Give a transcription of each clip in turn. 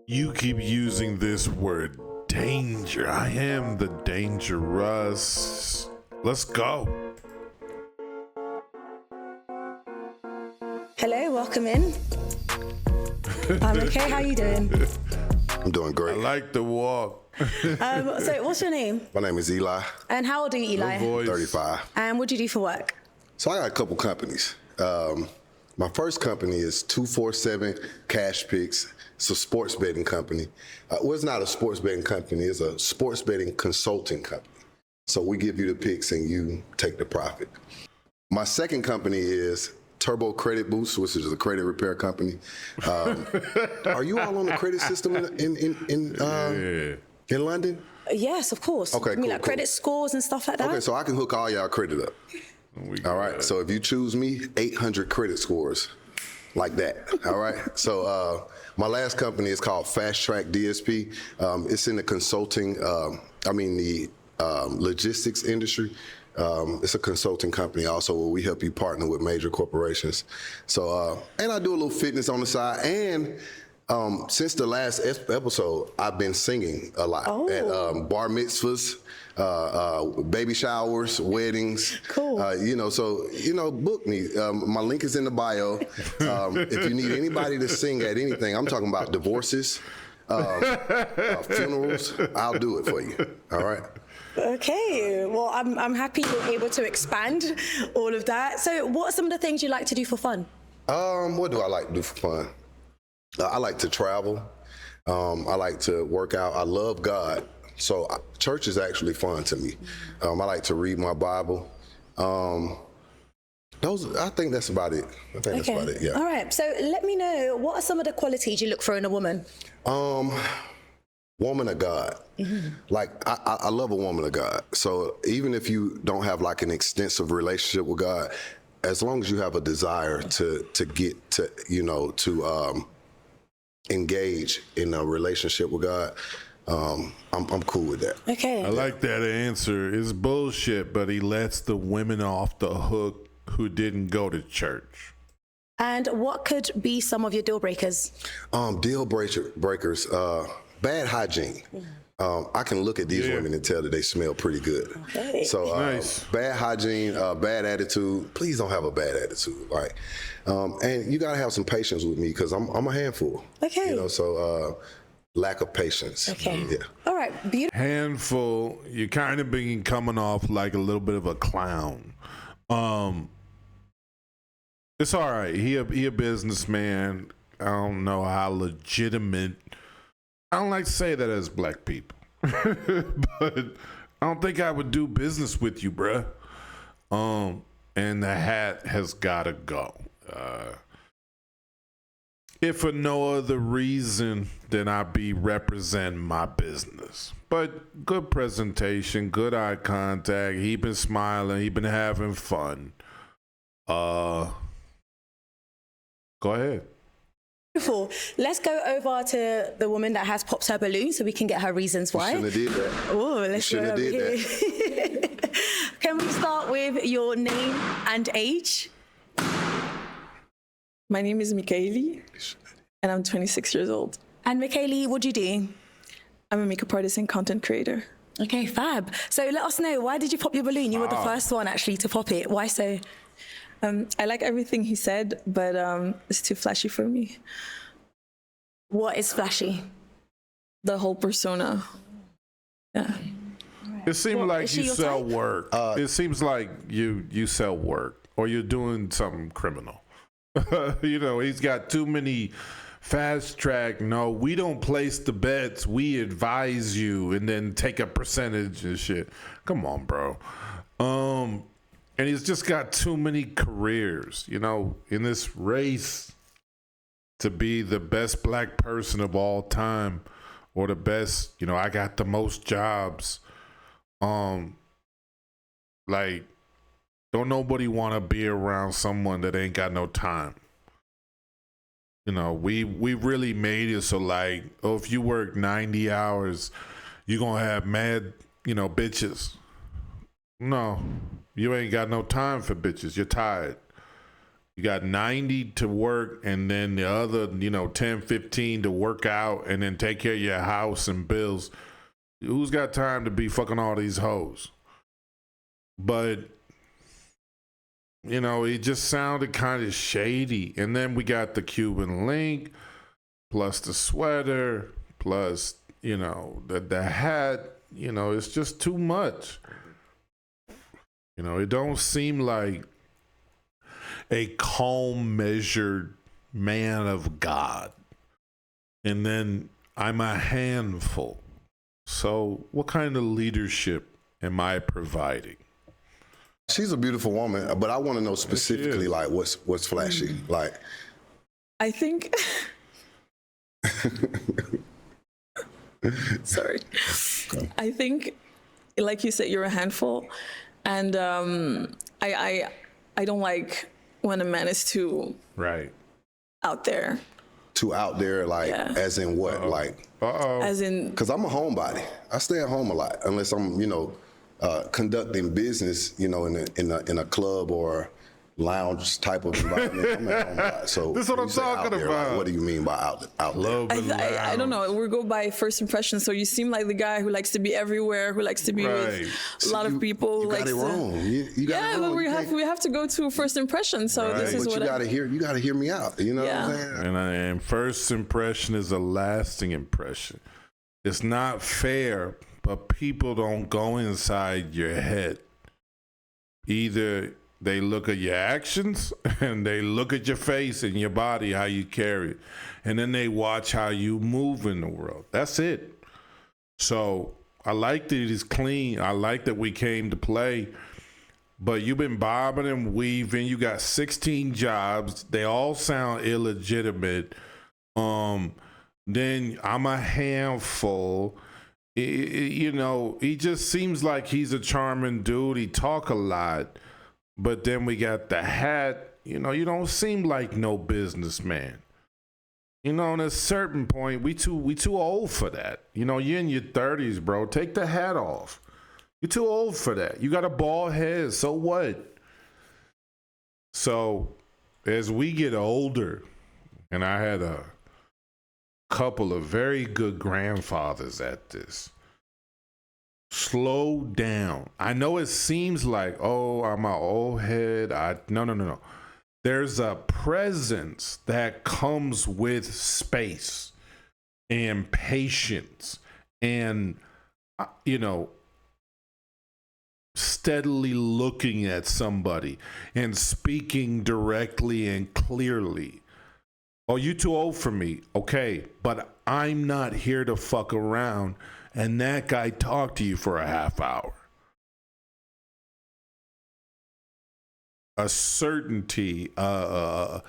You keep using this word danger. I am the DangerRuss. Let's go. Hello, welcome in. I'm okay, how you doing? I'm doing I great. like the walk. So what's your name? My name is Eli, And how old are you, Eli? Voice. 35. And what do you do for work? So I got a couple companies. My first company is 247 Cash Picks. It's a sports betting company. Well, it's not a sports betting company. It's a sports betting consulting company. So we give you the picks and you take the profit. My second company is Turbo Credit Boost, which is a credit repair company. Are you all on the credit system in London? Yes, of course. Okay, You mean cool, like credit scores and stuff like that? Okay, so I can hook all y'all credit up. All right, so if you choose me, 800 credit scores, like that. All right, so my last company is called Fast Track DSP. It's in the consulting, the logistics industry. It's a consulting company also where we help you partner with major corporations. So, and I do a little fitness on the side. And since the last episode, I've been singing a lot at bar mitzvahs, baby showers, weddings. Cool. Book me. My link is in the bio. If you need anybody to sing at anything, I'm talking about divorces, funerals, I'll do it for you. All right. Okay, well, I'm happy you're able to expand all of that. So what are some of the things you like to do for fun? What do I like to do for fun? I like to travel. I like to work out. I love God. So church is actually fun to me. I like to read my Bible. I think that's about it. That's about it, yeah. All right, so let me know, what are some of the qualities you look for in a woman? Woman of God. Mm-hmm. Like, I love a woman of God. So even if you don't have like an extensive relationship with God, as long as you have a desire to get to, to engage in a relationship with God, I'm cool with that. Okay. I like that answer. It's bullshit, but he lets the women off the hook who didn't go to church. And what could be some of your deal breakers? Deal breakers, bad hygiene. I can look at these women and tell that they smell pretty good. Okay. So Nice. Bad hygiene, bad attitude. Please don't have a bad attitude, right? And you gotta have some patience with me because I'm a handful. Okay. So lack of patience. Okay. Yeah. All right, beautiful. Handful, you're kind of being coming off like a little bit of a clown. It's all right. He a businessman. I don't know how legitimate. I don't like to say that as black people, but I don't think I would do business with you, bruh. And the hat has gotta go. If for no other reason than I be representing my business. But good presentation, good eye contact. He been smiling. He been having fun. Go ahead. Beautiful. Let's go over to the woman that has popped her balloon so we can get her reasons why. Shouldn't have did that. Oh, let's go shouldn't have over did here. Can we start with your name and age? My name is Michaeli, and I'm 26 years old. And Michaeli, what do you do? I'm a makeup artist and content creator. Okay, fab. So let us know, why did you pop your balloon? You were the first one actually to pop it. Why so? I like everything he said, but it's too flashy for me. What is flashy? The whole persona. Yeah. It seems Well, like is she you your sell type? work. It seems like you sell work, or you're doing something criminal. He's got too many fast track. No, we don't place the bets. We advise you and then take a percentage and shit. Come on, bro. And he's just got too many careers, in this race to be the best black person of all time or the best, I got the most jobs. Don't nobody want to be around someone that ain't got no time. We really made it so if you work 90 hours, you're going to have mad, bitches. No, you ain't got no time for bitches. You're tired. You got 90 to work, and then the other, 10, 15 to work out, and then take care of your house and bills. Who's got time to be fucking all these hoes? But, it just sounded kind of shady. And then we got the Cuban link, plus the sweater, plus, the hat. It's just too much. It don't seem like a calm, measured man of God. And then I'm a handful. So what kind of leadership am I providing? She's a beautiful woman, but I want to know specifically, like, what's flashy? Like, I think. Sorry. I think, like you said, you're a handful, and I don't like when a man is too out there. Too out there, like, as in what? Like, as in, because I'm a homebody. I stay at home a lot, unless I'm, conducting business, in a club or lounge type of environment. I'm at home a lot. So this is what I'm talking about. Like, what do you mean by out there? I don't know. We go by first impression. So you seem like the guy who likes to be everywhere, who likes to be with a lot of people. You got it wrong. You got it wrong. But we have to go to first impression. So this is what you got to hear me out. You know what I'm saying? And first impression is a lasting impression. It's not fair, but people don't go inside your head. Either they look at your actions and they look at your face and your body, how you carry it. And then they watch how you move in the world. That's it. So I like that it's clean. I like that we came to play. But you've been bobbing and weaving. You got 16 jobs. They all sound illegitimate. Then I'm a handful. He just seems like he's a charming dude. He talk a lot. But then we got the hat. You don't seem like no businessman. At a certain point, we too old for that. You're in your 30s, bro. Take the hat off. You're too old for that. You got a bald head. So what? So as we get older, and I had a couple of very good grandfathers at this. Slow down. I know it seems like, I'm an old head. No. There's a presence that comes with space and patience and, steadily looking at somebody and speaking directly and clearly. Oh, you too old for me. Okay, but I'm not here to fuck around and that guy talked to you for a half hour. A certainty, a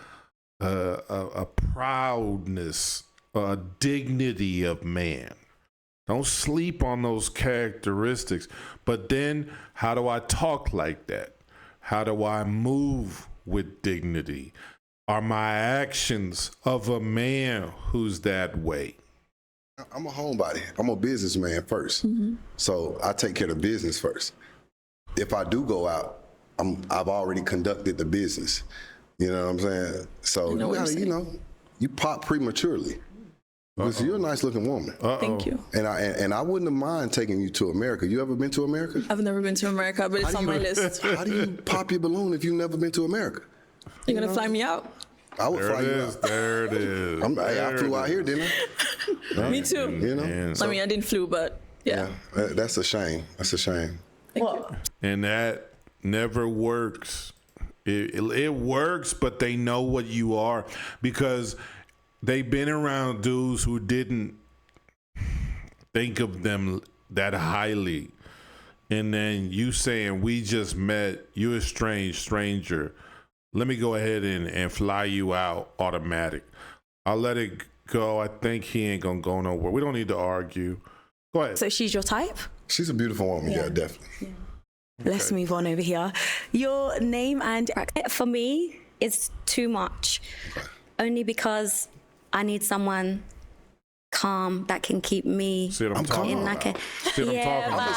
proudness, a dignity of man. Don't sleep on those characteristics. But then, how do I talk like that? How do I move with dignity? Are my actions of a man who's that way? I'm a homebody. I'm a businessman first. Mm-hmm. So I take care of business first. If I do go out, I've already conducted the business. You know what I'm saying? So you gotta, you pop prematurely. Because you're a nice looking woman. Thank you. And I wouldn't have mind taking you to America. You ever been to America? I've never been to America, but it's on my list. How do you pop your balloon if you've never been to America? You're gonna fly me out? I would fly you out. There it is. I flew out here, didn't I? Me too. I didn't flew, but yeah. That's a shame. That's a shame. Thank you. And that never works. It works, but they know what you are because they've been around dudes who didn't think of them that highly. And then you saying, we just met, you a stranger. Let me go ahead and fly you out automatic. I'll let it go. I think he ain't gonna go nowhere. We don't need to argue. Go ahead. So she's your type? She's a beautiful woman, yeah definitely. Yeah. Okay. Let's move on over here. Your name and... For me, it's too much. Okay. Only because I need someone calm, that can keep me See what I'm in talking like about? a See what I'm talking I'm about?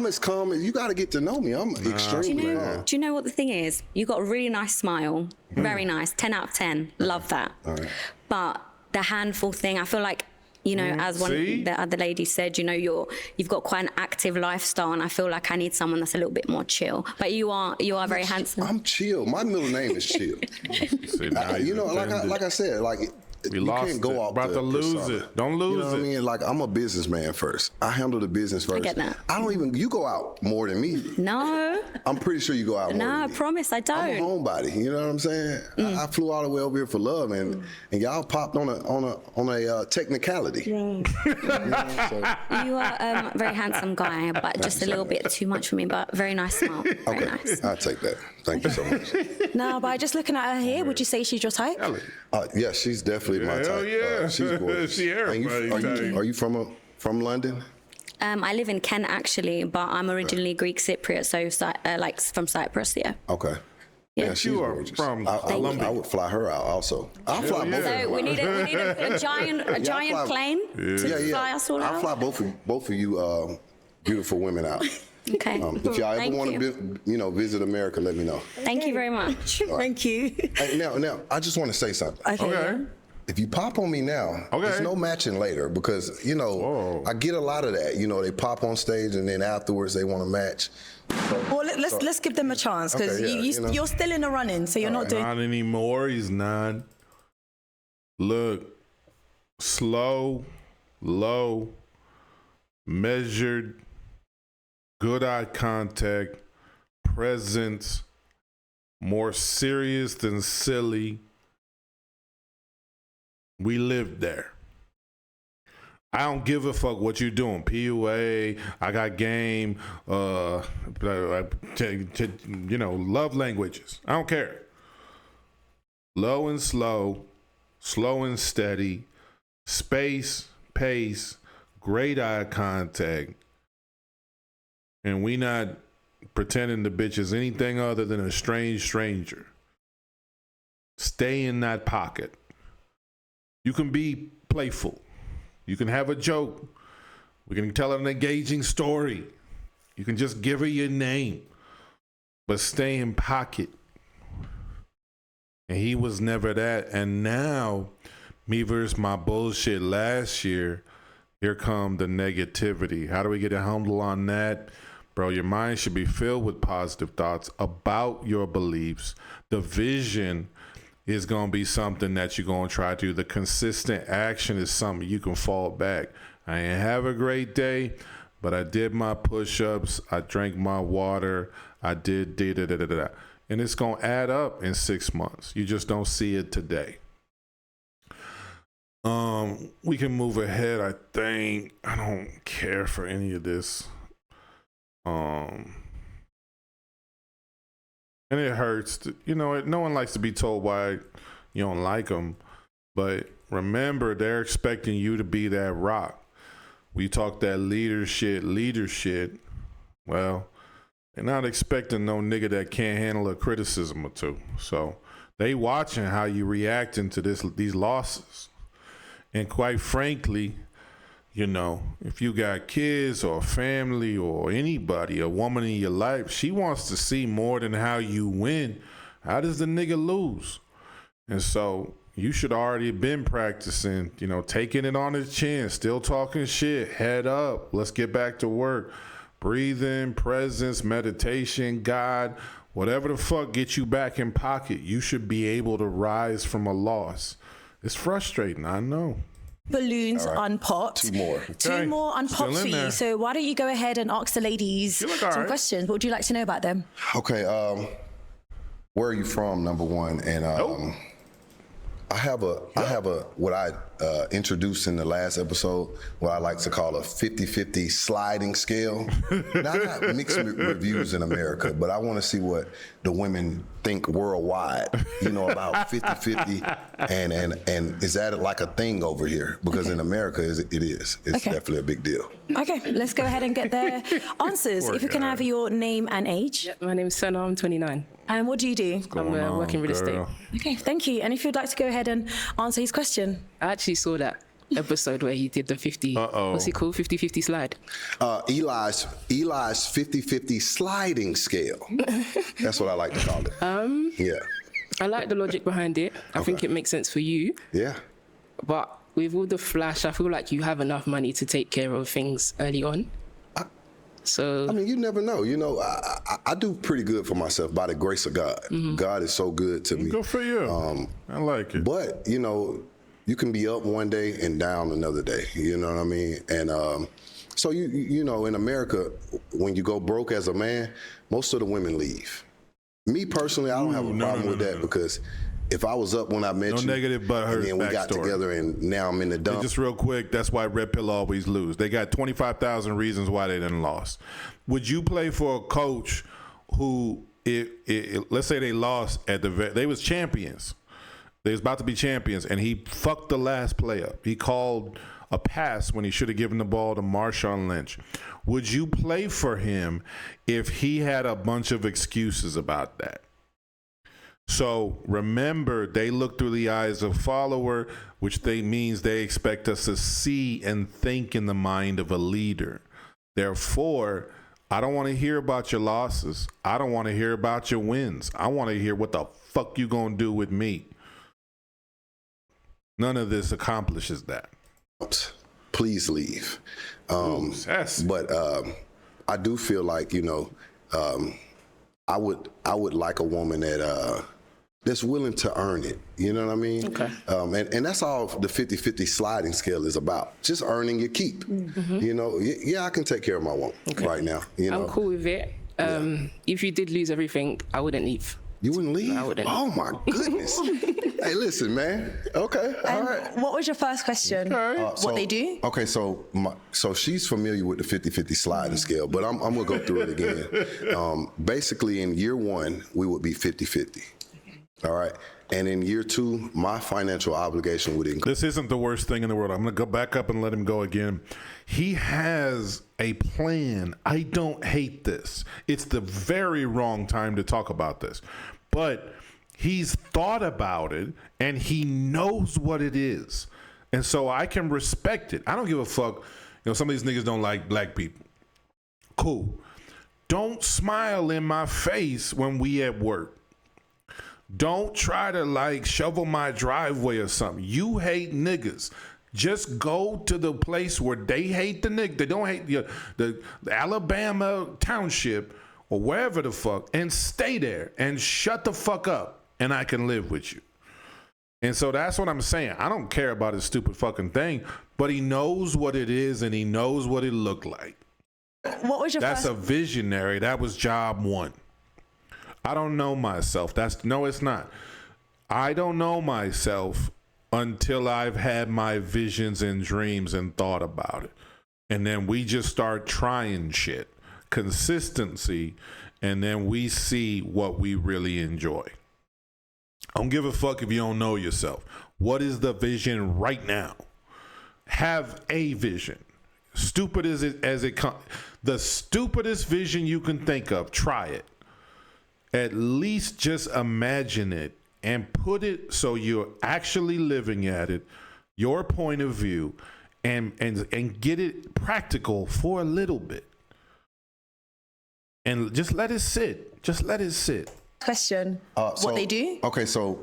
as calm as you got to get to know me. I'm extremely calm. Do you know what the thing is? You got a really nice smile, very nice, 10 out of 10. Love that. All right. But the handful thing, I feel like, you know, as one See? of the other ladies said, you know, you've got quite an active lifestyle, and I feel like I need someone that's a little bit more chill. But you are very handsome. I'm chill. My middle name is Chill. See, now You he's know, offended. like I said, like We you lost can't go it. off About the to lose persona. it. Don't lose You know what I it. mean? Like I'm a businessman first. I handle the business first. get that. I don't even. You go out more than me. No, I'm pretty sure you go out more. no, I than me. promise I I'm a don't. homebody. You know what I'm saying? I flew all the way over here for love, and y'all popped on a technicality. You know, so, You are a very handsome guy, but just a little bit too much for me, but very nice smile. Very nice. I'll take that. Thank you so much. Now, by just looking at her here, would you say she's your type? Yeah, she's definitely my Hell type. yeah. She's gorgeous. She everybody's Are you from London? I live in Kent actually, but I'm originally Greek Cypriot, so like from Cyprus, yeah. Okay. Yeah. Yeah, she's You are gorgeous. from I Colombia. would fly her out also. I'll fly both of So them we out. need a giant fly- plane to fly us all I'll out. fly both of you beautiful women out. Okay. If y'all ever Thank want you. to visit America, let me know. Thank you very much. Thank you. Hey, now, I just want to say something. Okay. If you pop on me now, there's no matching later because, Whoa. I get a lot of that. You know, they pop on stage and then afterwards they want to match. Well, let's give them a chance because Okay, yeah, you're still in the running, so you're not doing. Not anymore. He's not. Look, slow, low, measured, good eye contact, presence, more serious than silly. We lived there. I don't give a fuck what you doing. PUA, I got game, love languages. I don't care. Low and slow, slow and steady, space, pace, great eye contact. And we not pretending the bitch is anything other than a strange stranger. Stay in that pocket. You can be playful. You can have a joke. We can tell an engaging story. You can just give her your name. But stay in pocket. And he was never that. And now, me versus my bullshit last year, here come the negativity. How do we get a handle on that? Bro, your mind should be filled with positive thoughts about your beliefs. The vision is going to be something that you're going to try to do. The consistent action is something you can fall back. I ain't have a great day, but I did my push-ups. I drank my water. I did da-da-da-da-da. And it's going to add up in 6 months. You just don't see it today. We can move ahead, I think. I don't care for any of this. And it hurts. No one likes to be told why you don't like them. But remember, they're expecting you to be that rock. We talk that leadership. Well, they're not expecting no nigga that can't handle a criticism or two. So they watching how you reacting to these losses. And quite frankly, if you got kids or family or anybody, a woman in your life, she wants to see more than how you win. How does the nigga lose? And so you should already been practicing, taking it on the chin, still talking shit, head up, let's get back to work. Breathing, presence, meditation, God, whatever the fuck gets you back in pocket, you should be able to rise from a loss. It's frustrating, I know. Balloons unpopped. Two more. Two more unpopped for you. So why don't you go ahead and ask the ladies some questions? What would you like to know about them? Okay. Where are you from, number one? And I have a what I introduced in the last episode, what I like to call a 50-50 sliding scale. Now, I got mixed reviews in America, but I want to see what the women think worldwide, about 50-50, and is that like a thing over here? Because in America, it is. It's definitely a big deal. Okay, let's go ahead and get their answers. If we can have your name and age. Yep, my name is Sana, I'm 29. And what do you do? I'm working real estate. Okay, thank you. And if you'd like to go ahead and answer his question. I actually saw that episode where he did the 50. What's it called? 50-50 slide. Eli's 50-50 sliding scale. That's what I like to call it. Yeah. I like the logic behind it. I think it makes sense for you. Yeah. But with all the flash, I feel like you have enough money to take care of things early on. So I mean, you never know. You know, I do pretty good for myself by the grace of God. God is so good to me. Good for you. I like it. But, you know, you can be up one day and down another day. You know what I mean? And so, you know, in America, when you go broke as a man, most of the women leave. Me personally, I don't have a problem with that because if I was up when I met you, negative but hurt and then we got backstory. together and now I'm in the dump. Just real quick, that's why Red Pill always lose. They got 25,000 reasons why they didn't lost. Would you play for a coach who, let's say they lost they was champions. They was about to be champions, and he fucked the last play up. He called a pass when he should have given the ball to Marshawn Lynch. Would you play for him if he had a bunch of excuses about that? So remember, they look through the eyes of follower, which means they expect us to see and think in the mind of a leader. Therefore, I don't want to hear about your losses. I don't want to hear about your wins. I want to hear what the fuck you gonna do with me. None of this accomplishes that. Please leave. But I do feel like, you know, I would like a woman that's willing to earn it. You know what I mean? Okay. And that's all the 50-50 sliding scale is about. Just earning your keep. You know, yeah, I can take care of my woman right now. You know? I'm cool with it. If you did lose everything, I wouldn't leave. You wouldn't leave? I wouldn't. Oh my goodness. Hey, listen, man. Okay, all right. What was your first question? What they do? Okay, so she's familiar with the 50-50 sliding scale, but I'm gonna go through it again. Basically, in year one, we would be 50-50. All right. And in year two, my financial obligation would increase. This isn't the worst thing in the world. I'm going to go back up and let him go again. He has a plan. I don't hate this. It's the very wrong time to talk about this. But he's thought about it, and he knows what it is. And so I can respect it. I don't give a fuck. You know, some of these niggas don't like black people. Cool. Don't smile in my face when we at work. Don't try to like shovel my driveway or something. You hate niggas. Just go to the place where they hate the nigga. They don't hate the Alabama township or wherever the fuck, and stay there and shut the fuck up, and I can live with you. And so that's what I'm saying. I don't care about his stupid fucking thing, but he knows what it is and he knows what it looked like. What was your That's first? a visionary. That was job one. I don't know myself. No, it's not. I don't know myself until I've had my visions and dreams and thought about it. And then we just start trying shit. Consistency. And then we see what we really enjoy. I don't give a fuck if you don't know yourself. What is the vision right now? Have a vision. Stupid as it comes. The stupidest vision you can think of, try it. At least just imagine it and put it so you're actually living at it, your point of view, and get it practical for a little bit. And just let it sit. Just let it sit. Question. What they do? Okay, so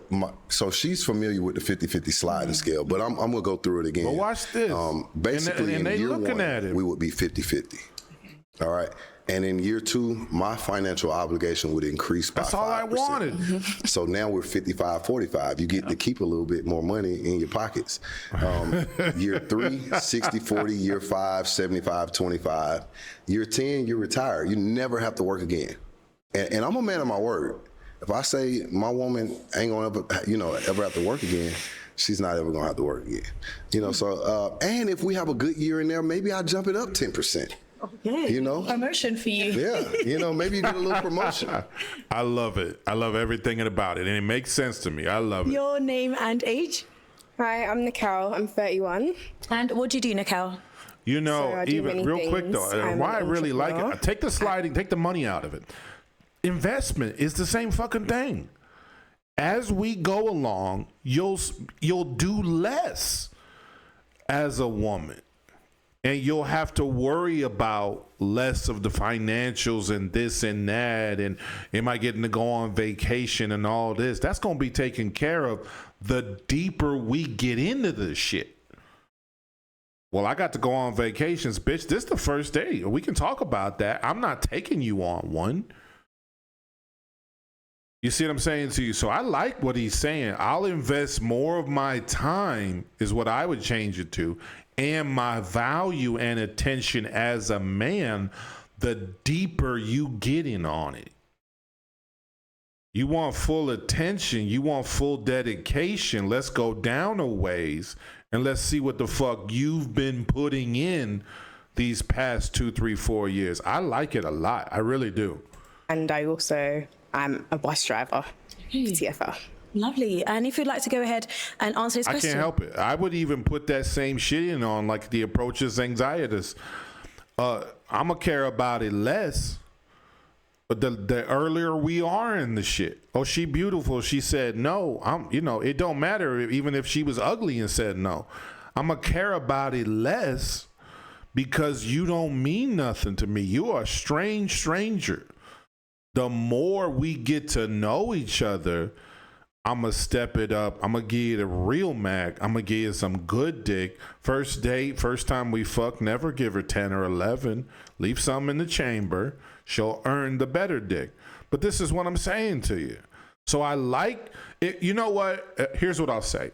she's familiar with the 50-50 sliding scale, but I'm gonna go through it again. But watch this. Basically, and they in year looking one, at it. we would be 50-50. All right. And in year two, my financial obligation would increase by 5%. That's all I wanted. So now we're 55-45. You get to keep a little bit more money in your pockets. Year three, 60-40. Year five, 75-25. Year 10, you're retired. You never have to work again. And I'm a man of my word. If I say my woman ain't gonna ever have to work again, she's not ever gonna have to work again. You know, so and if we have a good year in there, maybe I'll jump it up 10%. Okay. You know? Promotion for you. Yeah, you know, maybe you get a little promotion. I love it. I love everything about it, and it makes sense to me. I love it. Your name and age? Hi, I'm Nicole. I'm 31. And what do you do, Nicole? You know, So I do even many real quick things. though, I'm why I an really like entrepreneur. it. Take the sliding, take the money out of it. Investment is the same fucking thing. As we go along, you'll do less. as a woman. And you'll have to worry about less of the financials and this and that. And am I getting to go on vacation and all this? That's going to be taken care of the deeper we get into this shit. Well, I got to go on vacations, bitch. This is the first day. We can talk about that. I'm not taking you on one. You see what I'm saying to you? So I like what he's saying. I'll invest more of my time, is what I would change it to, and my value and attention as a man, the deeper you get in on it. You want full attention. You want full dedication. Let's go down a ways and let's see what the fuck you've been putting in these past 2, 3, 4 years. I like it a lot. I really do. And I'm a bus driver, TFL. Lovely. And if you'd like to go ahead and answer his question. I can't help it. I would even put that same shit in on like the approaches anxieties. I'm going to care about it less. But the earlier we are in the shit. Oh, she beautiful. She said no. It don't matter even if she was ugly and said no. I'm going to care about it less because you don't mean nothing to me. You are a strange stranger. The more we get to know each other, I'm going to step it up. I'm going to give you the real Mac. I'm going to give you some good dick. First date, first time we fuck, never give her 10 or 11. Leave some in the chamber. She'll earn the better dick. But this is what I'm saying to you. So I like it. You know what? Here's what I'll say.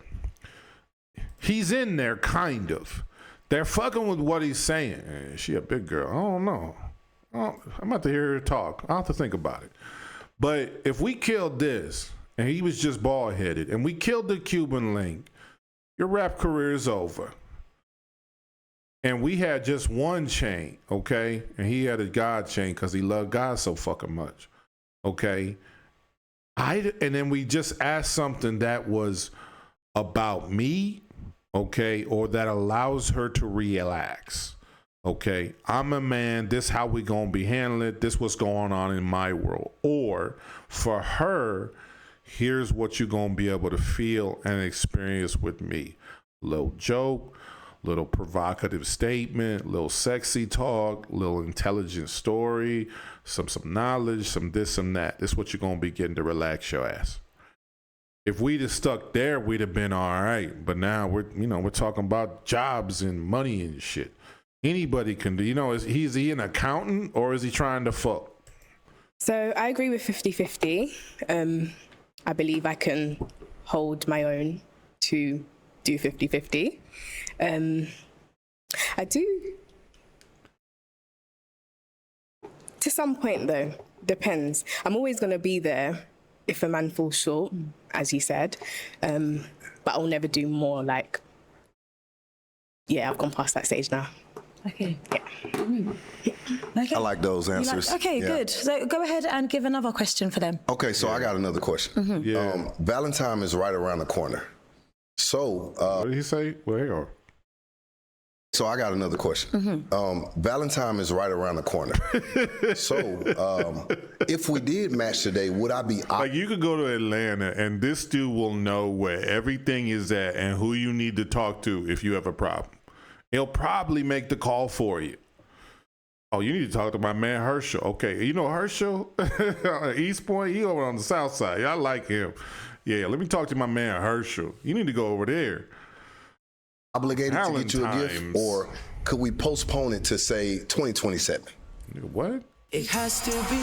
He's in there, kind of. They're fucking with what he's saying. Hey, she a big girl. I don't know. I'm about to hear her talk. I'll have to think about it. But if we killed this, and he was just bald-headed, and we killed the Cuban link, your rap career is over. And we had just one chain, okay? And he had a God chain because he loved God so fucking much, okay? And then we just asked something that was about me, okay, or that allows her to relax. Okay, I'm a man, this how we gonna be handling it, this what's going on in my world. Or for her, here's what you're gonna be able to feel and experience with me. Little joke, little provocative statement, little sexy talk, little intelligent story, some knowledge, some this, some that. This is what you're gonna be getting to relax your ass. If we'd have stuck there, we'd have been all right. But now we're talking about jobs and money and shit. Anybody can do, is he an accountant or is he trying to fuck? So I agree with 50-50. I believe I can hold my own to do 50-50. I do, to some point though, depends. I'm always going to be there if a man falls short, as you said, but I'll never do more like, I've gone past that stage now. Okay. Yeah. Okay. I like those answers. Okay, Yeah. good. So go ahead and give another question for them. Okay, so I got another question. Mm-hmm. Valentine is right around the corner. So what did he say? Well, hang on. So I got another question. Mm-hmm. Valentine is right around the corner. So if we did match today, would I be like you could go to Atlanta and this dude will know where everything is at and who you need to talk to if you have a problem. He'll probably make the call for you. Oh, you need to talk to my man Herschel. Okay, you know Herschel? East Point, he over on the south side. I like him. Yeah, let me talk to my man Herschel. You need to go over there. Obligated to get you a gift, or could we postpone it to say 2027? What? It has to be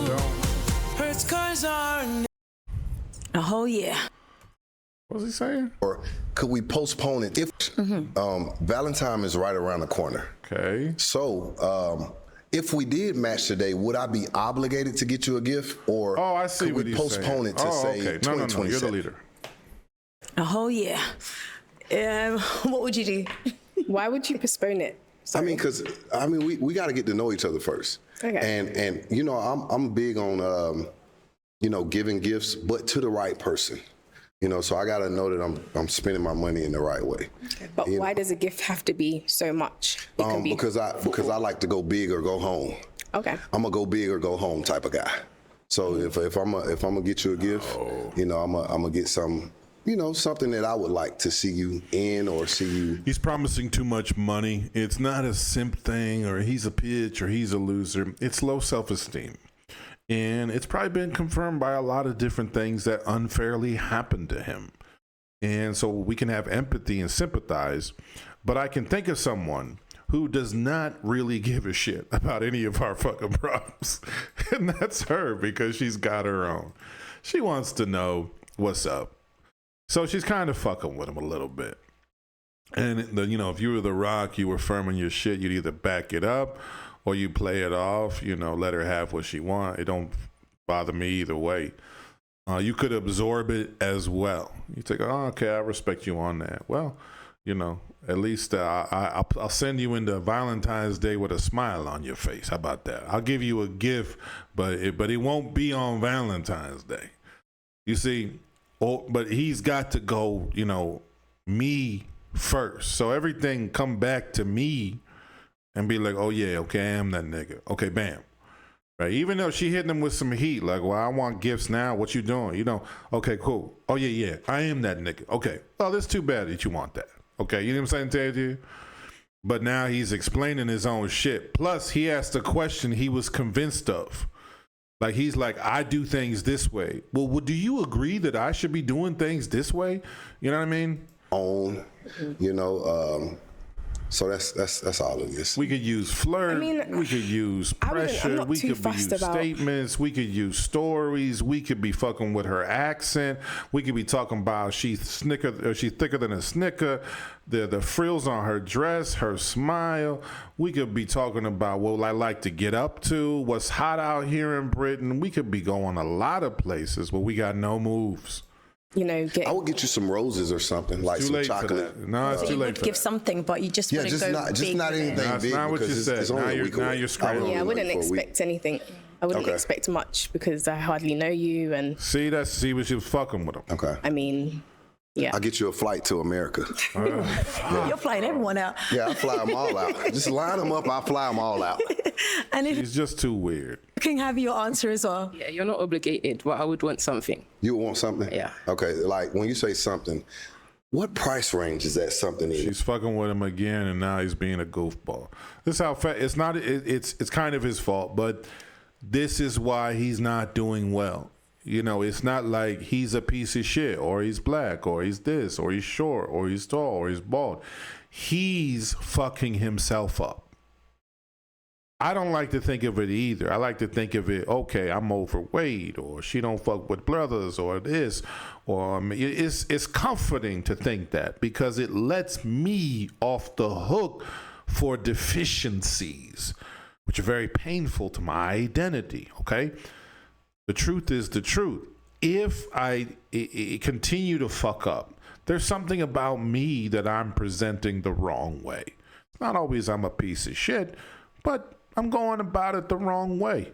you. Her scars are. Oh yeah. What was he saying? Or could we postpone it if Valentine is right around the corner? Okay. So if we did match today, would I be obligated to get you a gift, or I see could what we he's postpone saying. it to say Okay. 2027? No, you're the leader. Oh yeah. What would you do? Why would you postpone it? I mean, because we got to get to know each other first. Okay. And I'm big on giving gifts, but to the right person. So I got to know that I'm spending my money in the right way. But why does a gift have to be so much? It can be because I like to go big or go home. Okay. I'm a go big or go home type of guy. So if I'm gonna get you a gift, I'm gonna get something something that I would like to see you in or see you. He's promising too much money. It's not a simp thing or he's a bitch or he's a loser. It's low self-esteem. And it's probably been confirmed by a lot of different things that unfairly happened to him. And so we can have empathy and sympathize. But I can think of someone who does not really give a shit about any of our fucking problems. And that's her, because she's got her own. She wants to know what's up. So she's kind of fucking with him a little bit. And, if you were The Rock, you were firm on your shit, you'd either back it up or you play it off, let her have what she wants. It don't bother me either way. You could absorb it as well. You think, oh, okay, I respect you on that. Well, at least I'll send you into Valentine's Day with a smile on your face. How about that? I'll give you a gift, but it won't be on Valentine's Day. You see, but he's got to go, me first. So everything come back to me and be like, oh yeah, okay, I am that nigga. Okay, bam. Right? Even though she hitting him with some heat, like, well, I want gifts now. What you doing? Okay, cool. Oh yeah, I am that nigga. Okay. Oh, that's too bad that you want that. Okay, you know what I'm saying to you? But now he's explaining his own shit. Plus, he asked a question he was convinced of. Like, he's like, I do things this way. Well, do you agree that I should be doing things this way? You know what I mean? So that's all it is. We could use flirt. We could use pressure. We could use statements. We could use stories. We could be fucking with her accent. We could be talking about she's thicker than a Snicker. The frills on her dress, her smile. We could be talking about what I like to get up to, what's hot out here in Britain. We could be going a lot of places where we got no moves. I would get you some roses or something, like some chocolate. No, it's too late for give that. something, but you just want to go not, big. Just not anything That's big. not what you said. Now you're scrambling. Yeah, I wouldn't expect anything. I wouldn't expect much because I hardly know you. And see what she was fucking with him. Okay. Yeah. I'll get you a flight to America. You're flying everyone out. Yeah, I'll fly them all out. Just line them up, I'll fly them all out. And if She's just too weird. you can have your answer as well. Yeah, you're not obligated, but I would want something. You want something? Yeah. Okay, like when you say something, what price range is that something in? She's fucking with him again, and now he's being a goofball. This is how it's not. It's kind of his fault, but this is why he's not doing well. It's not like he's a piece of shit, or he's black, or he's this, or he's short, or he's tall, or he's bald. He's fucking himself up. I don't like to think of it either. I like to think of it, okay, I'm overweight, or she don't fuck with brothers, or this, or it's comforting to think that, because it lets me off the hook for deficiencies, which are very painful to my identity, okay? The truth is the truth. If I continue to fuck up, there's something about me that I'm presenting the wrong way. It's not always I'm a piece of shit, but I'm going about it the wrong way.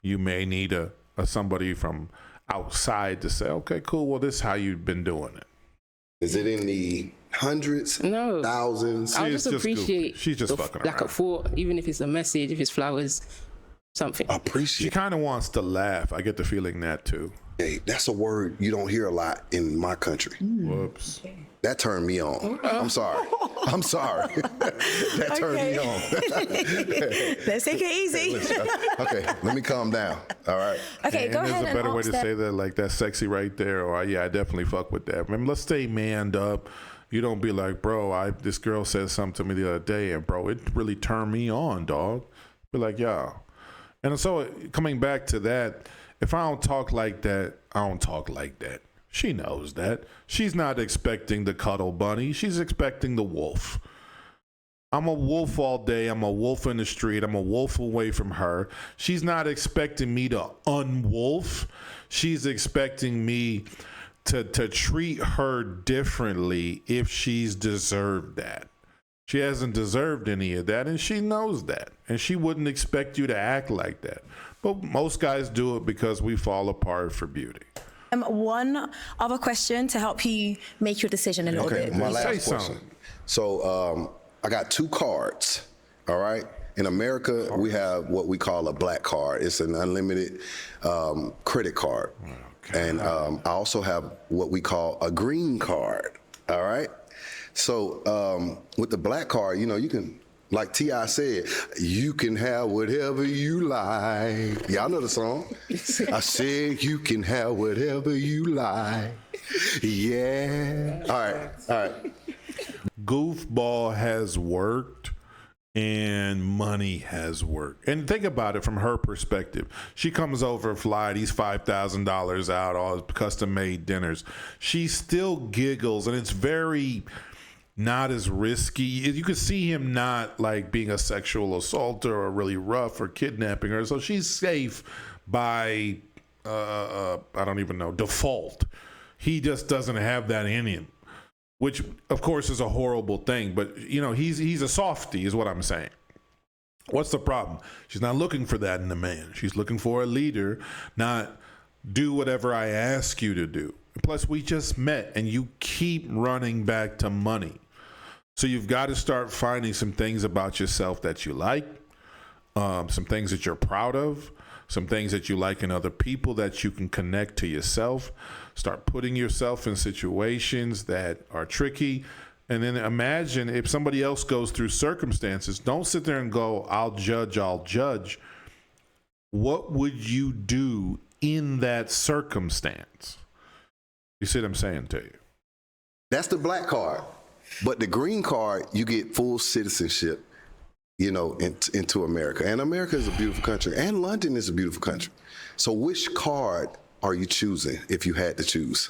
You may need a somebody from outside to say, okay, cool, well, this is how you've been doing it. Is it in the hundreds? No. Thousands? I'll just appreciate She's just fucking like a around. thought, even if it's a message, if it's flowers, something. She Appreciate. kind of wants to laugh. I get the feeling that too. Hey, that's a word you don't hear a lot in my country. Whoops. That turned me on. I'm sorry. That turned me on. Let's take it easy. Okay, let me calm down. All right. Okay, And go ahead there's a and better way ask to say that, like that's sexy right there, or yeah, I definitely fuck with that. Remember, let's stay manned up. You don't be like, bro, this girl said something to me the other day, and bro, it really turned me on, dog. Be like, yeah. And so coming back to that, if I don't talk like that, I don't talk like that. She knows that. She's not expecting the cuddle bunny. She's expecting the wolf. I'm a wolf all day. I'm a wolf in the street. I'm a wolf away from her. She's not expecting me to unwolf. She's expecting me to treat her differently if she's deserved that. She hasn't deserved any of that, and she knows that. And she wouldn't expect you to act like that. But most guys do it because we fall apart for beauty. One other question to help you make your decision a little bit. My Say last question. something. So I got 2 cards, all right? In America, we have what we call a black card. It's an unlimited credit card. Okay. And I also have what we call a green card, all right? So with the black card, you can, like T.I. said, you can have whatever you like. Y'all know the song. I said you can have whatever you like. Yeah. All right. Goofball has worked and money has worked. And think about it from her perspective. She comes over, fly these $5,000 out, all custom-made dinners. She still giggles, and it's very not as risky. You could see him not like being a sexual assaulter or really rough or kidnapping her. So she's safe by, I don't even know, default. He just doesn't have that in him, which of course is a horrible thing. But he's a softie is what I'm saying. What's the problem? She's not looking for that in a man. She's looking for a leader, not do whatever I ask you to do. Plus, we just met and you keep running back to money. So you've got to start finding some things about yourself that you like, some things that you're proud of, some things that you like in other people that you can connect to yourself. Start putting yourself in situations that are tricky. And then imagine if somebody else goes through circumstances, don't sit there and go, I'll judge. What would you do in that circumstance? You see what I'm saying to you? That's the black card. But the green card, you get full citizenship, into America. And America is a beautiful country. And London is a beautiful country. So which card are you choosing if you had to choose?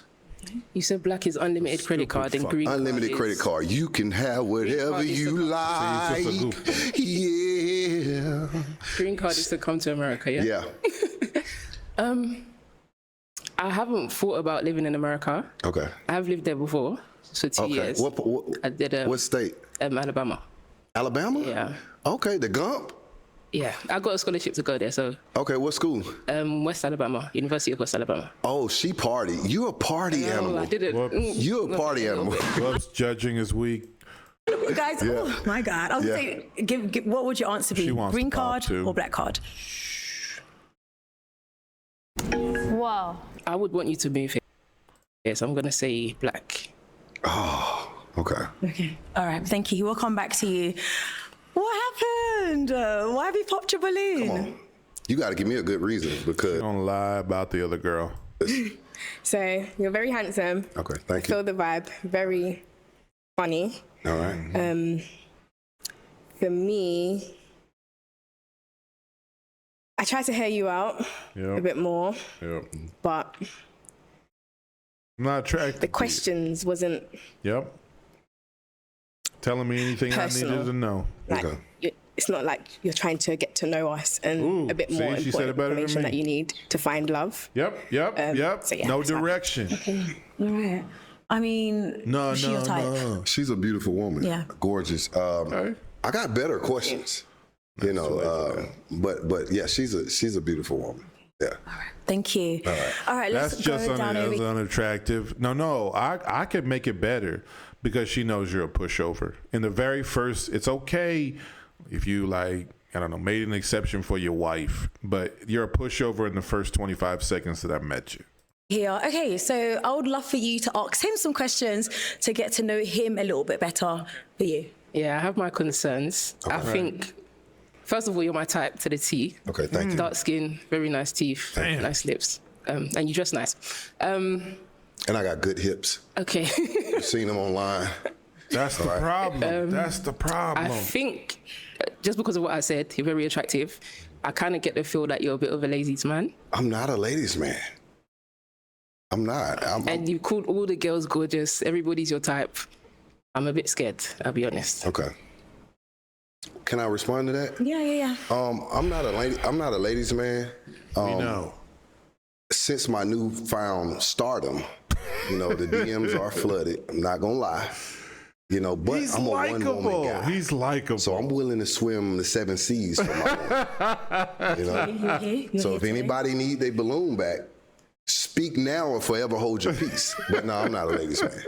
You said black is unlimited credit card and green unlimited card credit card. You can have whatever you like. Yeah. Green card is to come to America, yeah? Yeah. I haven't thought about living in America. Okay. I have lived there before. So 2 years. I did what state? Alabama. Alabama? Yeah. Okay, the Gump? Yeah, I got a scholarship to go there, so. Okay, what school? West Alabama, University of West Alabama. Oh, she party. You a party animal. I didn't. You a party animal. Whoops, judging is weak. Guys, oh my God. I was saying, give, what would your answer be? Green card or black card? Wow. I would want you to move here. Yes, I'm going to say black. Oh, okay. Okay. All right. Thank you. We'll come back to you. What happened? Why have you popped your balloon? Come on. You got to give me a good reason because. Don't lie about the other girl. So you're very handsome. Okay, thank you. Feel the vibe. Very funny. All right. For me, I tried to hear you out a bit more, but I'm not attracted. the questions wasn't. Yep. Telling me anything personal. I needed to know. Like, it's not like you're trying to get to know us and a bit more important information that you need to find love. Yep. So yeah, no direction. Okay. All right. I mean, no. She's a beautiful woman. Yeah. Gorgeous. I got better questions. You know, but yeah, she's a beautiful woman. Yeah. All right. Thank you. All right. That's let's just go down over. unattractive. No. I could make it better because she knows you're a pushover. In the very first, it's okay if you made an exception for your wife, but you're a pushover in the first 25 seconds that I met you. Here. Okay, so I would love for you to ask him some questions to get to know him a little bit better for you. Yeah, I have my concerns. Okay. I think, first of all, you're my type to the T. Okay, thank you. Dark skin, very nice teeth, nice lips, and you dress nice. And I got good hips. Okay. You've seen them online. That's the problem. That's the problem. I think, just because of what I said, you're very attractive. I kind of get the feel that you're a bit of a ladies' man. I'm not a ladies' man. I'm not. And you called all the girls gorgeous. Everybody's your type. I'm a bit scared, I'll be honest. Okay. Can I respond to that? Yeah. I'm not a ladies' man. We know. Since my newfound stardom, the DMs are flooded. I'm not gonna lie. But He's I'm a likable. one-woman guy. He's likable. So I'm willing to swim the 7 seas for my woman. So if anybody need their balloon back, speak now or forever hold your peace. But no, I'm not a ladies' man.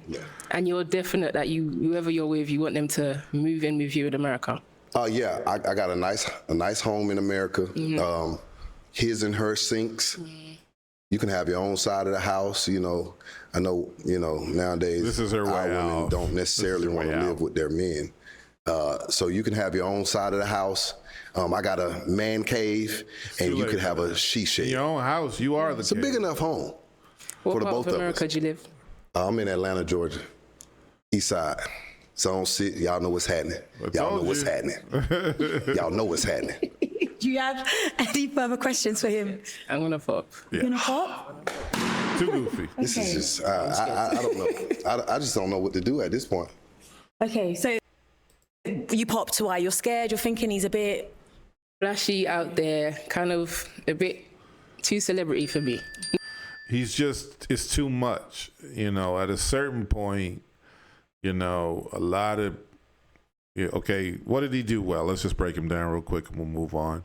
Yeah. And you're definite that whoever you're with, you want them to move in with you in America? Yeah, I got a nice home in America. His and her sinks. You can have your own side of the house. You know, I know. You know, nowadays This is her way our women out. don't necessarily want to live with their men. So you can have your own side of the house. I got a man cave, and you can have a she shed. In your own house, you are the It's a big enough home What for the part both of of America us. do you live? I'm in Atlanta, Georgia, East Side. Zone 6. Y'all know what's happening. Y'all know what's happening. Y'all know what's happening. Do you have any further questions for him? I'm gonna pop. You gonna pop? Too goofy. This is just, I don't know. I just don't know what to do at this point. Okay, so you popped why? You're scared? You're thinking he's a bit... Flashy out there, kind of a bit too celebrity for me. He's just, it's too much. You know, at a certain point, you know, a lot of, okay, what did he do well? Let's just break him down real quick and we'll move on.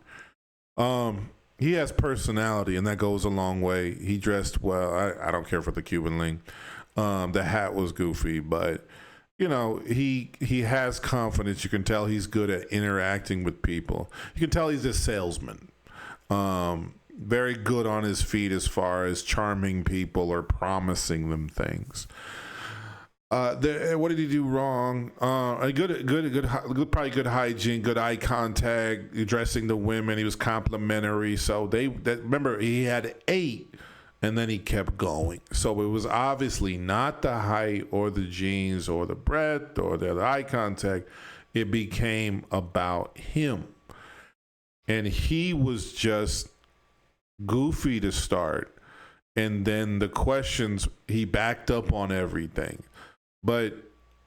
He has personality, and that goes a long way. He dressed well. I don't care for the Cuban link. The hat was goofy, but, you know, he has confidence. You can tell he's good at interacting with people. You can tell he's a salesman. Very good on his feet as far as charming people or promising them things. What did he do wrong? Probably good hygiene, good eye contact, addressing the women. He was complimentary. So remember, he had 8, and then he kept going. So it was obviously not the height or the jeans or the breadth or the eye contact. It became about him, and he was just goofy to start, and then the questions, he backed up on everything. But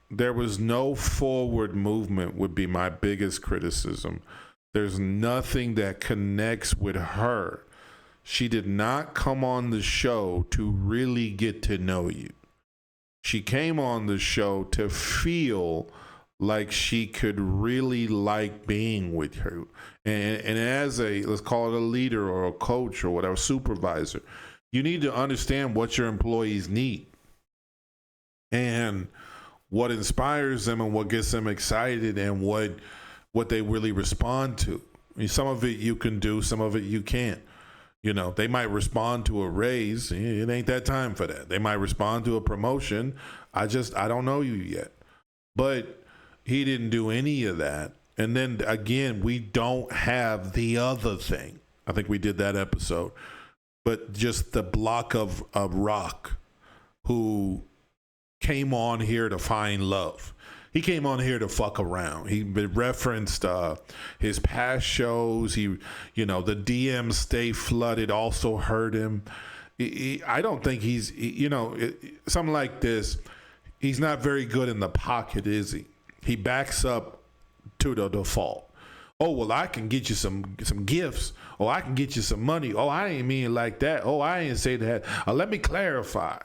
there was no forward movement would be my biggest criticism. There's nothing that connects with her. She did not come on the show to really get to know you. She came on the show to feel like she could really like being with her. And as a, let's call it a leader or a coach or whatever, supervisor, you need to understand what your employees need and what inspires them and what gets them excited and what they really respond to. I mean, some of it you can do, some of it you can't. You know, they might respond to a raise. It ain't that time for that. They might respond to a promotion. I don't know you yet. But he didn't do any of that. And then again, we don't have the other thing. I think we did that episode. But just the block of rock who came on here to find love. He came on here to fuck around. He referenced his past shows. The DMs stay flooded also hurt him. I don't think he's, something like this, he's not very good in the pocket, is he? He backs up to the default. Oh, well, I can get you some gifts. Oh, I can get you some money. Oh, I ain't mean it like that. Oh, I ain't say that. Let me clarify.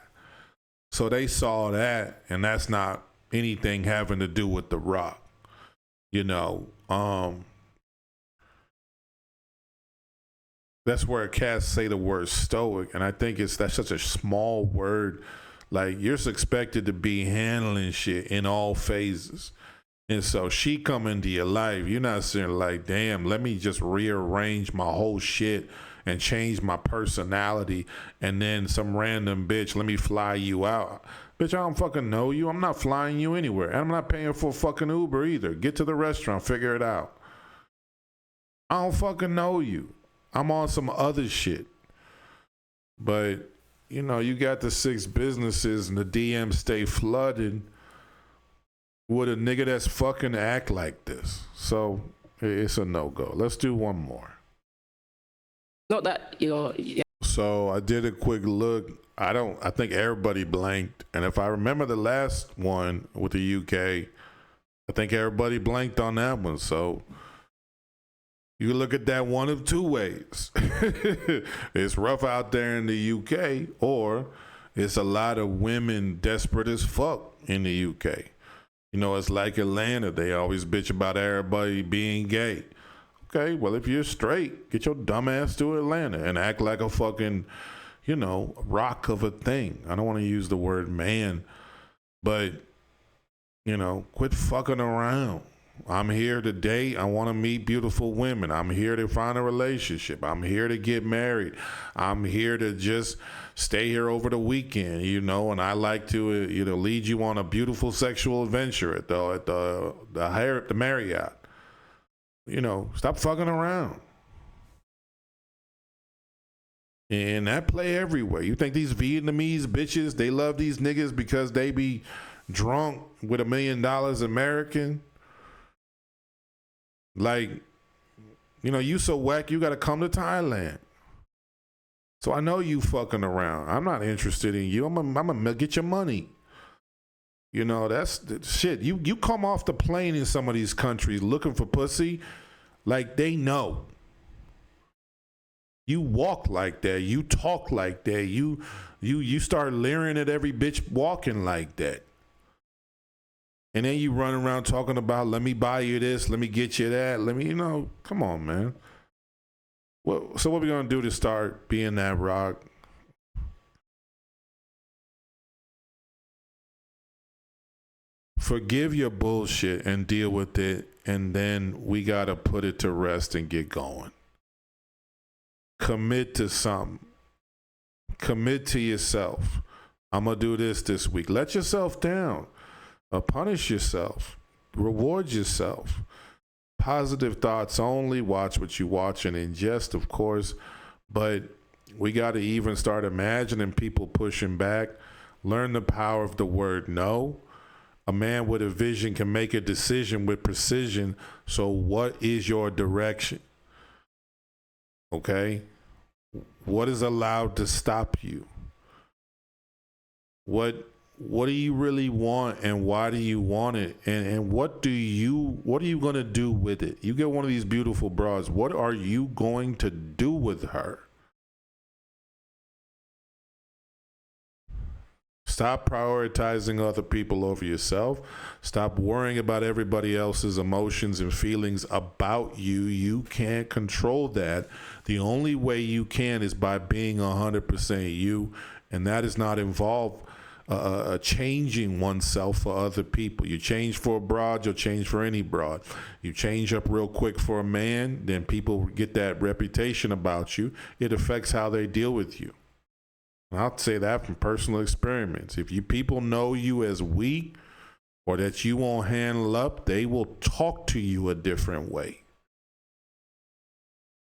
So they saw that, and that's not anything having to do with The Rock. That's where cats say the word stoic, and I think that's such a small word. Like, you're expected to be handling shit in all phases. And so she come into your life, you're not saying like, damn, let me just rearrange my whole shit and change my personality, and then some random bitch, let me fly you out. Bitch, I don't fucking know you. I'm not flying you anywhere. And I'm not paying for fucking Uber either. Get to the restaurant, figure it out. I don't fucking know you. I'm on some other shit. But, you got the 6 businesses and the DMs stay flooded with a nigga that's fucking act like this. So it's a no-go. Let's do one more. Not that So I did a quick look. I think everybody blanked. And if I remember the last one with the UK, I think everybody blanked on that one. So you look at that one of 2 ways. It's rough out there in the UK, or it's a lot of women desperate as fuck in the UK. It's like Atlanta. They always bitch about everybody being gay. Okay, well, if you're straight, get your dumb ass to Atlanta and act like a fucking, rock of a thing. I don't want to use the word man, but, quit fucking around. I'm here to date. I want to meet beautiful women. I'm here to find a relationship. I'm here to get married. I'm here to just stay here over the weekend, you know, and I like to, you know, lead you on a beautiful sexual adventure at the Marriott. You know, stop fucking around. And that play everywhere. You think these Vietnamese bitches, they love these niggas because they be drunk with $1 million American? Like, you know, you so whack, you got to come to Thailand. So I know you fucking around. I'm not interested in you. I'm gonna get your money. You know, that's shit. You come off the plane in some of these countries looking for pussy, like they know. You walk like that. You talk like that. You start leering at every bitch walking like that. And then you run around talking about, let me buy you this, let me get you that, let me, you know, come on, man. Well, so what we gonna do to start being that rock? Forgive your bullshit and deal with it, and then we gotta put it to rest and get going. Commit to something. Commit to yourself. I'm gonna do this week. Let yourself down. Punish yourself. Reward yourself. Positive thoughts only. Watch what you watch and ingest, of course. But we got to even start imagining people pushing back. Learn the power of the word no. A man with a vision can make a decision with precision. So what is your direction? Okay? What is allowed to stop you? What do you really want, and why do you want it? And what are you going to do with it? You get one of these beautiful broads. What are you going to do with her? Stop prioritizing other people over yourself. Stop worrying about everybody else's emotions and feelings about you. You can't control that. The only way you can is by being 100% you, and that does not involve changing oneself for other people. You change for a broad, you'll change for any broad. You change up real quick for a man, then people get that reputation about you. It affects how they deal with you. And I'll say that from personal experience. If you people know you as weak or that you won't handle up, they will talk to you a different way.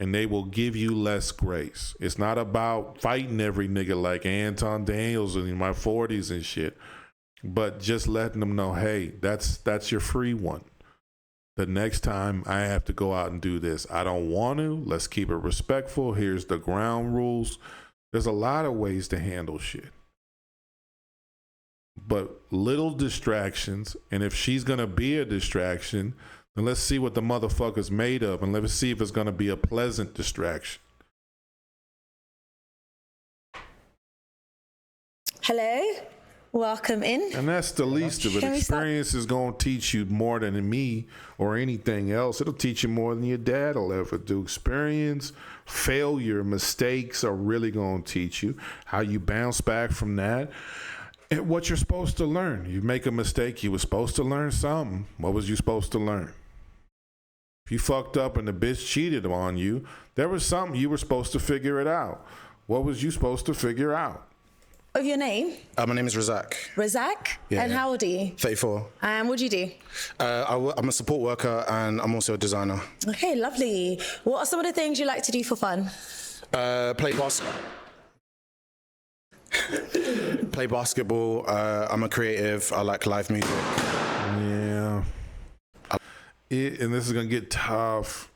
And they will give you less grace. It's not about fighting every nigga like Anton Daniels in my 40s and shit, but just letting them know, hey, that's your free one. The next time I have to go out and do this, I don't want to. Let's keep it respectful. Here's the ground rules. There's a lot of ways to handle shit. But little distractions, and if she's going to be a distraction, then let's see what the motherfucker's made of, and let's see if it's going to be a pleasant distraction. Hello, welcome in. And that's the least of it. Experience is going to teach you more than me or anything else. It'll teach you more than your dad will ever do. Experience, failure, mistakes are really going to teach you how you bounce back from that. And what you're supposed to learn. You make a mistake, you were supposed to learn something. What was you supposed to learn? If you fucked up and the bitch cheated on you, there was something you were supposed to figure it out. What was you supposed to figure out? Of your name? My name is Razak. Razak? Yeah. And how old are you? 34. And what do you do? I'm a support worker and I'm also a designer. Okay, lovely. What are some of the things you like to do for fun? Play basketball. I'm a creative. I like live music. Yeah. And this is going to get tough.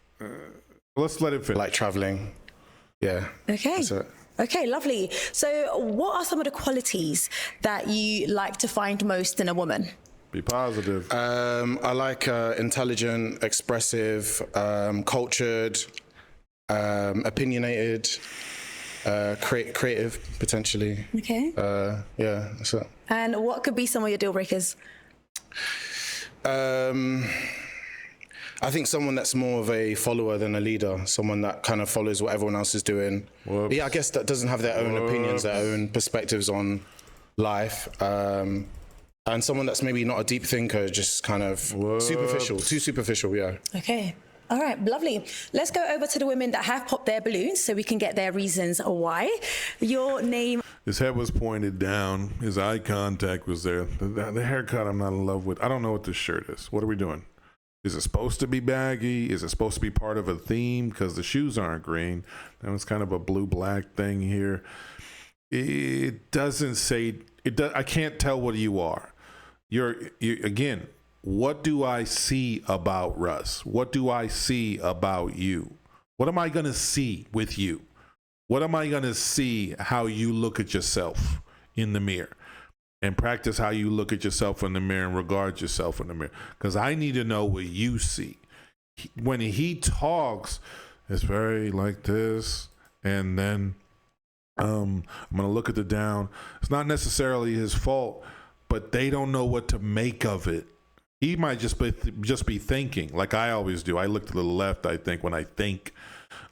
Let's let it finish. Like traveling. Yeah. Okay. That's it. Okay, lovely. So what are some of the qualities that you like to find most in a woman? Be positive. I like intelligent, expressive, cultured, opinionated, creative, potentially. Okay. Yeah, that's it. And what could be some of your deal breakers? I think someone that's more of a follower than a leader, someone that kind of follows what everyone else is doing. Whoops. Yeah, I guess that doesn't have their own opinions, their own perspectives on life. And someone that's maybe not a deep thinker, just kind of superficial, too superficial, yeah. Okay. All right, lovely. Let's go over to the women that have popped their balloons so we can get their reasons why. Your name. His head was pointed down. His eye contact was there. The haircut I'm not in love with. I don't know what this shirt is. What are we doing? Is it supposed to be baggy? Is it supposed to be part of a theme? Because the shoes aren't green. That was kind of a blue-black thing here. It doesn't say... I can't tell what you are. You're again... What do I see about Russ? What do I see about you? What am I going to see with you? What am I going to see how you look at yourself in the mirror? And practice how you look at yourself in the mirror and regard yourself in the mirror. Because I need to know what you see. When he talks, it's very like this. And then I'm going to look at the down. It's not necessarily his fault, but they don't know what to make of it. He might just be thinking, like I always do. I look to the left, I think, when I think.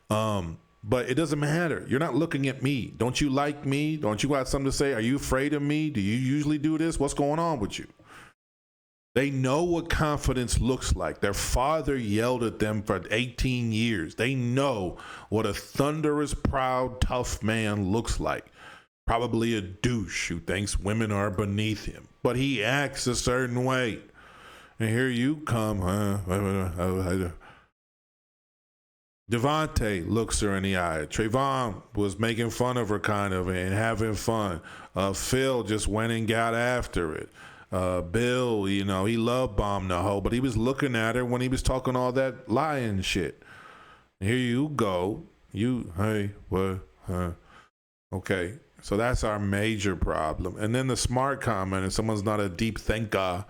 But it doesn't matter. You're not looking at me. Don't you like me? Don't you have something to say? Are you afraid of me? Do you usually do this? What's going on with you? They know what confidence looks like. Their father yelled at them for 18 years. They know what a thunderous, proud, tough man looks like. Probably a douche who thinks women are beneath him. But he acts a certain way. And here you come, huh? Devontae looks her in the eye. Trayvon was making fun of her kind of and having fun. Phil just went and got after it. Bill, he love bombed the hoe, but he was looking at her when he was talking all that lying shit. And here you go. Hey, what? Huh? Okay, so that's our major problem. And then the smart comment, if someone's not a deep thinker,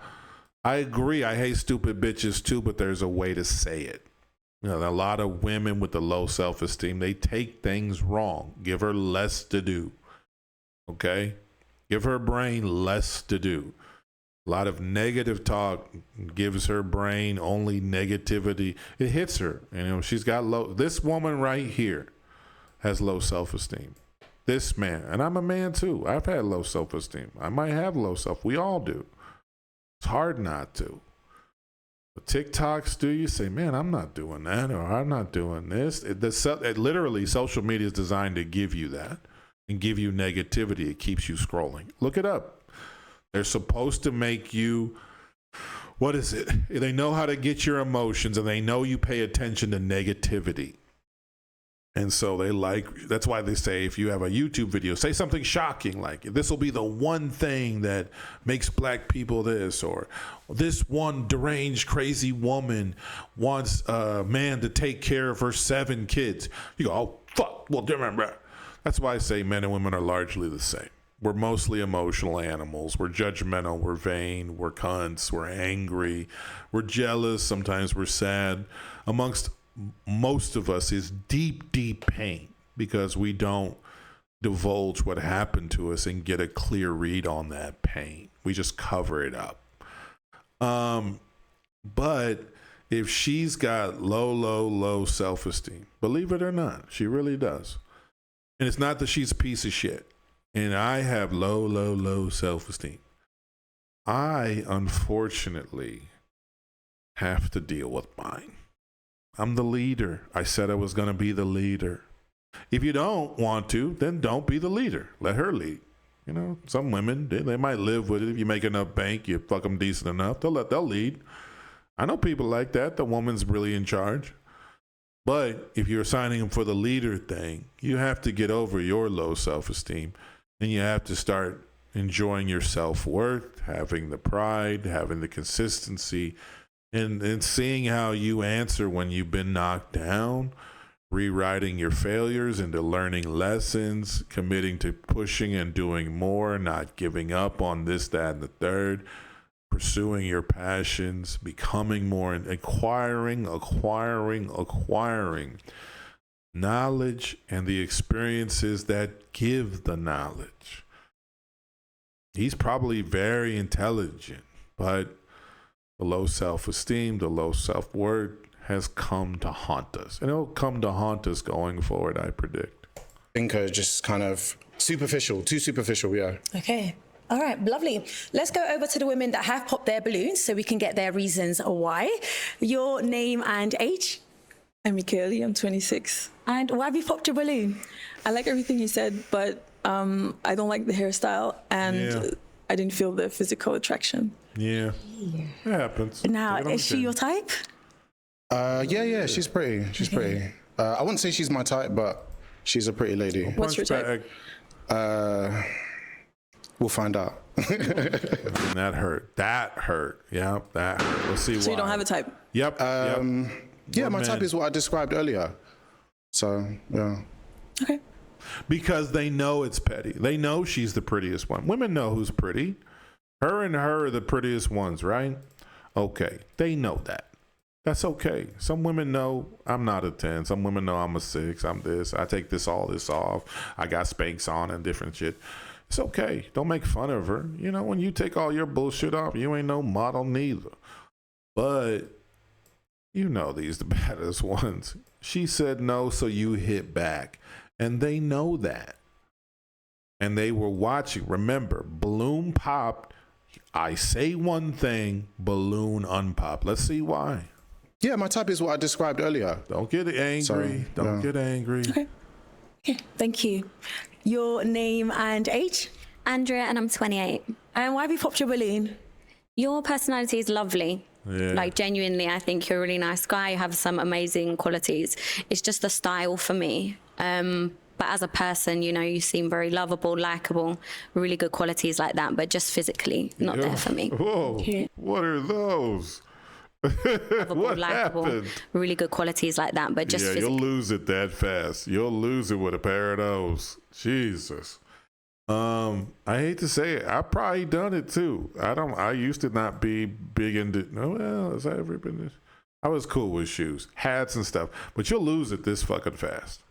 I agree. I hate stupid bitches too, but there's a way to say it. A lot of women with the low self-esteem, they take things wrong. Give her less to do. Okay? Give her brain less to do. A lot of negative talk gives her brain only negativity. It hits her. She's got low. This woman right here has low self-esteem. This man, and I'm a man too. I've had low self-esteem. I might have low self. We all do. It's hard not to. But TikToks do you say, man, I'm not doing that, or I'm not doing this. Literally, social media is designed to give you that and give you negativity. It keeps you scrolling. Look it up. They're supposed to make you, what is it? They know how to get your emotions, and they know you pay attention to negativity. And so that's why they say if you have a YouTube video, say something shocking like this will be the one thing that makes black people this, or this one deranged crazy woman wants a man to take care of her 7 kids. You go, oh, fuck, well, remember. That's why I say men and women are largely the same. We're mostly emotional animals. We're judgmental. We're vain. We're cunts. We're angry. We're jealous. Sometimes we're sad. Amongst most of us is deep, deep pain because we don't divulge what happened to us and get a clear read on that pain. We just cover it up. But if she's got low self-esteem, believe it or not, she really does. And it's not that she's a piece of shit. And I have low self-esteem. I, unfortunately, have to deal with mine. I'm the leader. I said I was going to be the leader. If you don't want to, then don't be the leader. Let her lead. Some women, they might live with it. If you make enough bank, you fuck them decent enough, they'll lead. I know people like that. The woman's really in charge. But if you're signing them for the leader thing, you have to get over your low self-esteem, and you have to start enjoying your self-worth, having the pride, having the consistency, and seeing how you answer when you've been knocked down, rewriting your failures into learning lessons, committing to pushing and doing more, not giving up on this, that, and the third, pursuing your passions, becoming more, and acquiring knowledge and the experiences that give the knowledge. He's probably very intelligent, but the low self-esteem, the low self-worth has come to haunt us. And it'll come to haunt us going forward, I predict. Thinker, just kind of superficial, too superficial, yeah. Okay. All right, lovely. Let's go over to the women that have popped their balloons so we can get their reasons why. Your name and age? I'm Michaeli, I'm 26. And why have you popped your balloon? I like everything you said, but I don't like the hairstyle, and I didn't feel the physical attraction. Yeah, it happens. Now, is she your type? Yeah, she's pretty. She's pretty. I wouldn't say she's my type, but she's a pretty lady. What's your type? We'll find out. That hurt. Yep, that hurt. We'll see why. So you don't have a type? Yep. Yeah, my type is what I described earlier. So, yeah. Okay. Because they know it's petty. They know she's the prettiest one. Women know who's pretty. Her and her are the prettiest ones, right? Okay. They know that. That's okay. Some women know I'm not a 10. Some women know I'm a 6. I'm this. I take this off. I got Spanx on and different shit. It's okay. Don't make fun of her. You know, when you take all your bullshit off, you ain't no model neither. But you know these the baddest ones. She said no, so you hit back. And they know that. And they were watching. Remember, balloon popped. I say one thing, balloon unpopped. Let's see why. Yeah, my type is what I described earlier. Don't get angry. Sorry, Don't get angry. Okay. Thank you. Your name and age? Andrea, and I'm 28. And why have you popped your balloon? Your personality is lovely. Yeah. Like, genuinely, I think you're a really nice guy. You have some amazing qualities. It's just the style for me. But as a person, you know, you seem very lovable, likable, really good qualities like that. But just physically, not there for me. Whoa. Okay. What are those? Lovable, What likable, happened? really good qualities like that. But just Yeah, physically. you'll lose it that fast. You'll lose it with a pair of those. Jesus. I hate to say it. I've probably done it too. I used to not be big into, has that ever been this? I was cool with shoes, hats and stuff, but you'll lose it this fucking fast.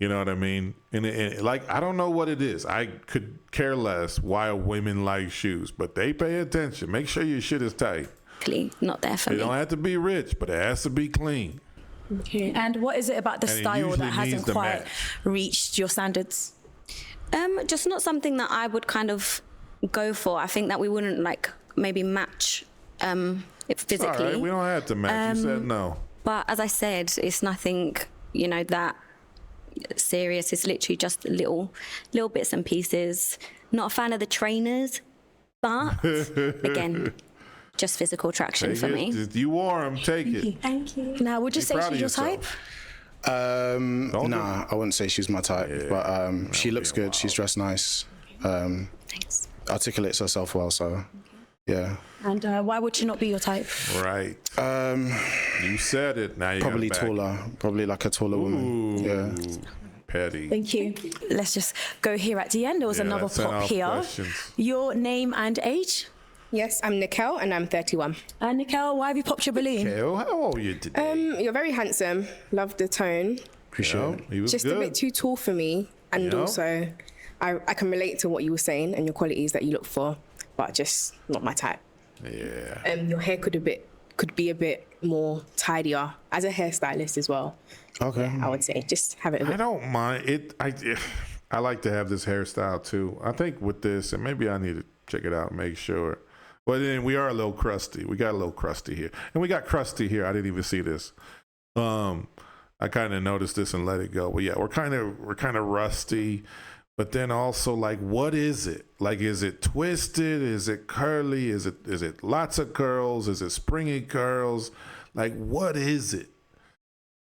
You know what I mean? And like, I don't know what it is. I could care less why women like shoes, but they pay attention. Make sure your shit is tight. Not there for They me. don't have to be rich, but it has to be clean. Okay. And what is it about the And it style usually that hasn't needs to quite match. reached your standards? Just not something that I would kind of go for. I think that we wouldn't like maybe match it physically. All right, we don't have to match. You said no. But as I said, it's nothing, you know, that serious. It's literally just little bits and pieces. Not a fan of the trainers, but again, just physical attraction for me. You wore them. Take it. Thank you. Now, would you say proud she's of your yourself. type? Nah, I wouldn't say she's my type, but she looks good. She's dressed nice. Thanks. Articulates herself well, so yeah. And why would she not be your type? Right. You said it. Now you Probably gotta back taller. Probably like a taller woman. Yeah. Petty. Thank you. Let's just go here at the end. There was Yeah, another let's send pop off here. questions. Your name and age? Yes, I'm Nikel and I'm 31. Nikel, why have you popped your balloon? Kale, how old are you today? You're very handsome. Love the tone. Appreciate it. He was Just good. a bit too tall for me. And Yeah. also, I can relate to what you were saying and your qualities that you look for, but just not my type. Yeah. Your hair could be a bit more tidier as a hairstylist as well. Okay. I would say just have it a I bit. don't mind it. I like to have this hairstyle too. I think with this, and maybe I need to check it out and make sure. Well, then we are a little crusty. We got a little crusty here, and we got crusty here. I didn't even see this. I kind of noticed this and let it go. But yeah, we're kind of rusty. But then also, like, what is it? Like, is it twisted? Is it curly? Is it lots of curls? Is it springy curls? Like, what is it?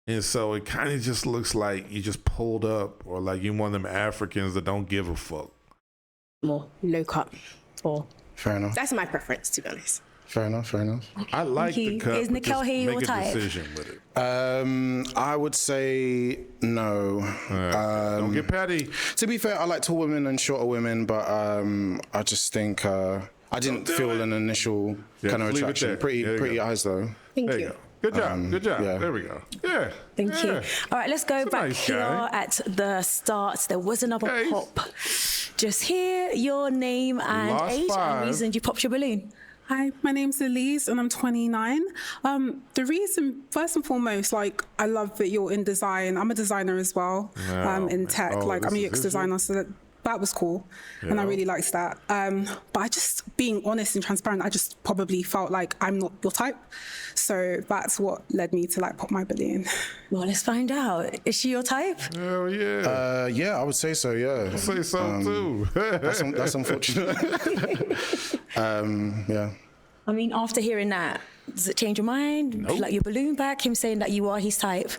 And so it kind of just looks like you just pulled up, or like you're one of them Africans that don't give a fuck. More low cut. Or Fair enough. that's my preference, to be honest. Fair enough. I like the you. cut. Is but Nikel just here your make a type? decision with it. I would say no. Don't get petty. To be fair, I like tall women and shorter women, but I just think I didn't feel an initial kind of just leave it attraction. there. Pretty There you go. eyes though. Thank There you. you go. Good job. Good job. yeah. There we go. Yeah. Thank you. Yeah. All right, let's go He's a back nice here guy. at the start. There was another Okay. pop. Just here, your name and Lost age 5. and reason you popped your balloon. Hi, my name's Elise and I'm 29. The reason, first and foremost, like, I love that you're in design. I'm a designer as well, in tech. Oh, like, I'm a this UX is designer, so that that was cool, and I really liked that. But I just, being honest and transparent, I just probably felt like I'm not your type. So that's what led me to like pop my balloon. Well, let's find out. Is she your type? Hell yeah. Yeah, I would say so. Yeah, I'll say so too. that's unfortunate. Yeah. I mean, after hearing that, does it change your mind? Would you like your balloon back? Him saying that you are his type?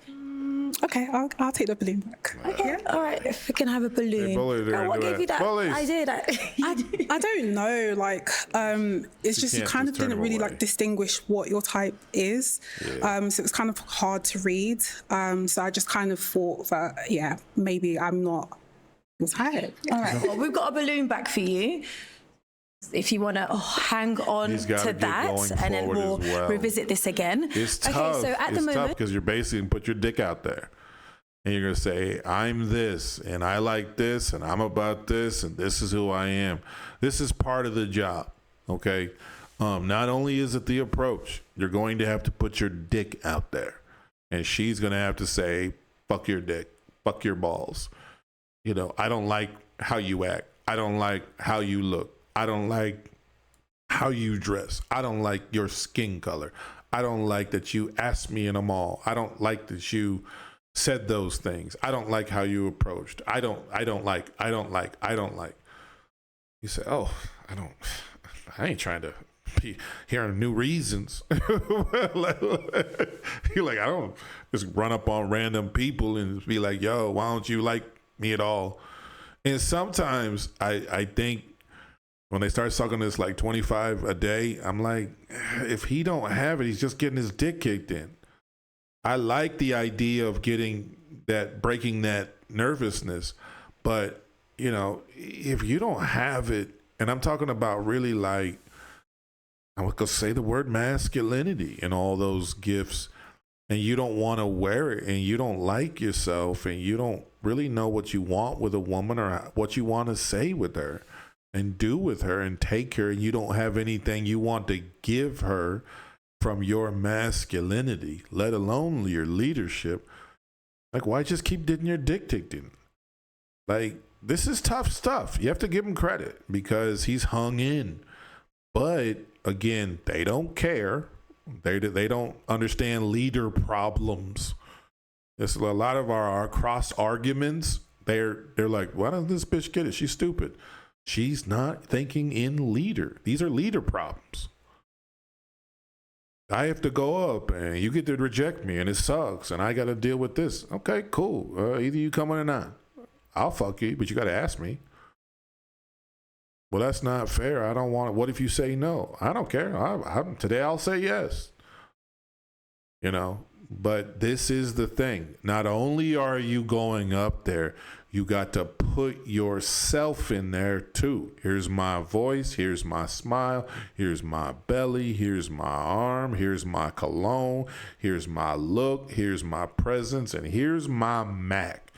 Okay, I'll take the balloon back. Okay, all right. If we can have a balloon. Hey, bully there, What do gave that. you that Bullies. idea? I don't know. Like, it's just you can't kind just of turn didn't them really away. like distinguish what your type is. So it was kind of hard to read. So I just kind of thought that, yeah, maybe I'm not your type. All right. Well, we've got a balloon back for you. If you want to hang on He's gotta to get that, going and then we'll forward as well. revisit this again. It's tough. Okay, so at the It's tough moment, because you're basically put your dick out there. And you're going to say, I'm this, and I like this, and I'm about this, and this is who I am. This is part of the job, okay? Not only is it the approach, you're going to have to put your dick out there. And she's going to have to say, fuck your dick, fuck your balls. You know, I don't like how you act. I don't like how you look. I don't like how you dress. I don't like your skin color. I don't like that you asked me in a mall. I don't like that you said those things. I don't like how you approached. I don't like. You say, oh, I ain't trying to be hearing new reasons. You're like, I don't just run up on random people and be like, yo, why don't you like me at all? And sometimes I think when they start sucking this like 25 a day, I'm like, if he don't have it, he's just getting his dick kicked in. I like the idea of breaking that nervousness, but you know, if you don't have it, and I'm talking about really like, I'm gonna say the word masculinity and all those gifts, and you don't want to wear it, and you don't like yourself, and you don't really know what you want with a woman or what you want to say with her and do with her and take her, and you don't have anything you want to give her from your masculinity, let alone your leadership, like, why just keep getting your dick kicked in? Like, this is tough stuff. You have to give him credit because he's hung in. But again, they don't care. They don't understand leader problems. There's a lot of our cross arguments. They're like, why doesn't this bitch get it? She's stupid. She's not thinking in leader. These are leader problems. I have to go up and you get to reject me and it sucks and I got to deal with this. Okay, cool. Either you come in or not. I'll fuck you, but you got to ask me. Well, that's not fair. I don't want it. What if you say no? I don't care. Today I'll say yes. You know, but this is the thing. Not only are you going up there, you got to put yourself in there too. Here's my voice. Here's my smile. Here's my belly. Here's my arm. Here's my cologne. Here's my look. Here's my presence. And here's my Mac.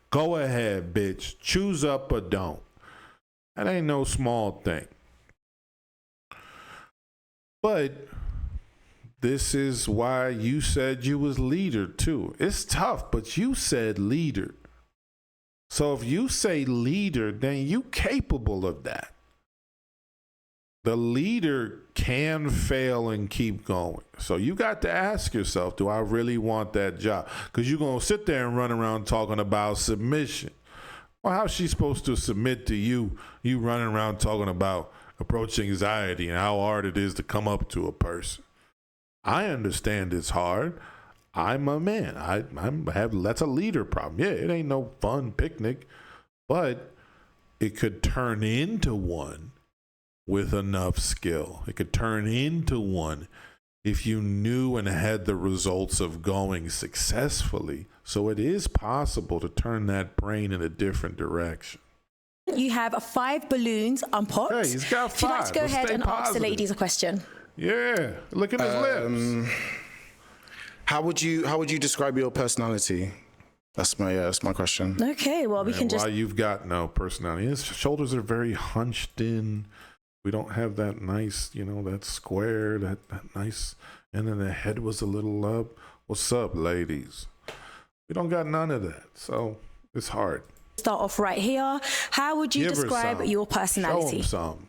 Go ahead, bitch. Choose up or don't. That ain't no small thing. But this is why you said you was leader too. It's tough, but you said leader. So if you say leader, then you capable of that. The leader can fail and keep going. So you got to ask yourself, do I really want that job? Because you're going to sit there and run around talking about submission. Well, how's she supposed to submit to you? You running around talking about approach anxiety and how hard it is to come up to a person. I understand it's hard. I'm a man. That's a leader problem. Yeah, it ain't no fun picnic, but it could turn into one with enough skill. It could turn into one if you knew and had the results of going successfully. So it is possible to turn that brain in a different direction. You have 5 balloons unpopped. Hey, he's got 5. If you'd like to go Let's ahead stay and ask the positive. ladies a question. Yeah, look at his lips. How would you describe your personality? That's my question. Okay, well, we can just... Why you've got no personality. His shoulders are very hunched in. We don't have that nice, that square, that nice, and then the head was a little up. What's up, ladies? We don't got none of that, so it's hard. Start off right here. How would you Give her describe some. your Show 'em personality? some.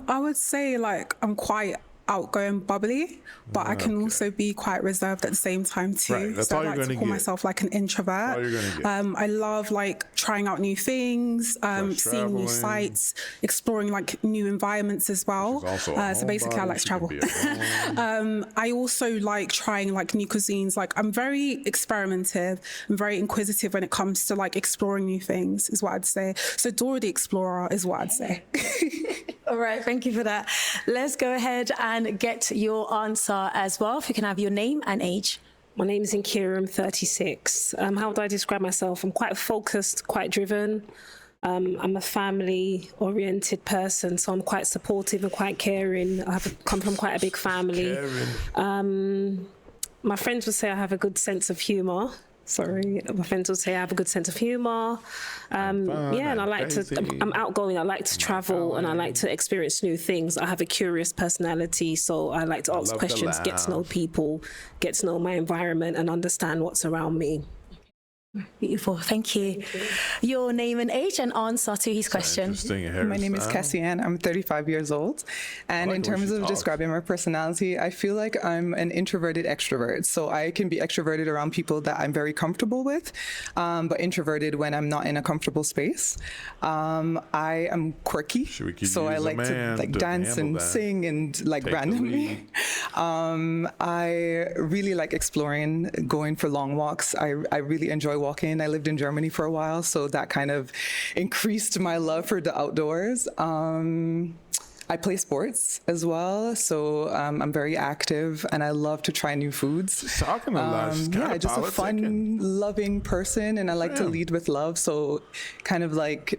I would say like I'm quite outgoing, bubbly, but I can also be quite reserved at the same time too. Right, that's so all I you're like to gonna call get. myself like an introvert. All you're gonna get. I love like trying out new things, seeing new traveling. sites, exploring like new environments as well. She's also a So basically, I homebody. like to She travel. can be at home. I also like trying like new cuisines. Like I'm very experimentative and very inquisitive when it comes to like exploring new things, is what I'd say. So Dora the Explorer is what I'd say. All right, thank you for that. Let's go ahead and get your answer as well. If you can have your name and age. My name is Inkira, I'm 36. How would I describe myself? I'm quite focused, quite driven. I'm a family-oriented person, so I'm quite supportive and quite caring. Come from quite a big family. My friends would say I have a good sense of humour. My friends would say I have a good sense of humour. And I like I'm outgoing. I like to travel and I like to experience new things. I have a curious personality, so I like to ask questions, get to know people, get to know my environment and understand what's around me. Beautiful, thank you. Your name and age and answer to his question. My name is Cassianne. I'm 35 years old. And in terms of describing my personality, I feel like I'm an introverted extrovert. So I can be extroverted around people that I'm very comfortable with, but introverted when I'm not in a comfortable space. I am quirky, so I like to like dance and sing and like randomly. I really like exploring, going for long walks. I really enjoy walking. I lived in Germany for a while, so that kind of increased my love for the outdoors. I play sports as well, so I'm very active and I love to try new foods. Talking a lot. Yeah, just a fun, loving person, and I like to lead with love. So kind of like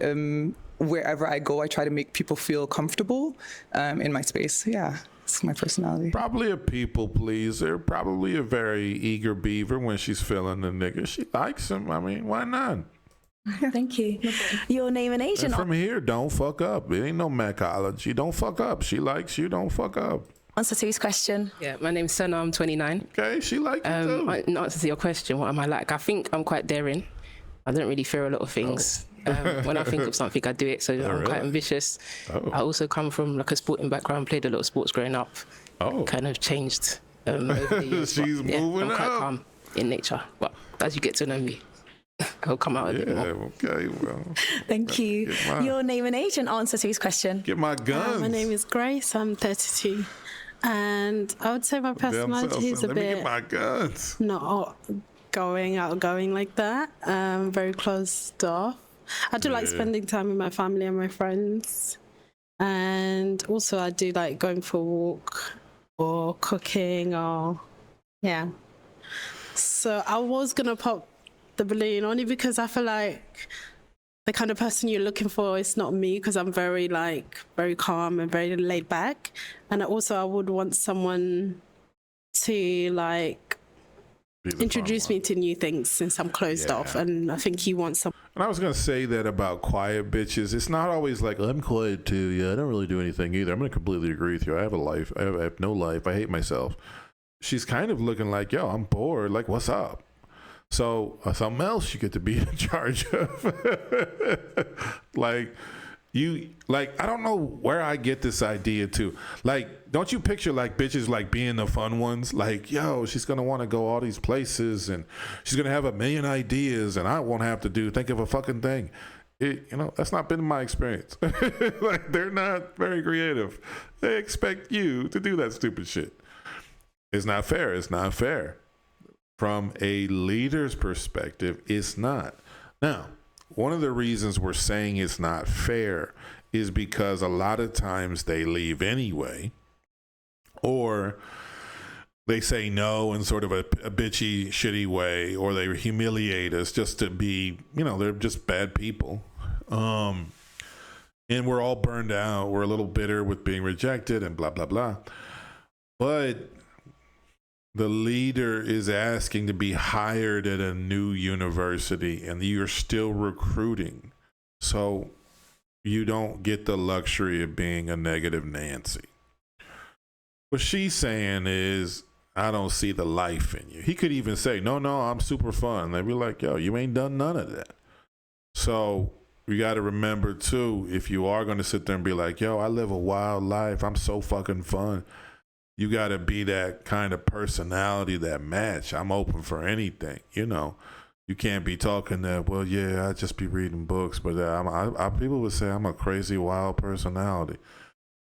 wherever I go, I try to make people feel comfortable in my space. Yeah. It's my personality. Probably a people pleaser. Probably a very eager beaver when she's feeling the nigga. She likes him. I mean, why not? Thank you. Your name and age. And from here, don't fuck up. It ain't no macology. Don't fuck up. She likes you. Don't fuck up. Answer to his question. Yeah, my name's Senna. I'm 29. Okay, she likes you too. In answer to your question, what am I like? I think I'm quite daring. I don't really fear a lot of things. When I think of something, I do it. So I'm quite ambitious. I also come from like a sporting background, played a lot of sports growing up. Kind of changed over the years. She's moving I'm quite up. calm in nature. But as you get to know me, I'll come out a bit more. Okay, well. Thank you. Your name and age and answer to his question. Get my guns. My name is Grace. I'm 32. And I would say my personality is a Let me bit get my guns. not outgoing like that. Very closed off. I do like spending time with my family and my friends. And also I do like going for a walk or cooking or, yeah. So I was going to pop the balloon only because I feel like the kind of person you're looking for is not me, because I'm very calm and very laid back. And I would want someone to like introduce me to new things since I'm closed off, and I think you want some. And I was gonna say that about quiet bitches. It's not always like I'm quiet too. Yeah, I don't really do anything either. I'm gonna completely agree with you. I have a life. I have no life. I hate myself. She's kind of looking like, yo, I'm bored. Like, what's up? So something else you get to be in charge of. I don't know where I get this idea too. Like, don't you picture like bitches like being the fun ones? Like, yo, she's gonna want to go all these places and she's gonna have a million ideas and I won't have to think of a fucking thing. That's not been my experience. Like, they're not very creative. They expect you to do that stupid shit. It's not fair. It's not fair. From a leader's perspective, it's not. Now, one of the reasons we're saying it's not fair is because a lot of times they leave anyway, or they say no in sort of a bitchy, shitty way, or they humiliate us just to be, they're just bad people. And we're all burned out. We're a little bitter with being rejected and blah, blah, blah. But the leader is asking to be hired at a new university and you're still recruiting. So you don't get the luxury of being a negative Nancy. What she's saying is, I don't see the life in you. He could even say, no, I'm super fun. They'd be like, yo, you ain't done none of that. So you got to remember too, if you are going to sit there and be like, yo, I live a wild life, I'm so fucking fun, you got to be that kind of personality, that match. I'm open for anything, you know. You can't be talking that, well, yeah, I just be reading books, but people would say I'm a crazy, wild personality.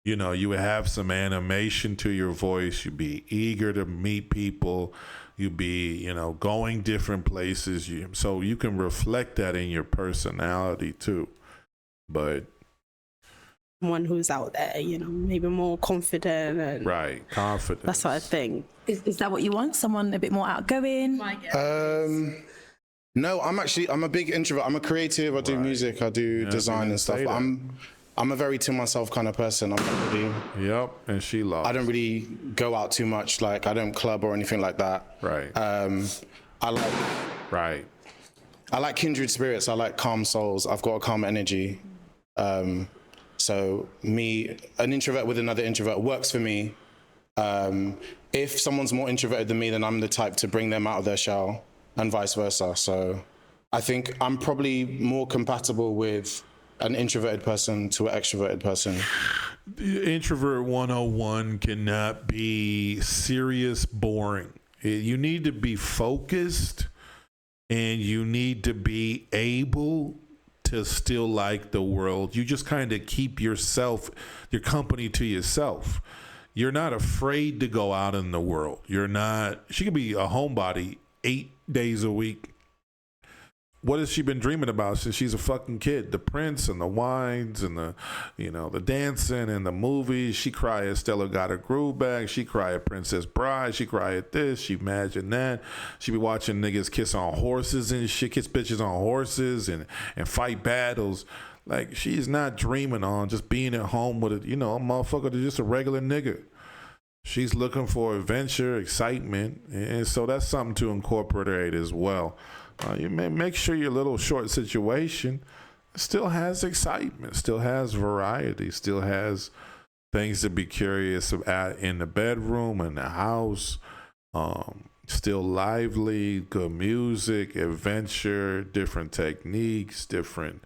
You know, you would have some animation to your voice. You'd be eager to meet people. You'd be, you know, going different places. So you can reflect that in your personality too. But one who's out there, you know, maybe more confident and right, confident. That sort of thing. Is that what you want? Someone a bit more outgoing? No, I'm a big introvert. I'm a creative. I do music. I do design and stuff. I'm a very to myself kind of person. I'm not really. Yep, and she loves. I don't really go out too much. Like I don't club or anything like that. Right. I like. Right. I like kindred spirits. I like calm souls. I've got a calm energy. So an introvert with another introvert works for me. If someone's more introverted than me, then I'm the type to bring them out of their shell, and vice versa. So I think I'm probably more compatible with an introverted person to an extroverted person. Introvert 101 cannot be serious, boring. You need to be focused, and you need to be able to still like the world. You just kind of keep your company to yourself. You're not afraid to go out in the world. She could be a homebody 8 days a week. What has she been dreaming about since she's a fucking kid? The prince and the wines and the dancing and the movies. She cried at Stella Got Her Groove Back. She cried at Princess Bride. She cried at this. She imagined that. She be watching niggas kiss on horses and shit, kiss bitches on horses and fight battles. Like, she's not dreaming on just being at home with a motherfucker that's just a regular nigga. She's looking for adventure, excitement, and so that's something to incorporate as well. You may make sure your little short situation still has excitement, still has variety, still has things to be curious about in the bedroom, in the house. Still lively, good music, adventure, different techniques, different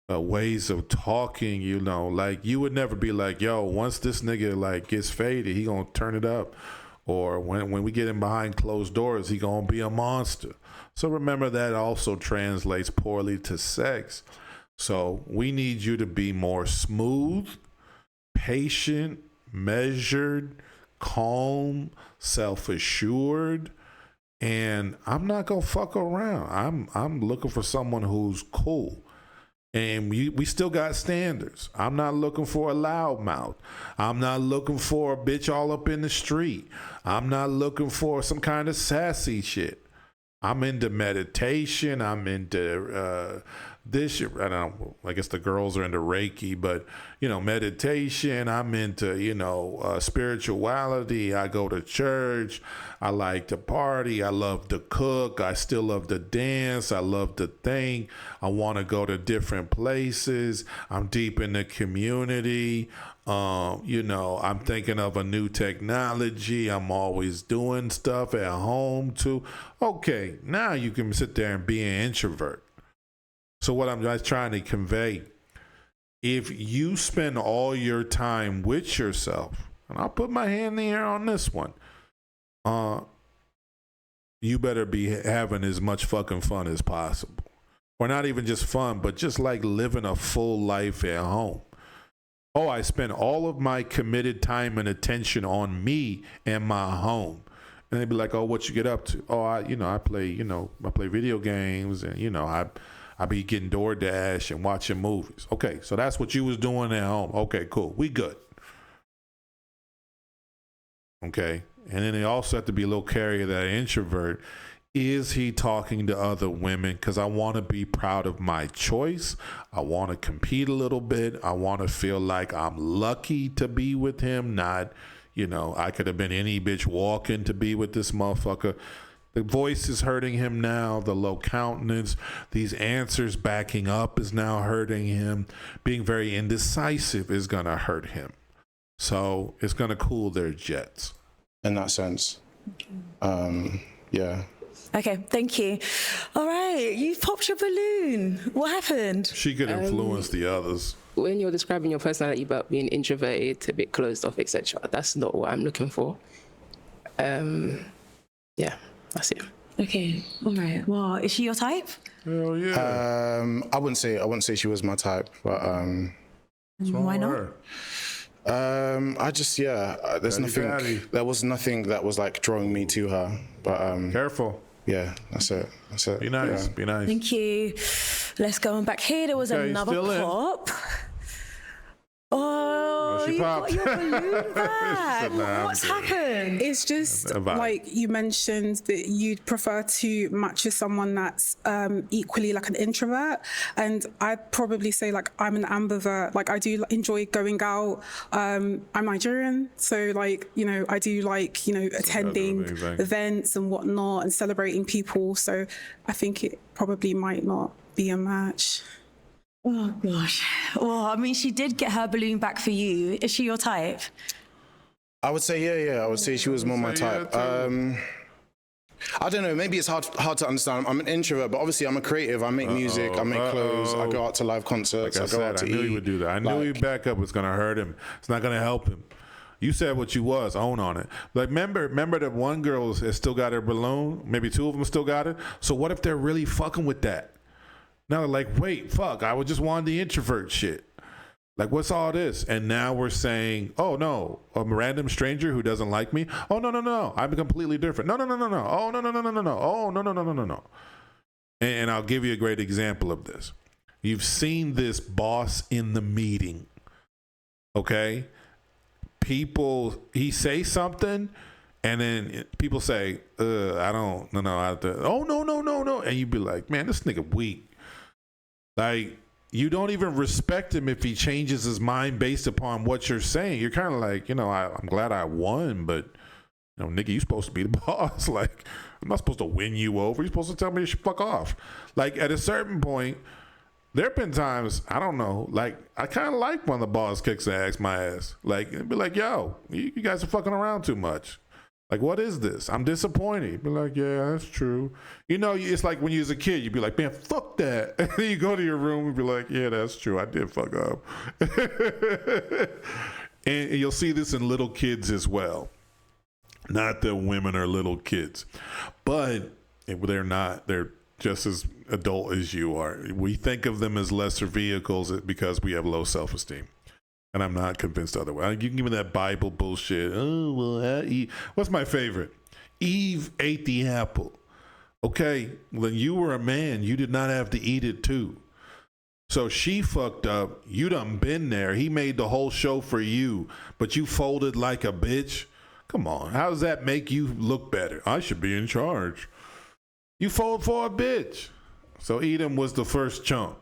ways of talking. You know, like you would never be like, yo, once this nigga like gets faded, he gonna turn it up, or when we get him behind closed doors, he gonna be a monster. So remember, that also translates poorly to sex. So we need you to be more smooth, patient, measured, calm, self-assured, and I'm not gonna fuck around. I'm looking for someone who's cool. And we still got standards. I'm not looking for a loudmouth. I'm not looking for a bitch all up in the street. I'm not looking for some kind of sassy shit. I'm into meditation. I'm into this shit. I guess the girls are into Reiki, but meditation. I'm into spirituality. I go to church. I like to party. I love to cook. I still love to dance. I love to think. I want to go to different places. I'm deep in the community. I'm thinking of a new technology. I'm always doing stuff at home too. Okay, now you can sit there and be an introvert. So what I'm just trying to convey, if you spend all your time with yourself, and I'll put my hand in the air on this one, you better be having as much fucking fun as possible. Or not even just fun, but just like living a full life at home. Oh, I spend all of my committed time and attention on me and my home. And they'd be like, oh, what you get up to? Oh, I play video games, and I be getting DoorDash and watching movies. Okay, so that's what you was doing at home. Okay, cool. We good. Okay. And then they also have to be a little carrier of that introvert. Is he talking to other women? Because I want to be proud of my choice. I want to compete a little bit. I want to feel like I'm lucky to be with him. Not, I could have been any bitch walking to be with this motherfucker. The voice is hurting him now. The low countenance, these answers backing up is now hurting him. Being very indecisive is going to hurt him. So it's going to cool their jets. In that sense. Yeah. Okay, thank you. All right, you popped your balloon. What happened? She could influence the others. When you're describing your personality about being introverted, a bit closed off, etc., that's not what I'm looking for. Yeah, that's it. Okay, all right. Well, is she your type? Hell yeah. I wouldn't say she was my type, but why not? I just there's nothing. There was nothing that was like drawing me to her. But careful. Yeah, that's it. Be nice. Yeah. Be nice. Thank you. Let's go on back here. There was another pop. Oh, she you popped. got your balloon back. What's happened? It's just like you mentioned that you'd prefer to match with someone that's equally like an introvert, and I'd probably say like I'm an ambivert. Like I do enjoy going out. I'm Nigerian, so like I do like attending events and whatnot and celebrating people. So I think it probably might not be a match. Oh gosh. Well, I mean, she did get her balloon back for you. Is she your type? I would say yeah. I would say she was more my type. I don't know. Maybe it's hard to understand. I'm an introvert, but obviously I'm a creative. I make music. I make clothes. I go out to live concerts. Like I go out to knew eat. he would do that. I knew he'd back up was going to hurt him. It's not going to help him. You said what you was. Own on it. Like remember that one girl has still got her balloon. Maybe two of them still got it. So what if they're really fucking with that? Now they're like, wait, fuck, I just wanted the introvert shit. Like, what's all this? And now we're saying, oh, no, a random stranger who doesn't like me? Oh, no, I'm completely different. No. Oh, no. Oh, no. And I'll give you a great example of this. You've seen this boss in the meeting, okay? He say something, and then people say, I don't, oh, no. And you'd be like, man, this nigga weak. Like, you don't even respect him if he changes his mind based upon what you're saying. You're kind of like, I'm glad I won, but, nigga, you supposed to be the boss. Like, I'm not supposed to win you over. You're supposed to tell me to fuck off. Like, at a certain point, there have been times, I don't know, like, I kind of like when the boss kicks my ass. Like, it'd be like, yo, you guys are fucking around too much. Like, what is this? I'm disappointed. Be like, yeah, that's true. It's like when you was a kid, you'd be like, man, fuck that. And then you go to your room and be like, yeah, that's true. I did fuck up. And you'll see this in little kids as well. Not that women are little kids, but they're not. They're just as adult as you are. We think of them as lesser vehicles because we have low self-esteem. And I'm not convinced otherwise. You can give me that Bible bullshit. Oh, well, what's my favorite? Eve ate the apple. Okay, when you were a man, you did not have to eat it too. So she fucked up. You done been there. He made the whole show for you, but you folded like a bitch. Come on, how does that make you look better? I should be in charge. You fold for a bitch. So Adam was the first chump.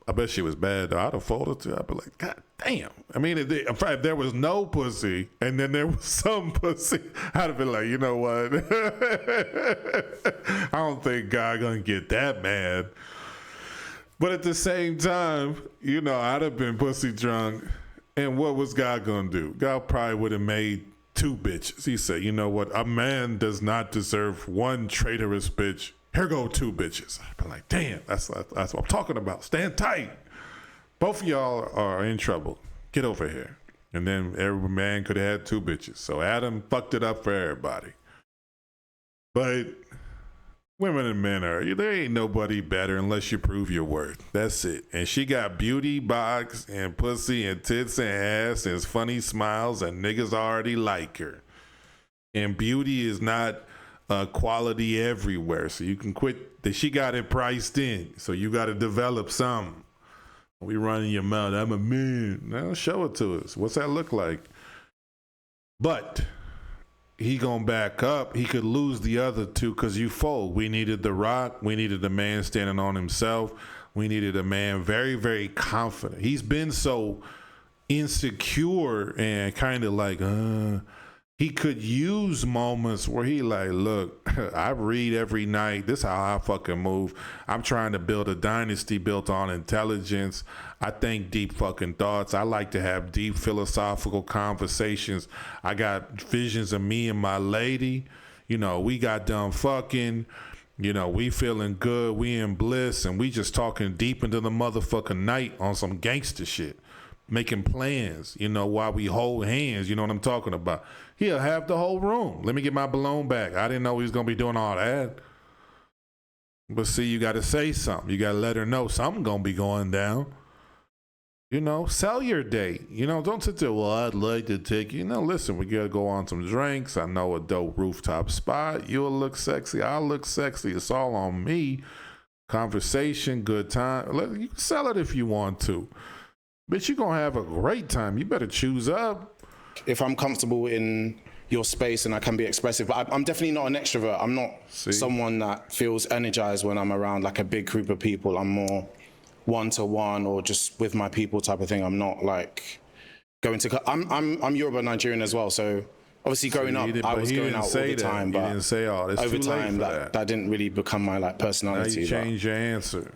I bet she was bad, though. I'd have folded too. I'd be like, God damn. I mean, if there was no pussy and then there was some pussy, I'd have been like, you know what? I don't think God gonna get that mad. But at the same time, I'd have been pussy drunk. And what was God gonna do? God probably would have made two bitches. He said, you know what? A man does not deserve one traitorous bitch. Here go two bitches. I'd be like, damn, that's what I'm talking about. Stand tight. Both of y'all are in trouble. Get over here. And then every man could have had two bitches. So Adam fucked it up for everybody. But women and men there ain't nobody better unless you prove your worth. That's it. And she got beauty box and pussy and tits and ass and funny smiles and niggas already like her. And beauty is not quality everywhere, so you can quit. She got it priced in, so you got to develop something. We running your mouth. I'm a man. Now show it to us. What's that look like? But he gonna back up. He could lose the other two because you fold. We needed The Rock. We needed a man standing on himself. We needed a man very, very confident. He's been so insecure and kind of like, he could use moments where he like, look, I read every night. This is how I fucking move. I'm trying to build a dynasty built on intelligence. I think deep fucking thoughts. I like to have deep philosophical conversations. I got visions of me and my lady. You know, we got done fucking. You know, we feeling good. We in bliss. And we just talking deep into the motherfucking night on some gangster shit. Making plans, you know, while we hold hands. You know what I'm talking about? He'll have the whole room. Let me get my balloon back. I didn't know he was going to be doing all that. But see, you got to say something. You got to let her know something going to be going down. You know, sell your date. You know, don't sit there, well, I'd like to take you. No, listen, we got to go on some drinks. I know a dope rooftop spot. You'll look sexy. I'll look sexy. It's all on me. Conversation, good time. You can sell it if you want to. But you're going to have a great time. You better choose up. If I'm comfortable in your space and I can be expressive, but I'm definitely not an extrovert. I'm not someone that feels energized when I'm around like a big group of people. I'm more one-to-one or just with my people type of thing. I'm not like going to... I'm Yoruba Nigerian as well, so obviously growing up, I was going out all the time, but didn't say all. It's over too late time, for that didn't really become my like personality. Now you change your answer.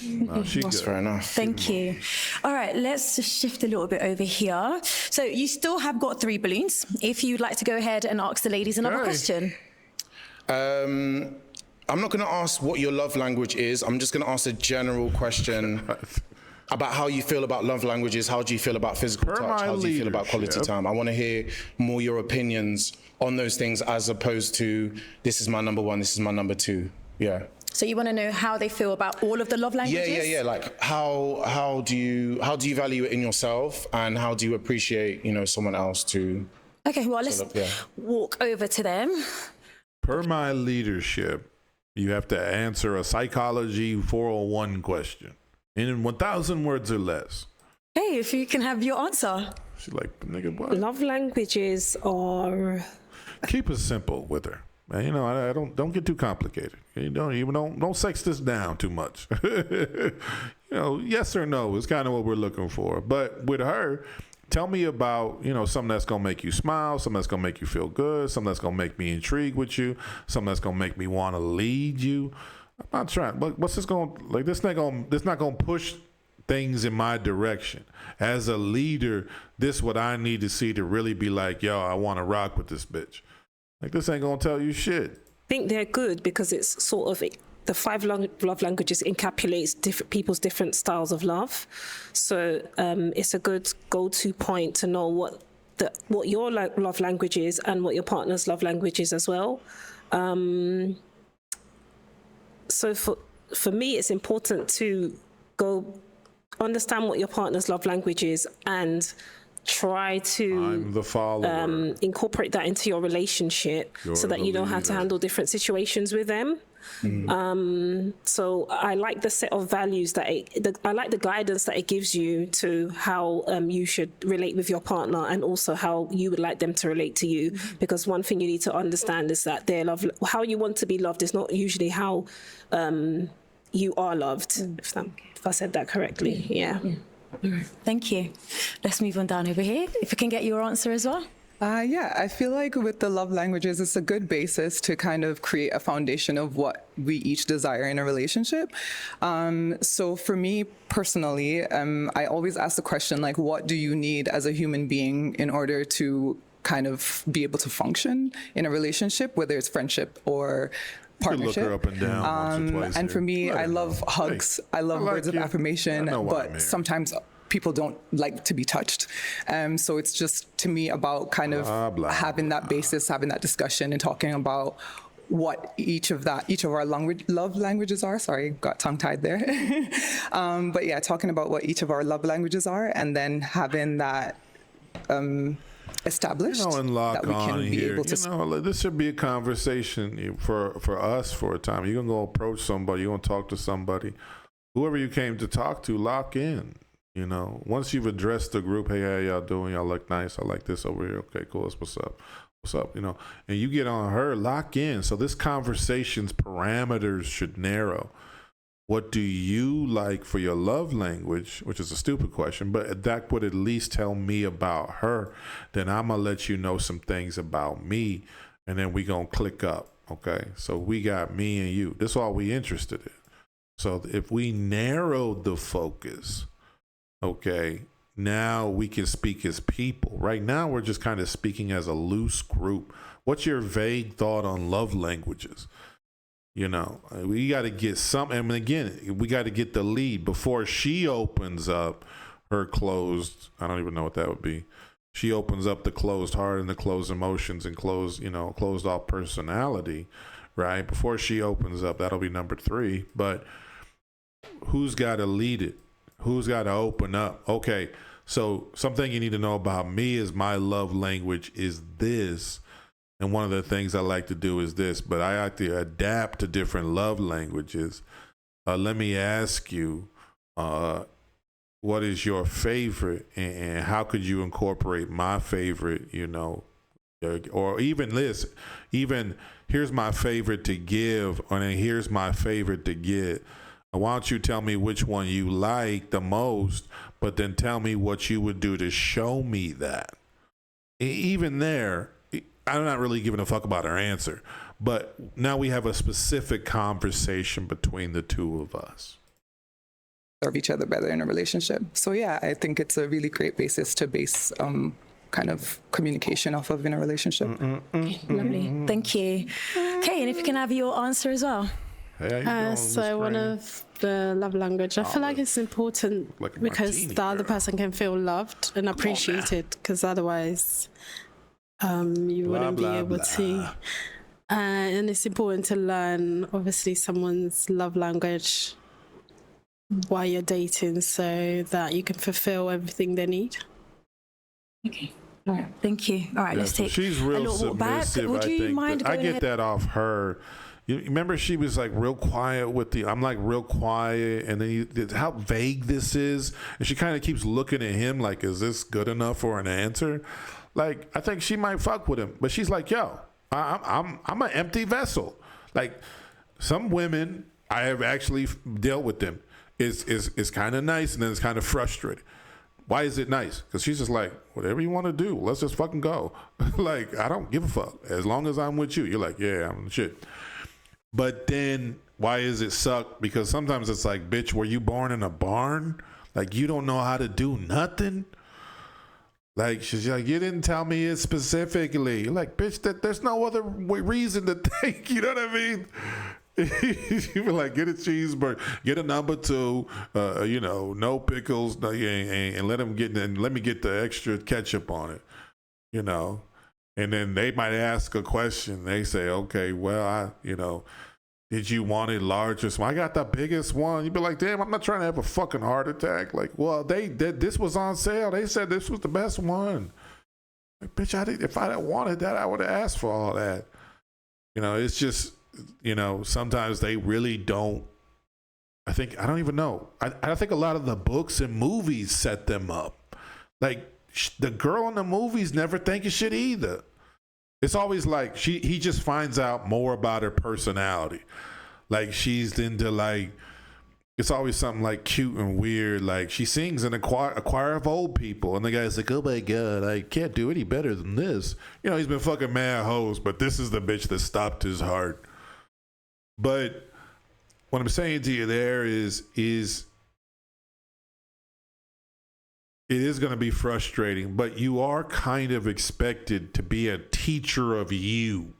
No, That's fair enough. Thank you. All right, let's just shift a little bit over here. So you still have got 3 balloons. If you'd like to go ahead and ask the ladies another question. I'm not going to ask what your love language is. I'm just going to ask a general question about how you feel about love languages. How do you feel about physical touch? How do you feel about quality time? I want to hear more your opinions on those things as opposed to this is my number 1, this is my number 2. Yeah. So you want to know how they feel about all of the love languages? Yeah. Like how do you value it in yourself, and how do you appreciate, you know, someone else to? Okay, well, let's walk over to them. Per my leadership, you have to answer a psychology 401 question in 1,000 words or less. Hey, if you can have your answer. She's like, nigga, what? Love languages are... Keep it simple with her. You know, I don't get too complicated. You don't sex this down too much. You know, yes or no is kind of what we're looking for. But with her, tell me about, you know, something that's gonna make you smile, something that's gonna make you feel good, something that's gonna make me intrigued with you, something that's gonna make me want to lead you. I'm not trying. What's this going like? This not gonna push things in my direction. As a leader, this is what I need to see to really be like, yo, I want to rock with this bitch. Like, this ain't gonna tell you shit. I think they're good because it's sort of the 5 love languages encapsulates different people's different styles of love. So it's a good go-to point to know what your love language is and what your partner's love language is as well. So for me, it's important to go understand what your partner's love language is and try to incorporate that into your relationship so that you don't have to handle different situations with them. So I like the set of values that I like the guidance that it gives you to how you should relate with your partner, and also how you would like them to relate to you. Because one thing you need to understand is that how you want to be loved is not usually how you are loved. If I said that correctly, yeah. Thank you. Let's move on down over here. If we can get your answer as well. Yeah, I feel like with the love languages, it's a good basis to kind of create a foundation of what we each desire in a relationship. So for me personally, I always ask the question, like, what do you need as a human being in order to kind of be able to function in a relationship, whether it's friendship or partnership. Look her up and down once or twice and for me, I love hugs. I love words of affirmation, but sometimes people don't like to be touched. So it's just, to me, about kind of having that basis, having that discussion and talking about what each of our love languages are. Sorry, got tongue-tied there. But yeah, talking about what each of our love languages are, and then having that established, and lock that we can on be here. able to. This should be a conversation for us for a time. You're gonna go approach somebody. You're gonna talk to somebody. Whoever you came to talk to, lock in. You know, once you've addressed the group, hey, how y'all doing? Y'all look nice. I like this over here. Okay, cool. What's up? What's up? You know, and you get on her, lock in. So this conversation's parameters should narrow. what do you like for your love language, which is a stupid question, but that would at least tell me about her. Then I'm going to let you know some things about me, and then we going to click up, okay? So we got me and you. That's all we interested in. So if we narrowed the focus, okay, now we can speak as people. Right now, we're just kind of speaking as a loose group. What's your vague thought on love languages? You know, we got to get some, and again, we got to get the lead before she opens up her closed, I don't even know what that would be. She opens up the closed heart and the closed emotions and closed off personality, right? Before she opens up, that'll be number 3. But who's got to lead it? Who's got to open up? Okay, so something you need to know about me is my love language is this. And one of the things I like to do is this, but I like to adapt to different love languages. Let me ask you, what is your favorite, and how could you incorporate my favorite, you know, or even this, even here's my favorite to give, or then here's my favorite to get. Why don't you tell me which one you like the most, but then tell me what you would do to show me that. Even there, I'm not really giving a fuck about her answer, but now we have a specific conversation between the two of us. Serve each other better in a relationship. So yeah, I think it's a really great basis to base kind of communication off of in a relationship. Lovely. Thank you. Okay, and if you can have your answer as well. Hey, so one of the love language, I feel like it's important because the other person can feel loved and appreciated, because otherwise you wouldn't be able to. And it's important to learn, obviously, someone's love language while you're dating so that you can fulfill everything they need. Okay. All right. Thank you. All right, let's take she's real a little walk back. submissive. Would you mind I going get ahead? that off her. You remember she was like real quiet I'm like real quiet, and then how vague this is, and she kind of keeps looking at him like, is this good enough for an answer? Like, I think she might fuck with him, but she's like, yo, I'm an empty vessel. Like, some women, I have actually dealt with them. It's kind of nice, and then it's kind of frustrating. Why is it nice? Because she's just like, whatever you want to do, let's just fucking go. Like, I don't give a fuck. As long as I'm with you, you're like, yeah, I'm the shit. But then why is it suck? Because sometimes it's like, bitch, were you born in a barn? Like, you don't know how to do nothing? Like, she's like, you didn't tell me it specifically. You're like, bitch, there's no other reason to think. You know what I mean? You were like, get a cheeseburger, get a number 2, you know, no pickles, no, and let me get the extra ketchup on it, you know. And then they might ask a question. They say, okay, well, did you want it large or small? I got the biggest one. You'd be like, damn, I'm not trying to have a fucking heart attack. Like, well, this was on sale. They said this was the best one. Like, bitch, if I wanted that, I would have asked for all that. You know, it's just, you know, sometimes they really don't. I don't even know. I think a lot of the books and movies set them up. Like, the girl in the movies never think of shit either. It's always like he just finds out more about her personality. Like, she's into, like, it's always something like cute and weird. Like, she sings in a choir of old people, and the guy's like, oh my God, I can't do any better than this. You know, he's been fucking mad hoes, but this is the bitch that stopped his heart. But what I'm saying to you there is it is going to be frustrating, but you are kind of expected to be a teacher of you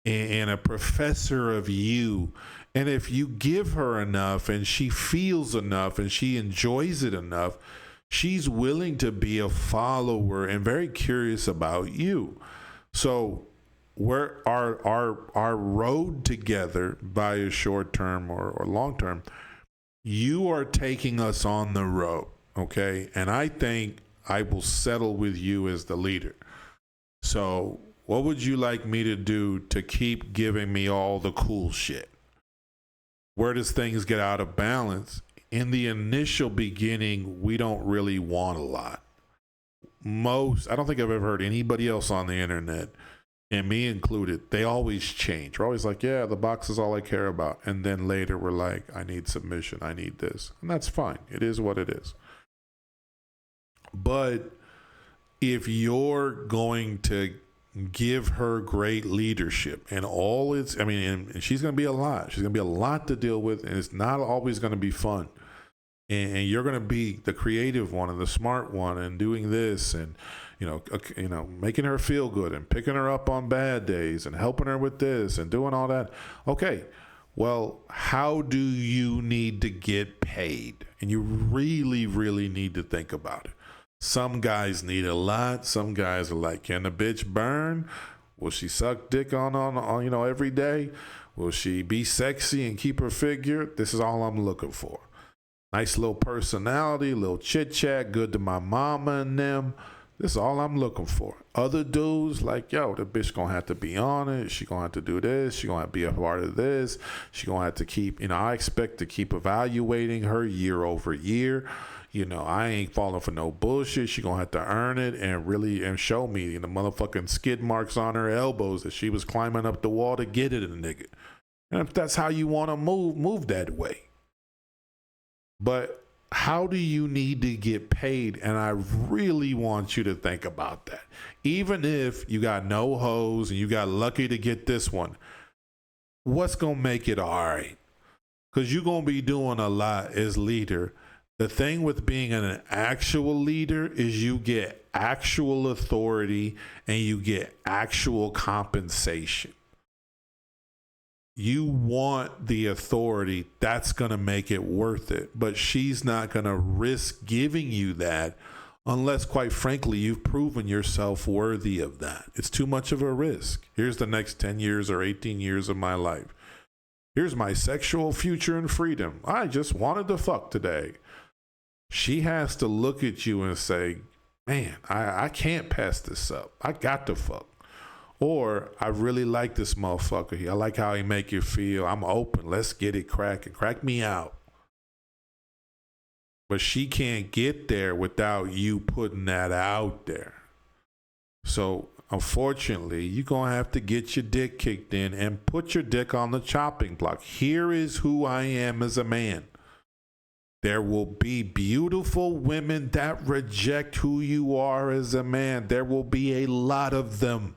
and a professor of you. And if you give her enough and she feels enough and she enjoys it enough, she's willing to be a follower and very curious about you. So our road together, by a short term or long term, you are taking us on the road. Okay, and I think I will settle with you as the leader. So what would you like me to do to keep giving me all the cool shit? Where does things get out of balance? In the initial beginning, we don't really want a lot. I don't think I've ever heard anybody else on the internet and me included, they always change. We're always like, yeah, the box is all I care about. And then later we're like, I need submission. I need this. And that's fine. It is what it is. But if you're going to give her great leadership and all it's, I mean, and she's going to be a lot. She's going to be a lot to deal with, and it's not always going to be fun. And you're going to be the creative one and the smart one and doing this and, making her feel good and picking her up on bad days and helping her with this and doing all that. Okay, well, how do you need to get paid? And you really, really need to think about it. Some guys need a lot. Some guys are like, can the bitch burn? Will she suck dick on every day? Will she be sexy and keep her figure? This is all I'm looking for. Nice little personality, little chit chat, good to my mama and them. This is all I'm looking for. Other dudes like, yo, the bitch gonna have to be on it. She gonna have to do this. She gonna have to be a part of this. She gonna have to keep, I expect to keep evaluating her year over year. I ain't falling for no bullshit. She gonna have to earn it and show me the motherfucking skid marks on her elbows that she was climbing up the wall to get it in the nigga. And if that's how you want to move that way. But how do you need to get paid? And I really want you to think about that. Even if you got no hoes and you got lucky to get this one, what's going to make it all right? Because you're going to be doing a lot as leader. The thing with being an actual leader is you get actual authority and you get actual compensation. You want the authority, that's going to make it worth it. But she's not going to risk giving you that unless, quite frankly, you've proven yourself worthy of that. It's too much of a risk. Here's the next 10 years or 18 years of my life. Here's my sexual future and freedom. I just wanted to fuck today. She has to look at you and say, man, I can't pass this up. I got to fuck. Or I really like this motherfucker. I like how he make you feel. I'm open. Let's get it cracking. Crack me out. But she can't get there without you putting that out there. So unfortunately, you're going to have to get your dick kicked in and put your dick on the chopping block. Here is who I am as a man. There will be beautiful women that reject who you are as a man. There will be a lot of them.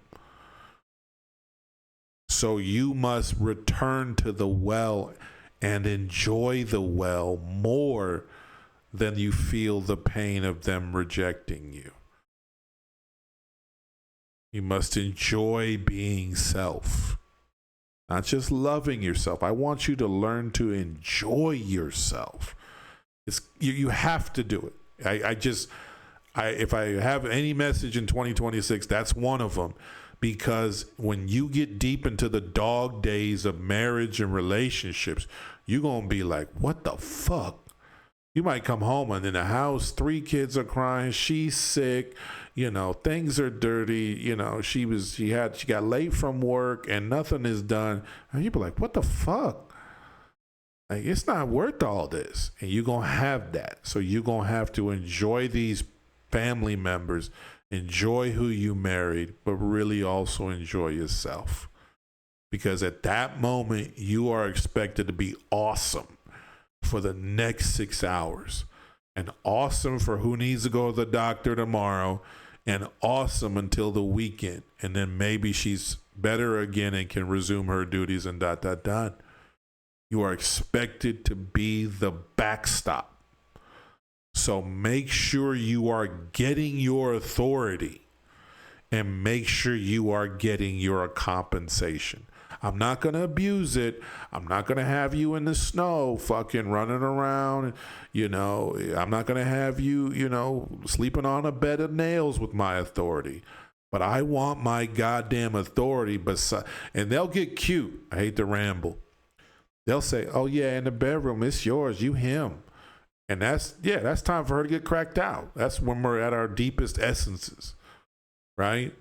So you must return to the well and enjoy the well more than you feel the pain of them rejecting you. You must enjoy being self, not just loving yourself. I want you to learn to enjoy yourself. You have to do it. If I have any message in 2026, that's one of them. Because when you get deep into the dog days of marriage and relationships, you're going to be like, what the fuck? You might come home and in the house, 3 kids are crying. She's sick. Things are dirty. She got late from work and nothing is done. And you be like, what the fuck? Like, it's not worth all this. And you're going to have that. So you're going to have to enjoy these family members. Enjoy who you married, but really also enjoy yourself. Because at that moment, you are expected to be awesome for the next 6 hours. And awesome for who needs to go to the doctor tomorrow. And awesome until the weekend. And then maybe she's better again and can resume her duties and ... You are expected to be the backstop. So make sure you are getting your authority and make sure you are getting your compensation. I'm not going to abuse it. I'm not going to have you in the snow fucking running around. I'm not going to have you, sleeping on a bed of nails with my authority. But I want my goddamn authority. And they'll get cute. I hate to ramble. They'll say, oh, yeah, in the bedroom, it's yours. You him. And that's time for her to get cracked out. That's when we're at our deepest essences, right?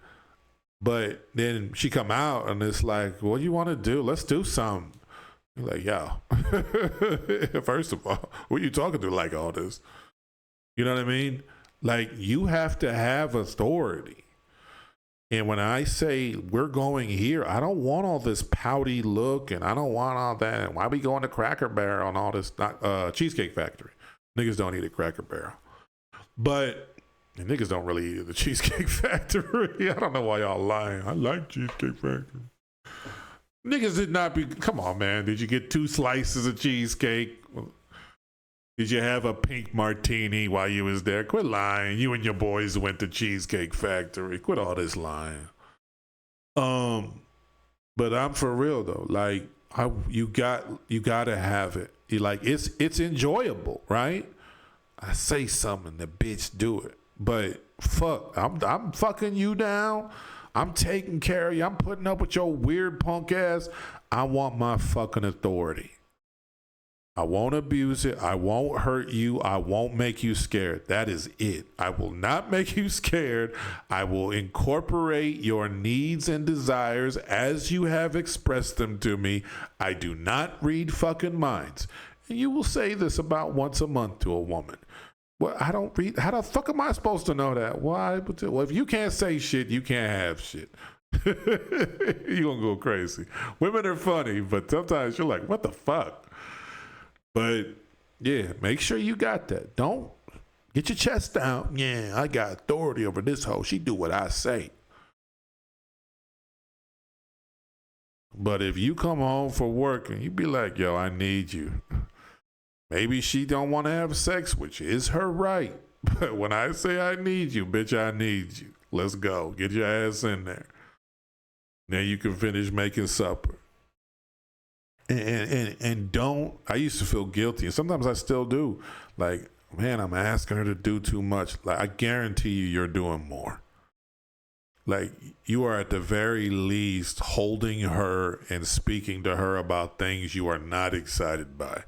But then she come out and it's like, what do you want to do? Let's do something. You're like, yo, first of all, who are you talking to like all this? You know what I mean? Like, you have to have authority. And when I say we're going here, I don't want all this pouty look, and I don't want all that. Why we going to Cracker Barrel and all this? Cheesecake Factory. Niggas don't eat at Cracker Barrel. But and niggas don't really eat at the Cheesecake Factory. I don't know why y'all lying. I like Cheesecake Factory. Niggas did not be. Come on, man. Did you get 2 slices of cheesecake? Did you have a pink martini while you was there? Quit lying. You and your boys went to Cheesecake Factory. Quit all this lying. But I'm for real though. Like, you gotta have it. It's enjoyable, right? I say something, the bitch do it. But fuck, I'm fucking you down. I'm taking care of you. I'm putting up with your weird punk ass. I want my fucking authority. I won't abuse it. I won't hurt you. I won't make you scared. That is it. I will not make you scared. I will incorporate your needs and desires as you have expressed them to me. I do not read fucking minds. And you will say this about once a month to a woman. Well, I don't read. How the fuck am I supposed to know that? Why? Well, if you can't say shit, you can't have shit. You're gonna go crazy. Women are funny, but sometimes you're like, what the fuck? But yeah, make sure you got that. Don't get your chest down. Yeah, I got authority over this hoe. She do what I say. But if you come home for work and you be like, yo, I need you. Maybe she don't want to have sex, which is her right. But when I say I need you, bitch, I need you. Let's go. Get your ass in there. Now you can finish making supper. And don't, I used to feel guilty, and sometimes I still do. Like, man, I'm asking her to do too much. Like, I guarantee you're doing more. Like, you are at the very least holding her and speaking to her about things you are not excited by.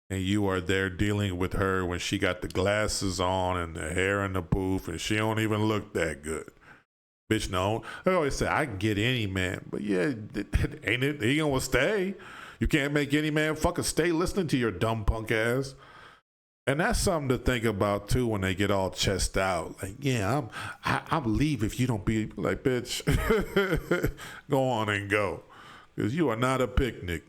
And you are there dealing with her when she got the glasses on and the hair in the booth, and she don't even look that good. Bitch, no. I always say, I can get any man. But yeah, ain't it? He gonna stay. You can't make any man fucking stay listening to your dumb punk ass. And that's something to think about too when they get all chest out. Like, yeah, I'm leave if you don't be like, bitch, go on and go. Because you are not a picnic.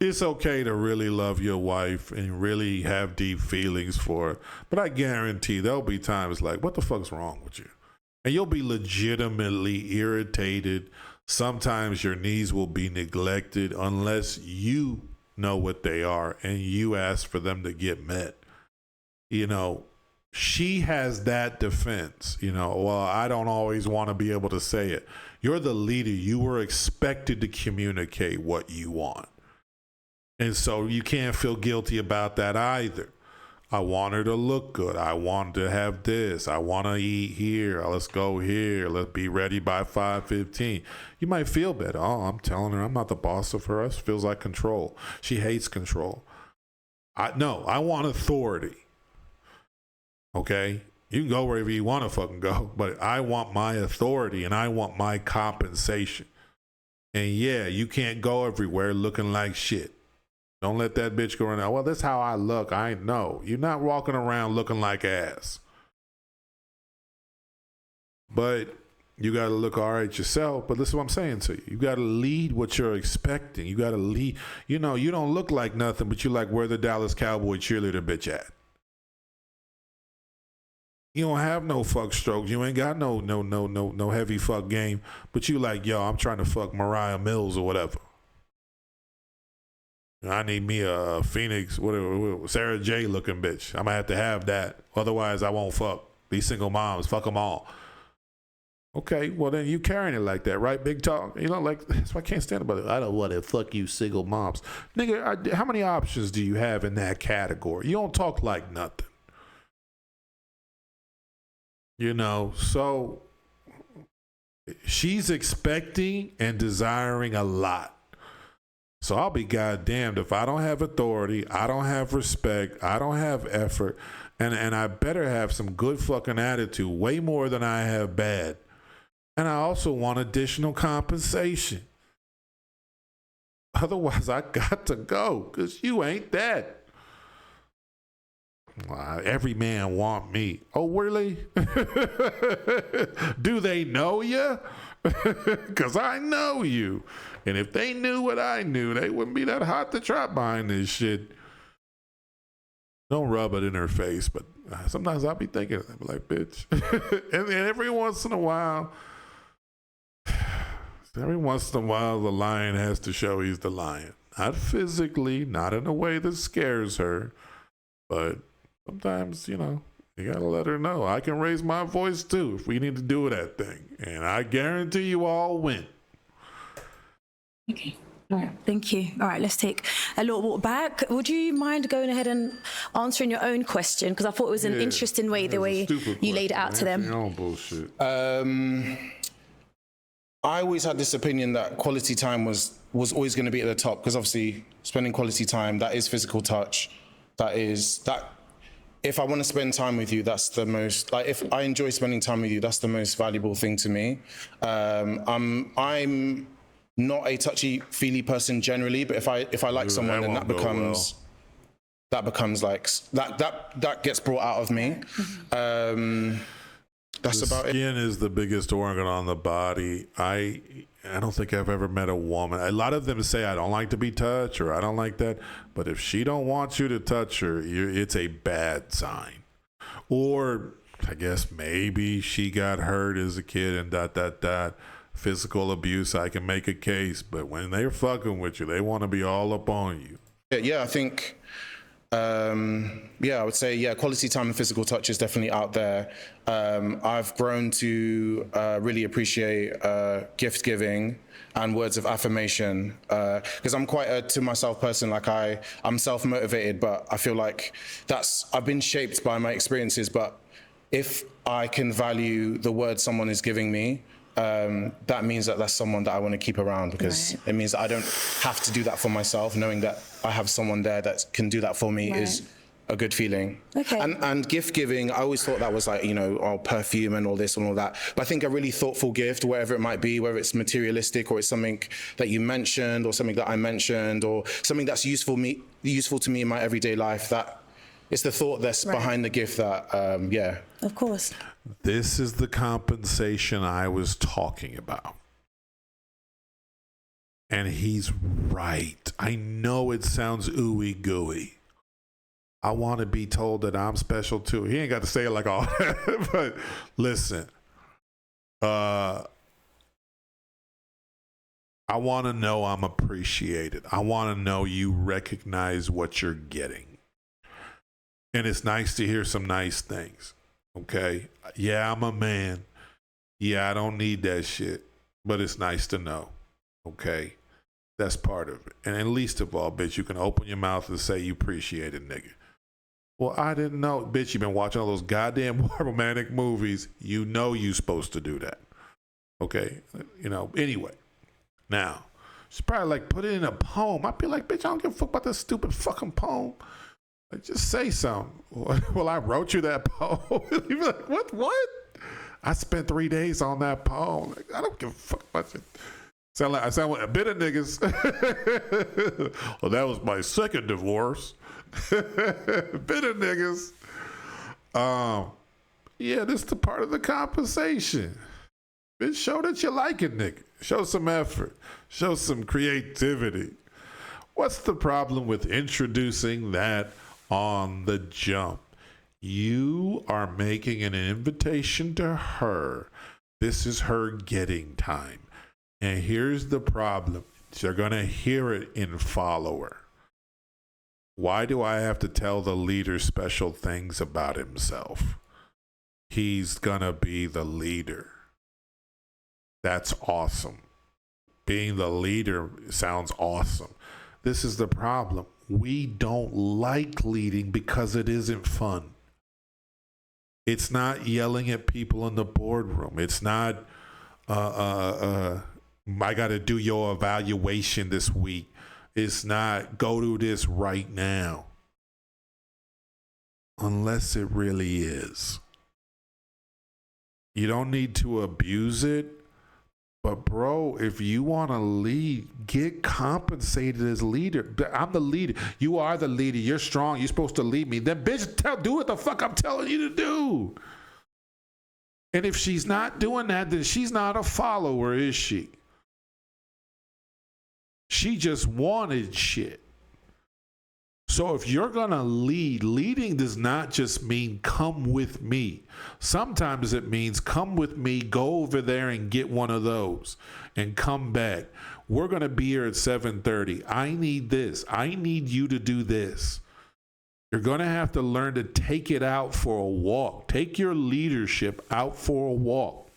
It's okay to really love your wife and really have deep feelings for her. But I guarantee there'll be times like, what the fuck's wrong with you? And you'll be legitimately irritated. Sometimes your needs will be neglected unless you know what they are and you ask for them to get met. You know, she has that defense. You know, well, I don't always want to be able to say it. You're the leader. You were expected to communicate what you want. And so you can't feel guilty about that either. I want her to look good. I want to have this. I want to eat here. Let's go here. Let's be ready by 5:15. You might feel better. Oh, I'm telling her I'm not the boss of her. It feels like control. She hates control. No, I want authority. Okay? You can go wherever you want to fucking go, but I want my authority and I want my compensation. And yeah, you can't go everywhere looking like shit. Don't let that bitch go around. Well, that's how I look. I know. You're not walking around looking like ass. But you got to look all right yourself. But this is what I'm saying to you. You got to lead what you're expecting. You got to lead. You know, you don't look like nothing, but you like where the Dallas Cowboy cheerleader bitch at. You don't have no fuck strokes. You ain't got no heavy fuck game. But you like, yo, I'm trying to fuck Mariah Mills or whatever. I need me a Phoenix, whatever, Sarah J looking bitch. I'm gonna have to have that. Otherwise, I won't fuck. These single moms, fuck them all. Okay, well then you carrying it like that, right? Big talk. You know, like, that's why I can't stand about it. I don't want to fuck you single moms. Nigga, how many options do you have in that category? You don't talk like nothing. You know, so she's expecting and desiring a lot. So I'll be goddamned if I don't have authority, I don't have respect, I don't have effort, and I better have some good fucking attitude, way more than I have bad. And I also want additional compensation. Otherwise, I got to go, because you ain't that. Every man want me. Oh, really? Do they know you? Because I know you. And if they knew what I knew, they wouldn't be that hot to trap behind this shit. Don't rub it in her face, but sometimes I'll be thinking, I'm like, bitch. And then every once in a while, the lion has to show he's the lion. Not physically, not in a way that scares her, but sometimes, you gotta let her know. I can raise my voice too if we need to do that thing. And I guarantee you all win. Okay. All right. Thank you. All right, let's take a little walk back. Would you mind going ahead and answering your own question? Because I thought it was an interesting way, the way you laid it out to them. Your own bullshit. I always had this opinion that quality time was always going to be at the top, because obviously spending quality time, that is physical touch. If I want to spend time with you, that's the most, if I enjoy spending time with you, that's the most valuable thing to me. I'm not a touchy-feely person generally, but if I like someone, then that gets brought out of me. That's about it. Skin is the biggest organ on the body. I don't think I've ever met a woman. A lot of them say, I don't like to be touched, or I don't like that. But if she don't want you to touch her, it's a bad sign. Or I guess maybe she got hurt as a kid and ... Physical abuse, I can make a case. But when they're fucking with you, they want to be all up on you. Yeah, I think... I would say, quality time and physical touch is definitely out there. I've grown to really appreciate gift giving and words of affirmation, because I'm quite a to myself person. I'm self-motivated, but I feel like I've been shaped by my experiences. But if I can value the words someone is giving me, that means that's someone that I want to keep around, because it means that I don't have to do that for myself. Knowing that I have someone there that can do that for me is a good feeling. Okay. And gift giving, I always thought that was perfume and all this and all that. But I think a really thoughtful gift, wherever it might be, whether it's materialistic or it's something that you mentioned or something that I mentioned or something that's useful to me in my everyday life, that it's the thought that's behind the gift that, Of course. This is the compensation I was talking about. And he's right. I know it sounds ooey gooey. I want to be told that I'm special too. He ain't got to say it like all that. But listen, I want to know I'm appreciated. I want to know you recognize what you're getting. And it's nice to hear some nice things. Okay? Yeah, I'm a man. Yeah, I don't need that shit. But it's nice to know. Okay? That's part of it. And at least of all, bitch, you can open your mouth and say you appreciate it, nigga. Well, I didn't know. Bitch, you've been watching all those goddamn romantic movies. You know you're supposed to do that. Okay? Anyway. Now, she's probably put it in a poem. I'd be like, bitch, I don't give a fuck about this stupid fucking poem. Just say something. Well, I wrote you that poem. You'd be like, what? I spent 3 days on that poem. I don't give a fuck about it. I sound like a bit of niggas. Well, that was my second divorce. Bit of niggas. This is the part of the compensation. Bitch, show that you like it, nigga. Show some effort. Show some creativity. What's the problem with introducing that on the jump? You are making an invitation to her. This is her getting time. And here's the problem. You're going to hear it in follower. Why do I have to tell the leader special things about himself? He's going to be the leader. That's awesome. Being the leader sounds awesome. This is the problem. We don't like leading because it isn't fun. It's not yelling at people in the boardroom. It's not, I got to do your evaluation this week. It's not, go do this right now. Unless it really is. You don't need to abuse it, But bro, if you want to lead, get compensated as leader. I'm the leader. You are the leader. You're strong. You're supposed to lead me. Then bitch, do what the fuck I'm telling you to do. And if she's not doing that, then she's not a follower, is she? She just wanted shit. So if you're going to lead, leading does not just mean come with me. Sometimes it means come with me, go over there and get one of those and come back. We're going to be here at 7:30. I need this. I need you to do this. You're going to have to learn to take it out for a walk. Take your leadership out for a walk.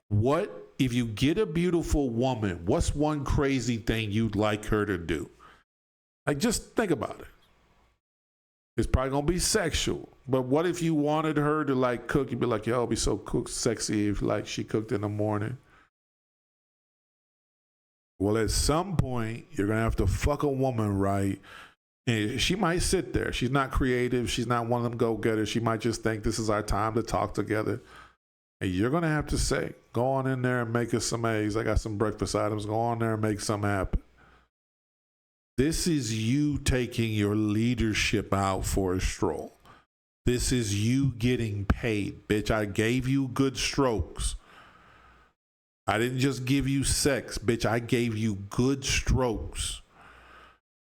What if you get a beautiful woman? What's one crazy thing you'd like her to do? Like, just think about it. It's probably going to be sexual. But what if you wanted her to, like, cook? You'd be like, yo, it'd be so sexy if, like, she cooked in the morning. Well, at some point, you're going to have to fuck a woman right. And she might sit there. She's not creative. She's not one of them go-getters. She might just think this is our time to talk together. And you're going to have to say, go on in there and make us some eggs. I got some breakfast items. Go on there and make something happen. This is you taking your leadership out for a stroll. This is you getting paid. Bitch, I gave you good strokes. I didn't just give you sex. Bitch, I gave you good strokes.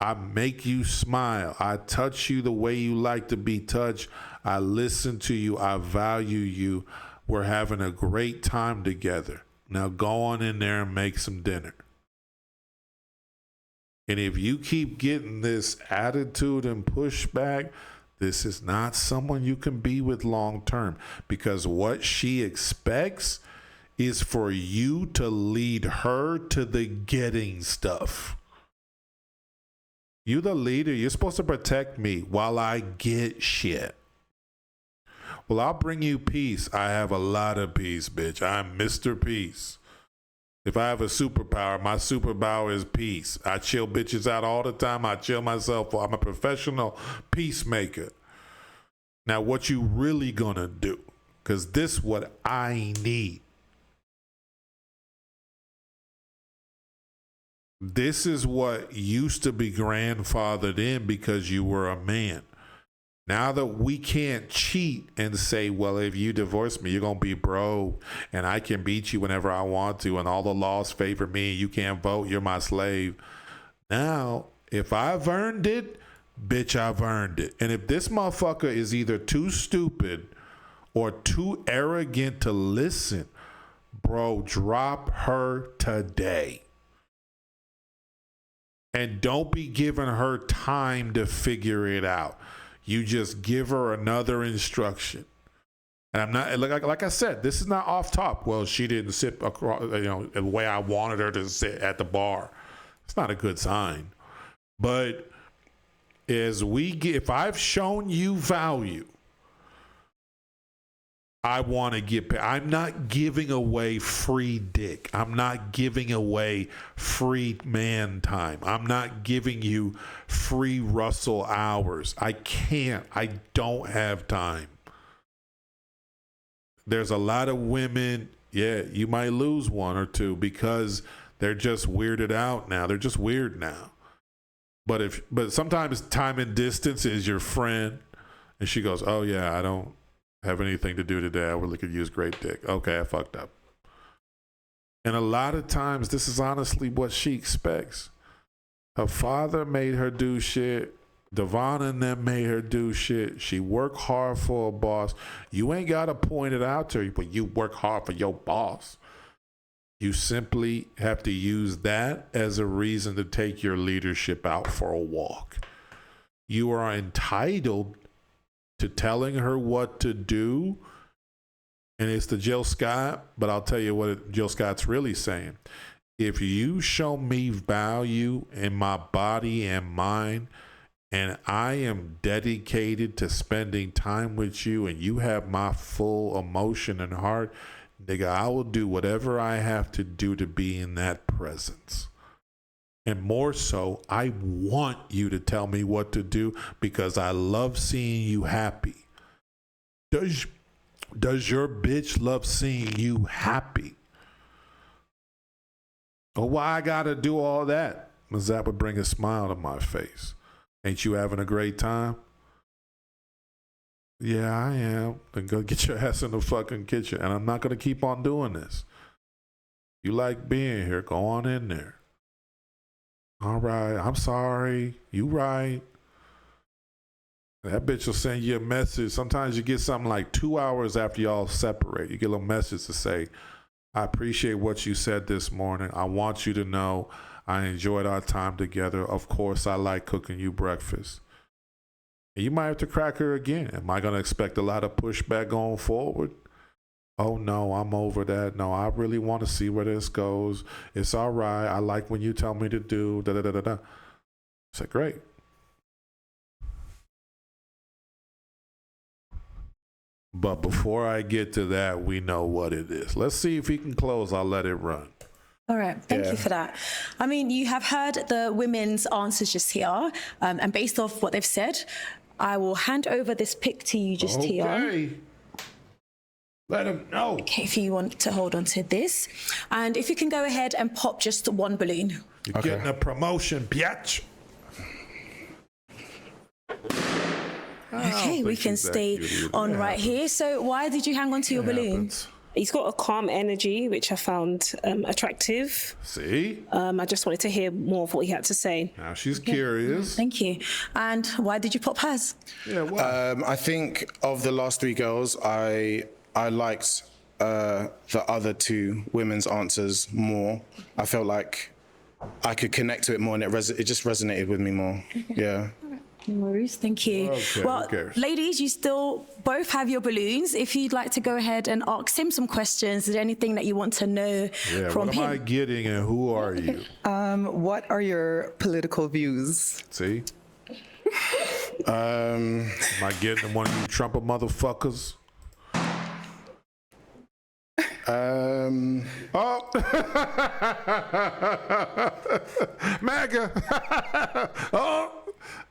I make you smile. I touch you the way you like to be touched. I listen to you. I value you. We're having a great time together. Now go on in there and make some dinner. And if you keep getting this attitude and pushback, this is not someone you can be with long term, because what she expects is for you to lead her to the getting stuff. You the leader, you're supposed to protect me while I get shit. Well, I'll bring you peace. I have a lot of peace, bitch. I'm Mr. Peace. If I have a superpower, my superpower is peace. I chill bitches out all the time. I chill myself. I'm a professional peacemaker. Now, what you really gonna do? Because this is what I need. This is what used to be grandfathered in because you were a man. Now that we can't cheat and say, well, if you divorce me, you're going to be broke and I can beat you whenever I want to and all the laws favor me and you can't vote, you're my slave. Now, if I've earned it, bitch, I've earned it. And if this motherfucker is either too stupid or too arrogant to listen, bro, drop her today. And don't be giving her time to figure it out. You just give her another instruction. And I'm not, like I said, this is not off top. Well, she didn't sit across, the way I wanted her to sit at the bar. It's not a good sign. But if I've shown you value, I want to get paid. I'm not giving away free dick. I'm not giving away free man time. I'm not giving you free Russell hours. I can't. I don't have time. There's a lot of women, yeah, you might lose one or two because they're just weirded out now. They're just weird now. But sometimes time and distance is your friend. And she goes, oh yeah, I don't have anything to do today. I really could use great dick. Okay, I fucked up. And a lot of times, this is honestly what she expects. Her father made her do shit. Devon and them made her do shit. She worked hard for a boss. You ain't got to point it out to her, but you work hard for your boss. You simply have to use that as a reason to take your leadership out for a walk. You are entitled to telling her what to do, and it's the Jill Scott, but I'll tell you what Jill Scott's really saying. If you show me value in my body and mind, and I am dedicated to spending time with you, and you have my full emotion and heart, nigga, I will do whatever I have to do to be in that presence. And more so, I want you to tell me what to do because I love seeing you happy. Does your bitch love seeing you happy? Oh, why I gotta do all that? Because that would bring a smile to my face. Ain't you having a great time? Yeah, I am. Then go get your ass in the fucking kitchen. And I'm not gonna keep on doing this. You like being here, go on in there. All right, I'm sorry. You right. That bitch will send you a message. Sometimes you get something like 2 hours after y'all separate. You get a little message to say, I appreciate what you said this morning. I want you to know I enjoyed our time together. Of course, I like cooking you breakfast. And you might have to crack her again. Am I going to expect a lot of pushback going forward? Oh, no, I'm over that. No, I really want to see where this goes. It's all right. I like when you tell me to do da-da-da-da-da. I said, great. But before I get to that, we know what it is. Let's see if he can close. I'll let it run. All right, thank you for that. I mean, you have heard the women's answers just here, and based off what they've said, I will hand over this pic to you just here. Okay. Let him know. Okay, if you want to hold on to this. And if you can go ahead and pop just one balloon. You're getting a promotion, biatch. Okay, we can stay on right here. So why did you hang on to your balloon? He's got a calm energy, which I found attractive. See? I just wanted to hear more of what he had to say. Now she's curious. Thank you. And why did you pop hers? Yeah, why? I think of the last three girls, I liked the other two women's answers more. I felt like I could connect to it more, and it just resonated with me more. Yeah. No worries, thank you. Okay, well, ladies, you still both have your balloons. If you'd like to go ahead and ask him some questions, is there anything that you want to know from him? What am I getting and who are you? What are your political views? See? Am I getting one of you Trump motherfuckers? Oh, MAGA. Oh,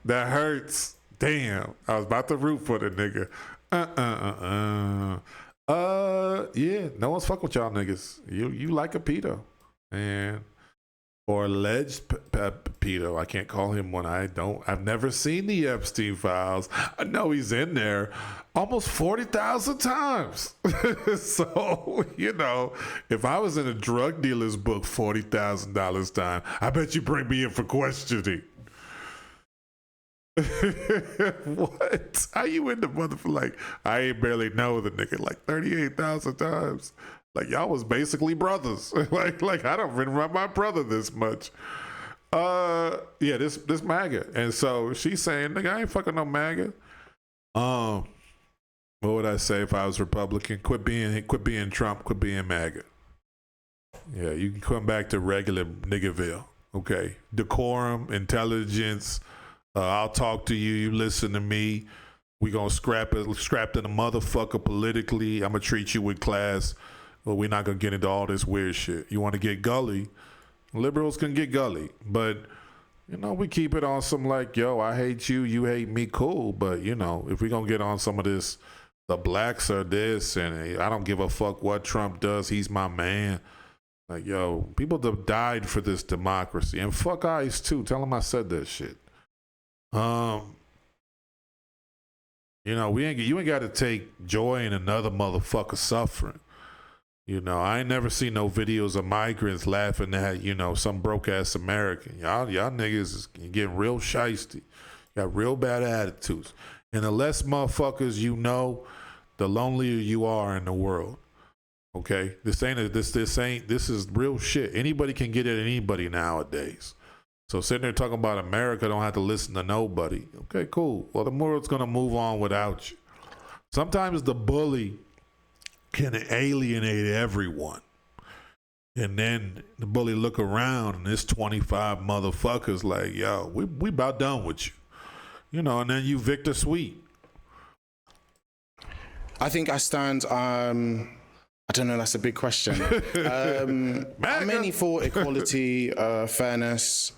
that hurts. Damn, I was about to root for the nigga. Yeah, no one's fucking with y'all niggas. You like a pedo, and or alleged pedo. I can't call him one. I've never seen the Epstein files. I know he's in there almost 40,000 times. So, you know, if I was in a drug dealer's book $40,000 time, I bet you bring me in for questioning. What? How you in the motherfucker? Like, I ain't barely know the nigga like 38,000 times. Like, y'all was basically brothers. like I don't remember my brother this much. Yeah, this MAGA. And so she's saying, nigga, I ain't fucking no MAGA. What would I say if I was Republican? Quit being Trump, quit being MAGA. Yeah, you can come back to regular niggaville. Okay. Decorum, intelligence. I'll talk to you. You listen to me. We gonna scrap in a motherfucker politically. I'm gonna treat you with class. Well, we're not gonna get into all this weird shit. You want to get gully? Liberals can get gully, but you know we keep it on some like, yo, I hate you, you hate me, cool. But you know, if we gonna get on some of this, the blacks are this, and I don't give a fuck what Trump does. He's my man. Like, yo, people have died for this democracy, and fuck ICE too. Tell them I said that shit. You know, you ain't got to take joy in another motherfucker suffering. You know, I ain't never seen no videos of migrants laughing at, you know, some broke ass American. Y'all niggas is getting real shiesty. Got real bad attitudes. And the less motherfuckers you know, the lonelier you are in the world. Okay? This is real shit. Anybody can get at anybody nowadays. So sitting there talking about America don't have to listen to nobody. Okay, cool. Well, the world's gonna move on without you. Sometimes the bully can alienate everyone. And then the bully look around and there's 25 motherfuckers like, yo, we about done with you. You know, and then you Victor Sweet. I think I stand, I don't know, that's a big question. I'm mainly for equality, fairness,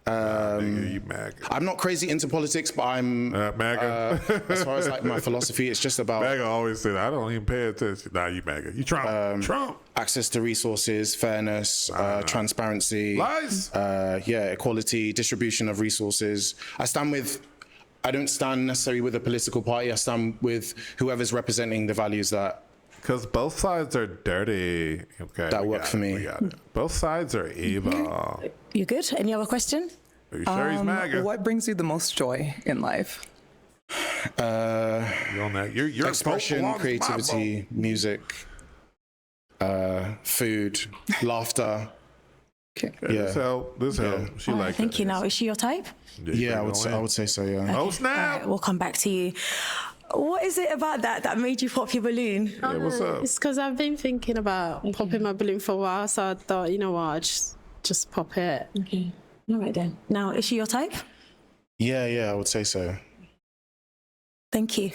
You MAGA. I'm not crazy into politics, but I'm MAGA. As far as like my philosophy, it's just about MAGA always said, I don't even pay attention. Nah, you MAGA. You Trump. Trump. Access to resources, fairness, transparency, lies. Equality, distribution of resources. I don't stand necessarily with a political party. I stand with whoever's representing the values that. Because both sides are dirty. Okay. That work for me. We got it. Both sides are evil. You good? Any other question? Are you sure he's MAGA? What brings you the most joy in life? You're on that. You're expression, creativity, music, food, laughter. Okay. Yeah. This help. She likes it. Thank you. Now, is she your type? Yeah, I would say so, yeah. Okay. Oh, snap. All right, we'll come back to you. What is it about that made you pop your balloon? Yeah, what's up? It's because I've been thinking about popping my balloon for a while, so I thought, you know what, I'll just pop it. Okay. All right then. Now, is she your type? Yeah, I would say so. Thank you.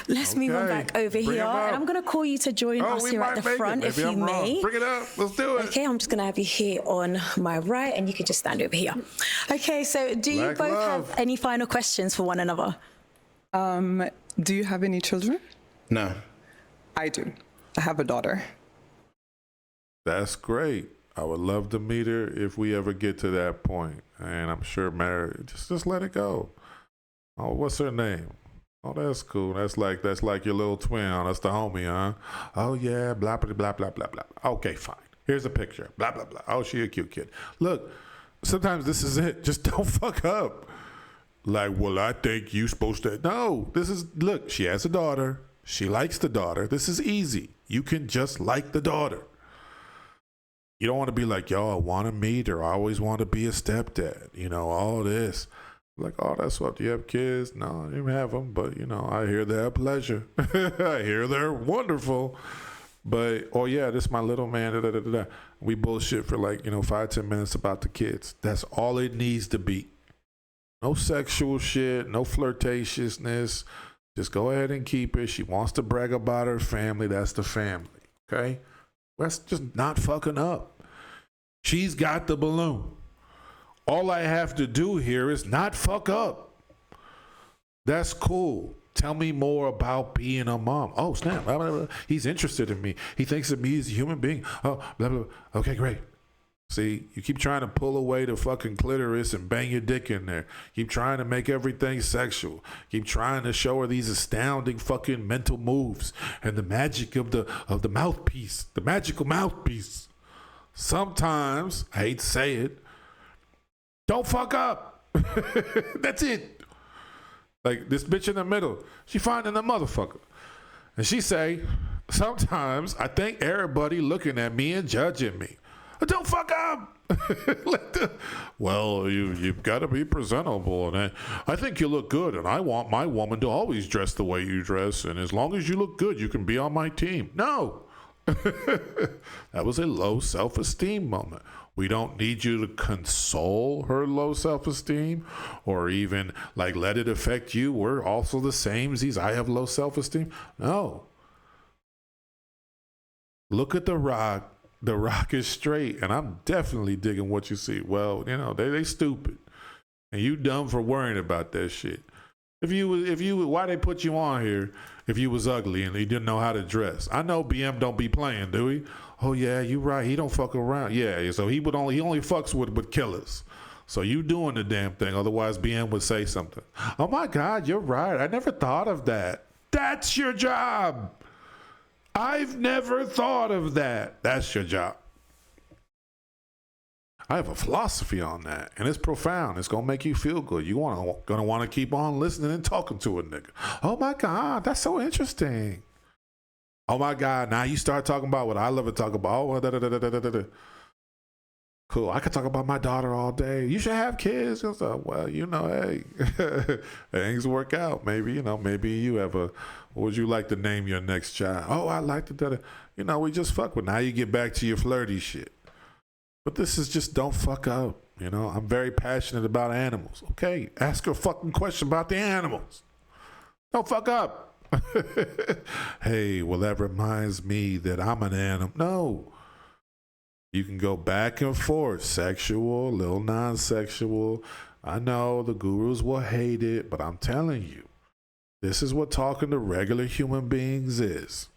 Let's move on back over here. And I'm going to call you to join us here at the front, if you may. Bring it up. Let's do it. Okay, I'm just going to have you here on my right, and you can just stand over here. Okay, so do you both have any final questions for one another? Do you have any children? No. I do. I have a daughter. That's great. I would love to meet her if we ever get to that point. And I'm sure Mary, just let it go. Oh, what's her name? Oh, that's cool. That's like your little twin. Oh, that's the homie, huh? Oh yeah, blah blah blah blah blah blah. Okay, fine. Here's a picture. Blah blah blah. Oh, she a cute kid. Look, sometimes this is it. Just don't fuck up. Like, well, I think you supposed to. No, look, she has a daughter. She likes the daughter. This is easy. You can just like the daughter. You don't want to be like, yo, I want to meet her. I always want to be a stepdad. You know, all this. Like, oh, that's what, do you have kids? No, I don't have them. But, you know, I hear they have pleasure. I hear they're wonderful. But, oh, yeah, this is my little man. Da, da, da, da. We bullshit for 5-10 minutes about the kids. That's all it needs to be. No sexual shit, no flirtatiousness. Just go ahead and keep it. She wants to brag about her family. That's the family, okay? That's just not fucking up. She's got the balloon. All I have to do here is not fuck up. That's cool. Tell me more about being a mom. Oh, snap. Blah, blah, blah. He's interested in me. He thinks of me as a human being. Oh, blah, blah, blah. Okay, great. See, you keep trying to pull away the fucking clitoris and bang your dick in there. Keep trying to make everything sexual. Keep trying to show her these astounding fucking mental moves and the magic of the mouthpiece, the magical mouthpiece. Sometimes, I hate to say it, don't fuck up. That's it. Like this bitch in the middle, she finding a motherfucker. And she say, sometimes I think everybody looking at me and judging me. Don't fuck up. Well, you've got to be presentable, and I think you look good, and I want my woman to always dress the way you dress, and as long as you look good, you can be on my team. No. That was a low self-esteem moment. We don't need you to console her low self-esteem or even let it affect you. We're also the samesies. I have low self-esteem. No. Look at The Rock. The Rock is straight, and I'm definitely digging what you see. Well, they stupid, and you dumb for worrying about that shit. If you, why they put you on here if you was ugly and you didn't know how to dress? I know BM don't be playing, do he? Oh yeah, you right. He don't fuck around. Yeah, so he only fucks with killers. So you doing the damn thing. Otherwise, BM would say something. Oh my God, you're right. I never thought of that. That's your job. I've never thought of that. That's your job. I have a philosophy on that, and it's profound. It's gonna make you feel good. You gonna want to keep on listening and talking to a nigga. Oh my God, that's so interesting. Oh my God, now you start talking about what I love to talk about. Oh, da, da, da, da, da, da, da. Cool. I could talk about my daughter all day. You should have kids. So, well, hey, things work out. Maybe, maybe you have what would you like to name your next child? Oh, I like to, we just fuck with. Now you get back to your flirty shit. But this is just don't fuck up. I'm very passionate about animals. Okay, ask her a fucking question about the animals. Don't fuck up. Hey, well, that reminds me that I'm an animal. No. You can go back and forth, sexual, little non-sexual. I know the gurus will hate it, but I'm telling you, this is what talking to regular human beings is.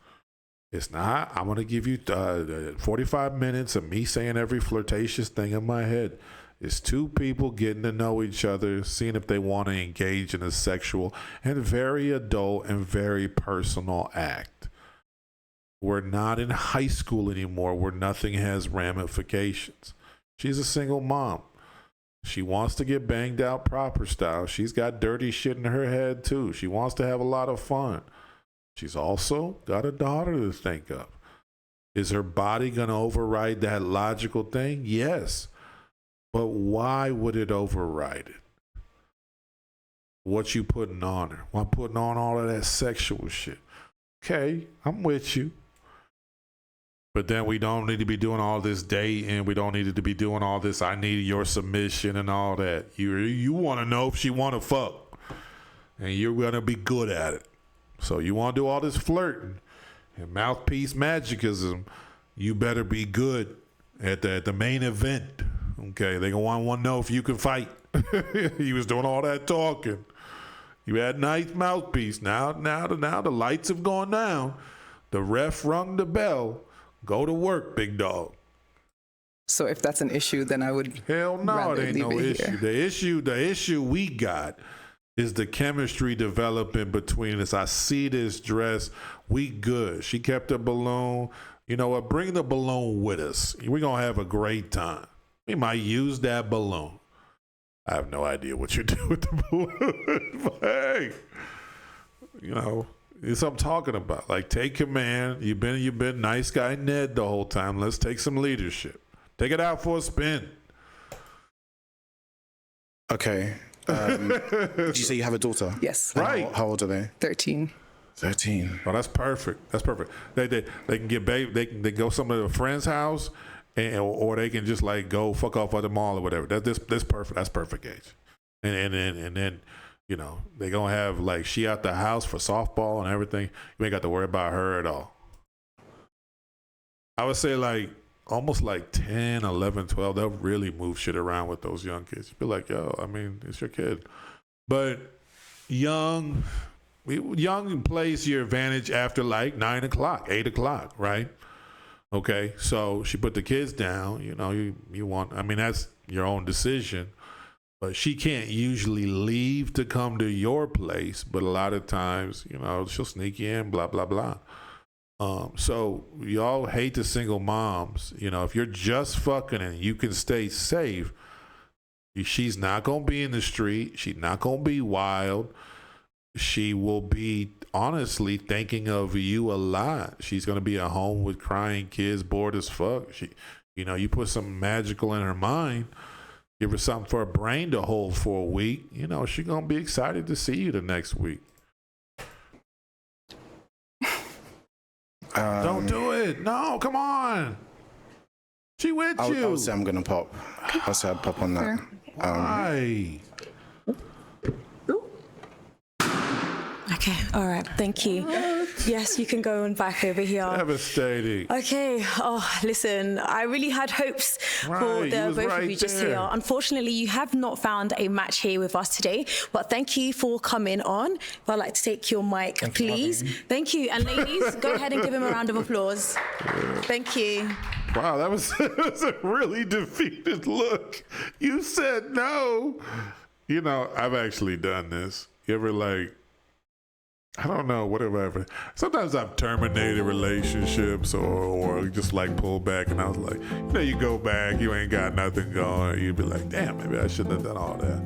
It's not, I'm going to give you 45 minutes of me saying every flirtatious thing in my head. It's two people getting to know each other, seeing if they want to engage in a sexual and very adult and very personal act. We're not in high school anymore where nothing has ramifications. She's a single mom. She wants to get banged out proper style. She's got dirty shit in her head too. She wants to have a lot of fun. She's also got a daughter to think of. Is her body going to override that logical thing? Yes. But why would it override it? What you putting on her? Why putting on all of that sexual shit? Okay, I'm with you. But then we don't need to be doing all this dating. We don't need to be doing all this, I need your submission and all that. You want to know if she want to fuck. And you're going to be good at it. So you want to do all this flirting and mouthpiece magicism, you better be good at the main event. Okay, they gonna want to know if you can fight. He was doing all that talking. You had nice mouthpiece. Now the lights have gone down. The ref rung the bell. Go to work, big dog. So if that's an issue, then I would hell no, it ain't no issue. The issue we got is the chemistry developing between us. I see this dress. We good. She kept a balloon. You know what? Bring the balloon with us. We're going to have a great time. We might use that balloon. I have no idea what you do with the balloon. But hey, you know, it's what I'm talking about. Like, take command. You've been nice guy Ned the whole time. Let's take some leadership. Take it out for a spin. Okay. Did you say you have a daughter? Yes. Right. How old are they? 13. 13. Oh, that's perfect. That's perfect. They can get they can go some of their friend's house, or they can just like go fuck off at the mall or whatever. That's perfect. That's perfect age. And then you know they gonna have like she out the house for softball and everything. You ain't got to worry about her at all. I would say like almost like 10, 11, 12, they'll really move shit around with those young kids. You'd be like, yo, I mean, it's your kid. But young plays to your advantage after like 9 o'clock, 8 o'clock, right? Okay, so she put the kids down. You know, you want, I mean, that's your own decision. But she can't usually leave to come to your place. But a lot of times, you know, she'll sneak in, blah, blah, blah. So y'all hate the single moms. You know, if you're just fucking and you can stay safe, she's not going to be in the street. She's not going to be wild. She will be honestly thinking of you a lot. She's going to be at home with crying kids, bored as fuck. You know, you put something magical in her mind, give her something for her brain to hold for a week. You know, she's going to be excited to see you the next week. Don't do it. No, come on. She with you. I'll say I'm going to pop. I'll say I'd pop on that. Why? Okay, all right, thank you. Yes, you can go on back over here. Devastating. Okay, listen, I really had hopes for the both of you just here. Unfortunately, you have not found a match here with us today, but thank you for coming on. If I'd like to take your mic, please. Thank you, and ladies, go ahead and give him a round of applause. Thank you. Wow, that was a really defeated look. You said no. You know, I've actually done this. You ever like, I don't know, whatever. Sometimes I've terminated relationships or just like pulled back, and I was like, you know, you go back, you ain't got nothing going. You'd be like, damn, maybe I shouldn't have done all that.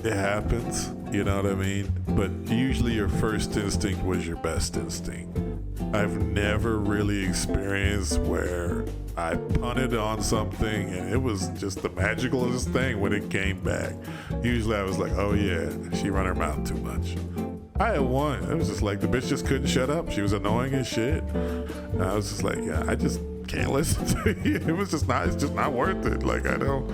It happens, you know what I mean? But usually your first instinct was your best instinct. I've never really experienced where I punted on something and it was just the magicalest thing when it came back. Usually I was like, oh yeah, she run her mouth too much. I had one. It was just like the bitch just couldn't shut up. She was annoying as shit. And I was just like, yeah, I just can't listen to you. It's just not worth it. Like I don't,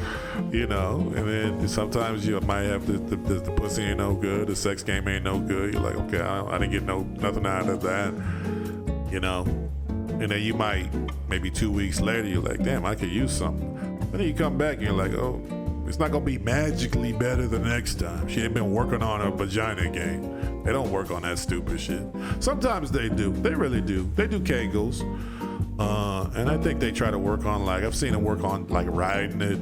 you know. And then sometimes you might have the pussy ain't no good, the sex game ain't no good. You're like, okay, I didn't get nothing out of that. You know, And then you might, maybe 2 weeks later, you're like, damn, I could use something. But then you come back and you're like, oh, it's not gonna be magically better the next time. She ain't been working on her vagina game. They don't work on that stupid shit. Sometimes they do. They really do. They do Kegels. And I think they try to work on, like, I've seen them work on, like, riding it.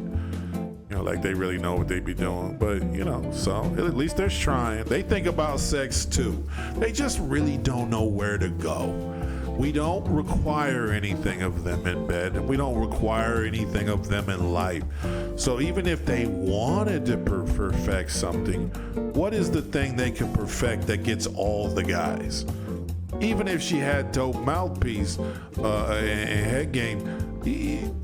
You know, like they really know what they be doing. But, you know, so at least they're trying. They think about sex too. They just really don't know where to go. We don't require anything of them in bed, and we don't require anything of them in life. So even if they wanted to perfect something, what is the thing they can perfect that gets all the guys? Even if she had dope mouthpiece and head game,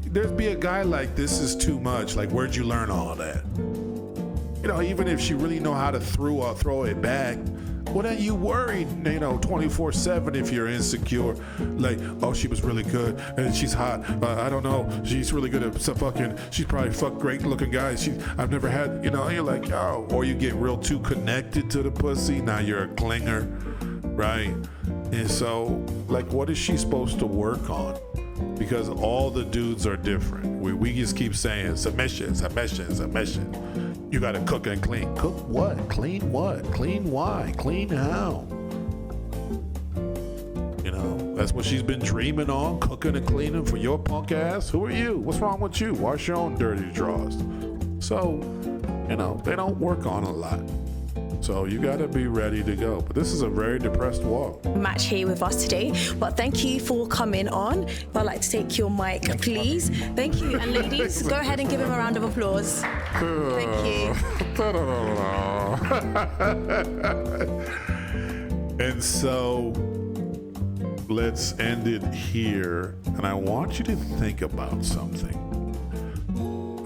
there'd be a guy like, this is too much. Like, where'd you learn all that? You know, even if she really know how to throw it back, well, then you worried, you know, 24/7 if you're insecure. Like, oh, she was really good and she's hot. I don't know. She's really good at fucking. She's probably fucked great looking guys. I've never had, you know, you're like, oh, or you get real too connected to the pussy. Now you're a clinger, right? And so, like, what is she supposed to work on? Because all the dudes are different. We just keep saying submission, submission, submission. You gotta cook and clean. Cook what? Clean what? Clean why? Clean how? You know, that's what she's been dreaming on, cooking and cleaning for your punk ass. Who are you? What's wrong with you? Wash your own dirty drawers. So, you know, they don't work on a lot. So you gotta be ready to go. But this is a very depressed walk. Match here with us today. But thank you for coming on. I'd like to take your mic, please. Thank you. And ladies, go ahead and give him a round of applause. Thank you. And so let's end it here. And I want you to think about something.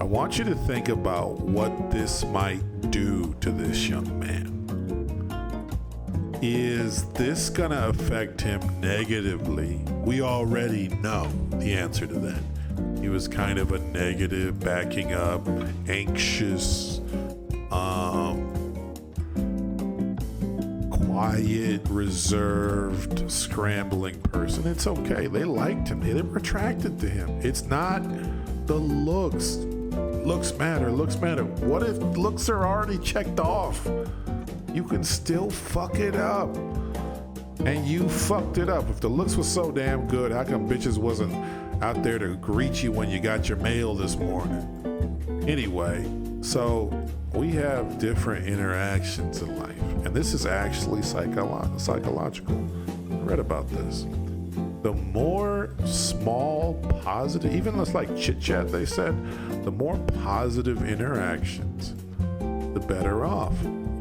I want you to think about what this might do to this young man. Is this gonna affect him negatively? We already know the answer to that. He was kind of a negative, backing up, anxious, quiet, reserved, scrambling person. It's okay. They liked him. They were attracted to him. It's not the looks. Looks matter. Looks matter. What if looks are already checked off? You can still fuck it up. And you fucked it up. If the looks was so damn good, how come bitches wasn't out there to greet you when you got your mail this morning? Anyway, so we have different interactions in life. And this is actually psychological. I read about this. The more small, positive, even less like chit chat, they said, the more positive interactions, the better off.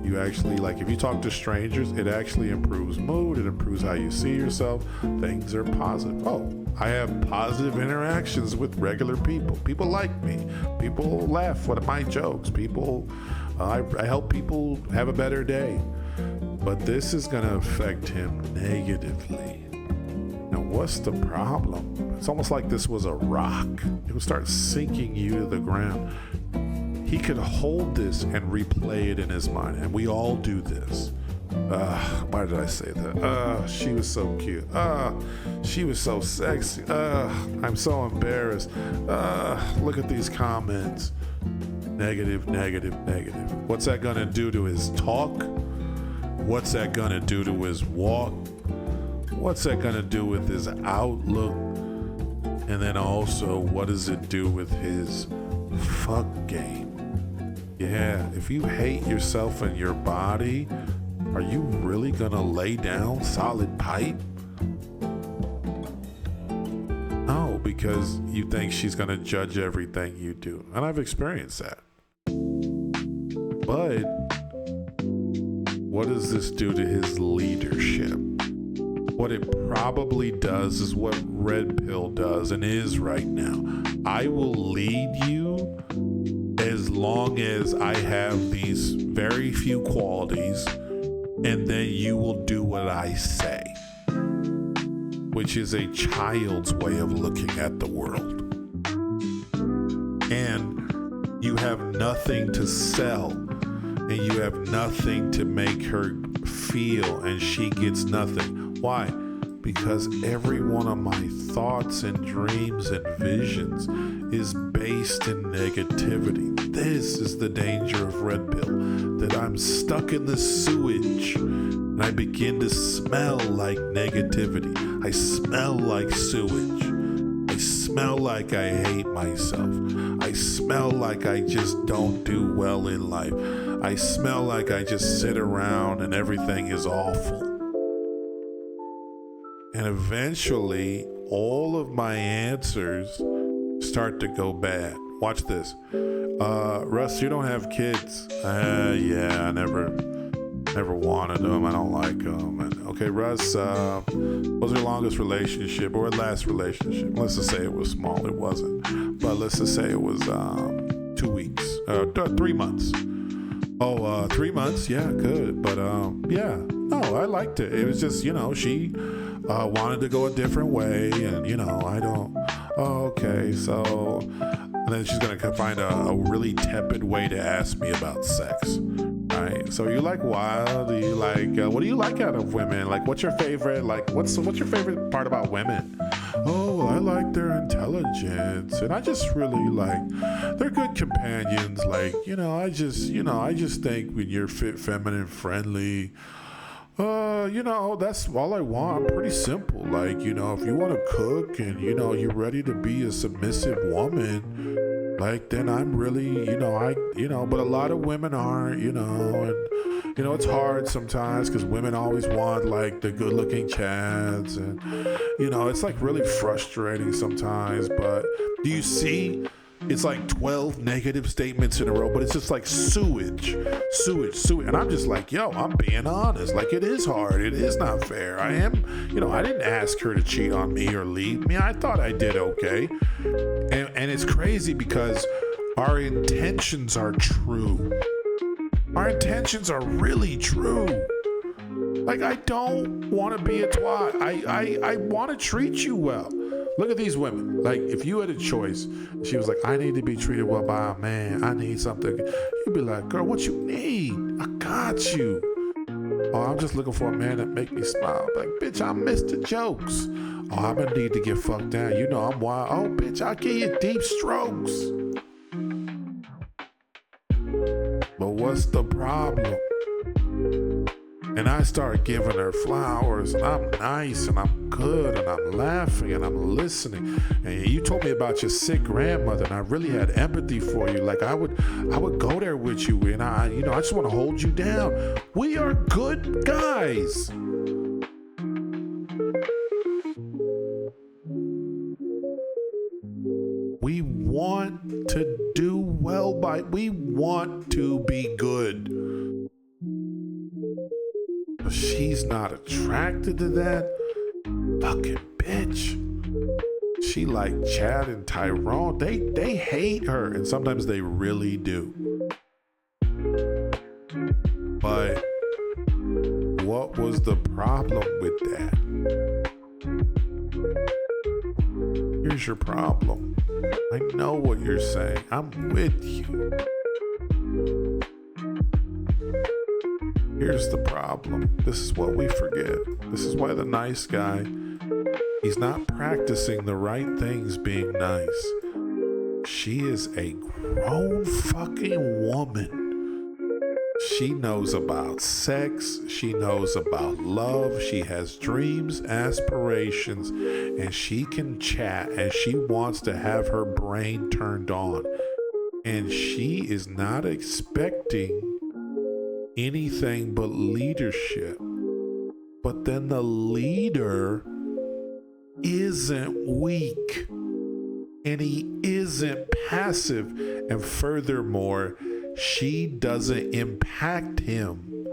You actually, like, if you talk to strangers, it actually improves mood, it improves how you see yourself. Things are positive. Oh, I have positive interactions with regular people. People like me. People laugh at my jokes. People, I help people have a better day. But this is going to affect him negatively. Now, what's the problem? It's almost like this was a rock. It would start sinking you to the ground. He could hold this and replay it in his mind, and we all do this. Why did I say that? She was so cute. She was so sexy. I'm so embarrassed. Look at these comments. Negative, negative, negative. What's that gonna do to his talk? What's that gonna do to his walk? What's that gonna do with his outlook? And then also, what does it do with his fuck game? Yeah, if you hate yourself and your body, are you really gonna lay down solid pipe? No, because you think she's gonna judge everything you do. And I've experienced that. But what does this do to his leadership? What it probably does is what Red Pill does and is right now. I will lead you as long as I have these very few qualities, and then you will do what I say, which is a child's way of looking at the world. And you have nothing to sell, and you have nothing to make her feel, and she gets nothing. Why? because every one of my thoughts and dreams and visions is based in negativity. This is the danger of red pill, that I'm stuck in the sewage and I begin to smell like negativity. I smell like sewage. I smell like I hate myself. I smell like I just don't do well in life. I smell like I just sit around and everything is awful. And eventually, all of my answers start to go bad. Watch this. Russ, you don't have kids. Yeah, I never wanted them. I don't like them. And, okay, Russ, what was your longest relationship or last relationship? Let's just say it was small. It wasn't. But let's just say it was 2 weeks, 3 months. 3 months. Yeah, good. But yeah, no, I liked it. It was just, she wanted to go a different way. And, I don't. Okay, so. And then she's going to find a really tepid way to ask me about sex. Right. So you like wild? Do you like, what do you like out of women? Like, what's your favorite? Like, what's your favorite part about women? Oh, I like their intelligence. And I just really like, they're good companions. Like, I just think when you're fit, feminine, friendly, that's all I want. Pretty simple. Like, if you want to cook and, you're ready to be a submissive woman, like, then I'm really, but a lot of women aren't, and, it's hard sometimes because women always want, like, the good looking chads and, it's like really frustrating sometimes. But do you see? It's like 12 negative statements in a row, but it's just like sewage. And I'm just like, I'm being honest. Like, it is hard. It is not fair. I am, I didn't ask her to cheat on me or leave me. I thought I did okay. And it's crazy because our intentions are true. Our intentions are really true. Like, I don't want to be a twat. I want to treat you well. Look at these women. Like, if you had a choice, she was like, I need to be treated well by a man. I need something. You'd be like, girl, what you need? I got you. Oh, I'm just looking for a man that make me smile. Like, bitch, I missed the jokes. Oh, I'm gonna need to get fucked down. I'm wild. Oh, bitch, I'll give you deep strokes. But what's the problem? And I start giving her flowers, and I'm nice, and I'm good, and I'm laughing, and I'm listening. And you told me about your sick grandmother, and I really had empathy for you. Like, I would go there with you, and I just want to hold you down. We are good guys. We want to do well we want to be good. She's not attracted to that fucking bitch. She like Chad and Tyrone. They hate her, and sometimes they really do. But what was the problem with that? Here's your problem. I know what you're saying. I'm with you. Here's the problem. This is what we forget. This is why the nice guy, he's not practicing the right things being nice. She is a grown fucking woman. She knows about sex. She knows about love. She has dreams, aspirations, and she can chat, and she wants to have her brain turned on. And she is not expecting anything but leadership. But then the leader isn't weak, and he isn't passive, and furthermore, she doesn't impact him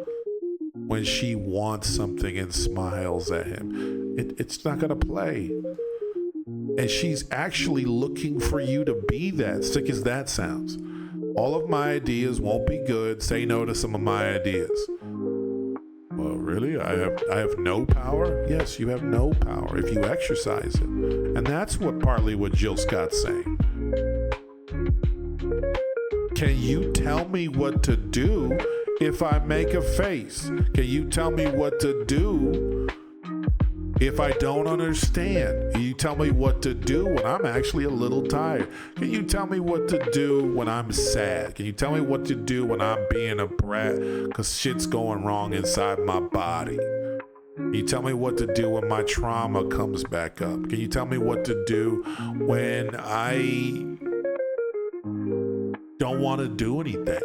when she wants something and smiles at him. It's not gonna play. And she's actually looking for you to be that, sick as that sounds. All of my ideas won't be good. Say no to some of my ideas. Well, really? I have no power? Yes, you have no power if you exercise it. And that's partly what Jill Scott's saying. Can you tell me what to do if I make a face? Can you tell me what to do If I don't understand, can you tell me what to do when I'm actually a little tired? Can you tell me what to do when I'm sad? Can you tell me what to do when I'm being a brat because shit's going wrong inside my body? Can you tell me what to do when my trauma comes back up? Can you tell me what to do when I don't want to do anything?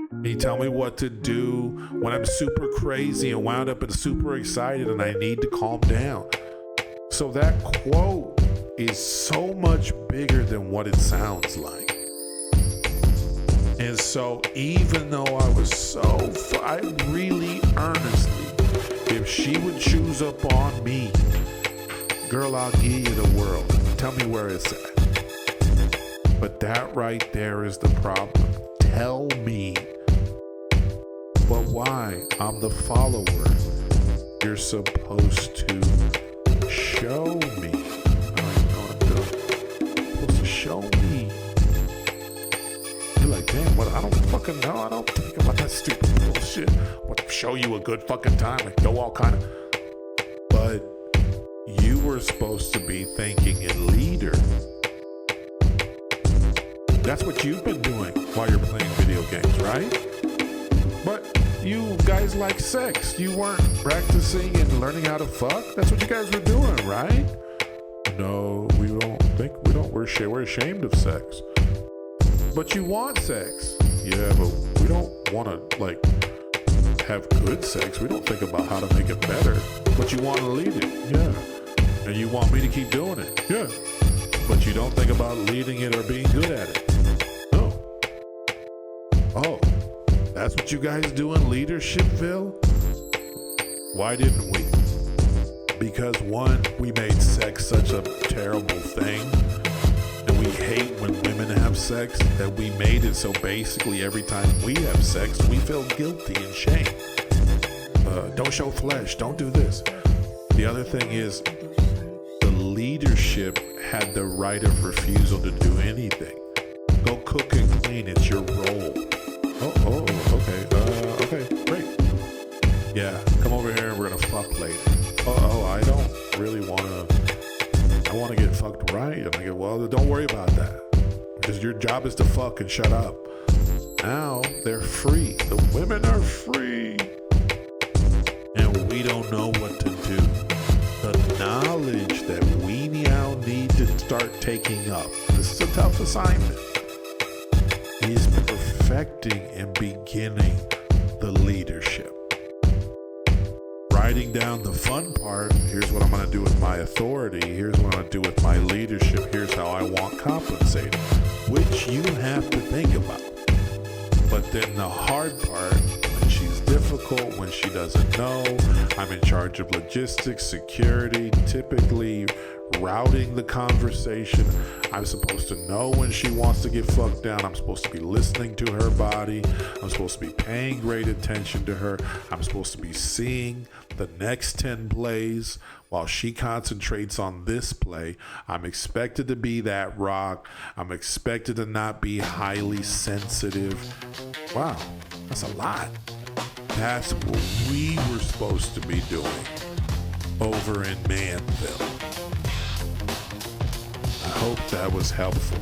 Can you tell me what to do when I'm super crazy and wound up and super excited and I need to calm down? So that quote is so much bigger than what it sounds like. And so even though I was I really earnestly, if she would choose up on me, girl, I'll give you the world. Tell me where it's at. But that right there is the problem. Tell me. But why? I'm the follower. You're supposed to show me. I don't even know what I'm doing. You're supposed to show me. You're like, damn, what? I don't fucking know. I don't think about that stupid bullshit. What, show you a good fucking time? Like, go all kind of. But you were supposed to be thinking in leader. That's what you've been doing while you're playing video games, right? But you guys like sex. You weren't practicing and learning how to fuck. That's what you guys were doing, right? No, we're ashamed of sex. But you want sex. Yeah, but we don't want to, like, have good sex. We don't think about how to make it better. But you want to lead it. Yeah. And you want me to keep doing it. Yeah. But you don't think about leading it or being good at it. No. Oh. That's what you guys do in Leadershipville? Why didn't we? Because one, we made sex such a terrible thing, and we hate when women have sex, that we made it so basically every time we have sex, we feel guilty and shame. Don't show flesh, don't do this. The other thing is, the leadership had the right of refusal to do anything. Go cook and clean, it's your role. Okay, great. Yeah, come over here and we're gonna fuck later. I don't really I wanna get fucked right. And I go, well, don't worry about that. Because your job is to fuck and shut up. Now they're free. The women are free. And we don't know what to do. The knowledge that we now need to start taking up, this is a tough assignment, is perfecting and beginning the leadership. Writing down the fun part, here's what I'm going to do with my authority, here's what I'm going to do with my leadership, here's how I want compensated, which you have to think about. But then the hard part, when she's difficult, when she doesn't know, I'm in charge of logistics, security, typically routing the conversation. I'm supposed to know when she wants to get fucked down. I'm supposed to be listening to her body. I'm supposed to be paying great attention to her. I'm supposed to be seeing the next 10 plays while she concentrates on this play. I'm expected to be that rock. I'm expected to not be highly sensitive. Wow, that's a lot. That's what we were supposed to be doing over in Manville. I hope that was helpful.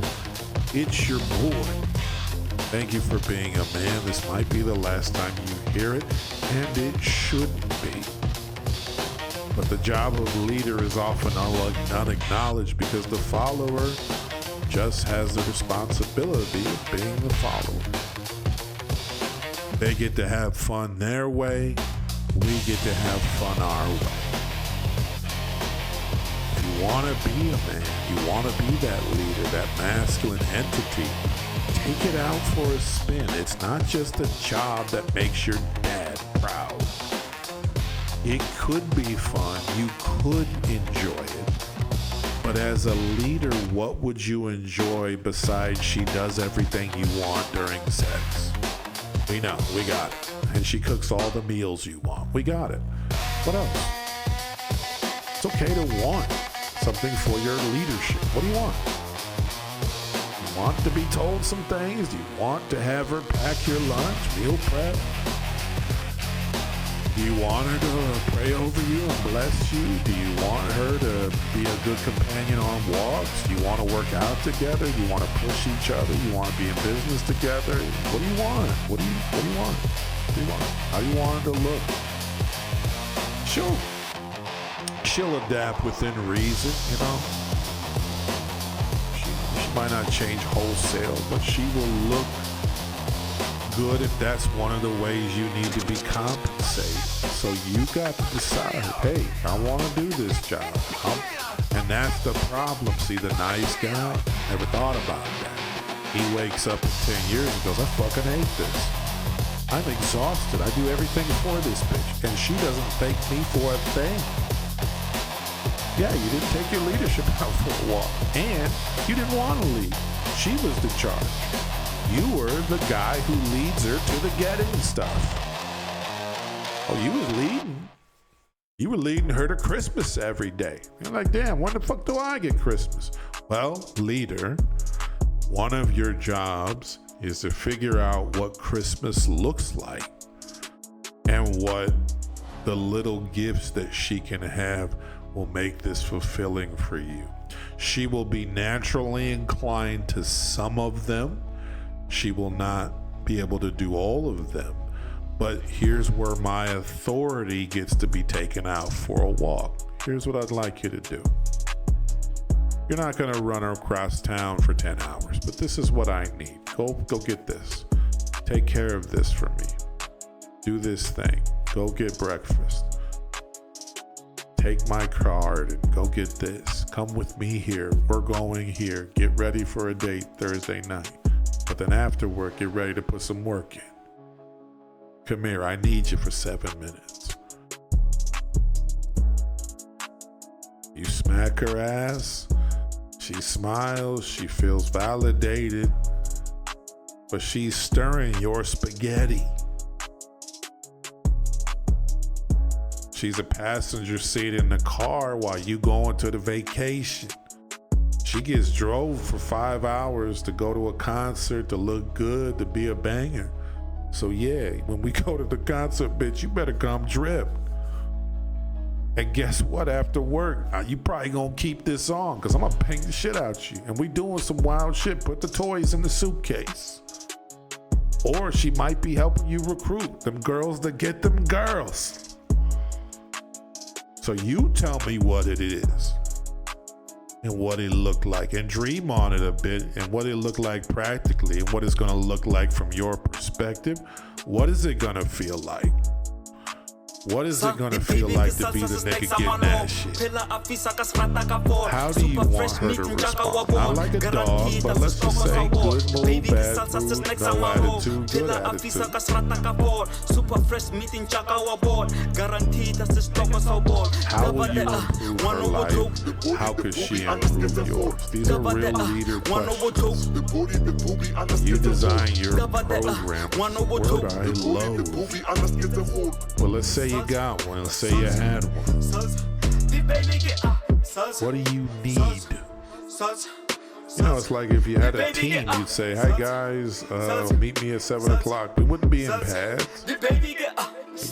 It's your boy. Thank you for being a man. This might be the last time you hear it, and it shouldn't be. But the job of leader is often unacknowledged because the follower just has the responsibility of being the follower. They get to have fun their way. We get to have fun our way. If you want to be a man, you want to be that leader, that masculine entity, take it out for a spin. It's not just a job that makes your dad proud. It could be fun. You could enjoy it. But as a leader, what would you enjoy besides she does everything you want during sex? We know, we got it. And she cooks all the meals you want. We got it. What else? It's okay to want something for your leadership. What do you want? You want to be told some things? Do you want to have her pack your lunch, meal prep? Do you want her to pray over you and bless you? Do you want her to be a good companion on walks? Do you want to work out together? Do you want to push each other? You want to be in business together? What do you want? What do you want? What do you want? How do you want her to look? She'll adapt within reason, you know. She might not change wholesale, but she will look good if that's one of the ways you need to be compensated. So you got to decide, hey, I want to do this job. And that's the problem. See, the nice guy never thought about that. He wakes up in 10 years and goes, I fucking hate this. I'm exhausted. I do everything for this bitch. And she doesn't thank me for a thing. Yeah, you didn't take your leadership out for a walk. And you didn't want to lead. She was the charge. You were the guy who leads her to the getting stuff. Oh, you was leading. You were leading her to Christmas every day. You're like, damn, when the fuck do I get Christmas? Well, leader, one of your jobs is to figure out what Christmas looks like and what the little gifts that she can have will make this fulfilling for you. She will be naturally inclined to some of them. She will not be able to do all of them. But here's where my authority gets to be taken out for a walk. Here's what I'd like you to do. You're not going to run across town for 10 hours, but this is what I need. Go get this. Take care of this for me. Do this thing. Go get breakfast. Take my card and go get this. Come with me here. We're going here. Get ready for a date Thursday night. But then after work, get ready to put some work in. Come here, I need you for 7 minutes. You smack her ass. She smiles. She feels validated. But she's stirring your spaghetti. She's a passenger seat in the car while you going to the vacation. She gets drove for 5 hours to go to a concert, to look good, to be a banger. So yeah, when we go to the concert, bitch, you better come dripped. And guess what? After work, you probably gonna keep this on because I'm gonna paint the shit out you. And we doing some wild shit. Put the toys in the suitcase. Or she might be helping you recruit them girls that get them girls. So you tell me what it is. And what it looked like, and dream on it a bit, and what it looked like practically, and what it's gonna look like from your perspective. What is it gonna feel like? What is it gonna feel like to be the nigga getting that shit? How do you want her to respond? Not like a dog, but let's just say good mood, bad mood, no attitude, good attitude. How will you improve her life? How could she improve yours? These are real leader questions. You design your program. Word I love. Well, let's say you got one. Let's say you had one. What do you need? You know, it's like if you had a team, you'd say, "Hi guys, meet me at 7 o'clock." We wouldn't be in pads. We'd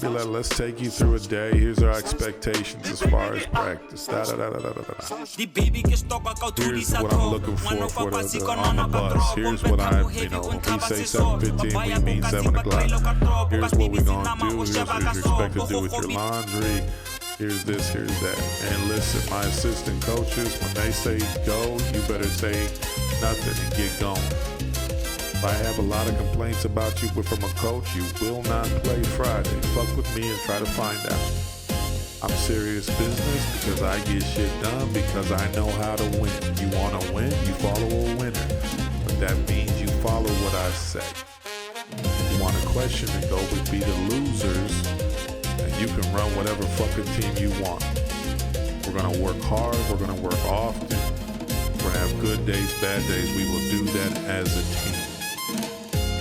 be like, "Let's take you through a day. Here's our expectations as far as practice." Here's what I'm looking for on the bus. Here's what when we say 7:15, we mean 7 o'clock. Here's what we're gonna do. Here's what you're expected to do with your laundry. Here's this, here's that. And listen, my assistant coaches, when they say go, you better say nothing and get going. If I have a lot of complaints about you, but from a coach, you will not play Friday. Fuck with me and try to find out. I'm serious business because I get shit done because I know how to win. You want to win, you follow a winner. But that means you follow what I say. If you want a question to go with be the losers, and you can run whatever fucking team you want. We're going to work hard. We're going to work often. We're going to have good days, bad days. We will do that as a team.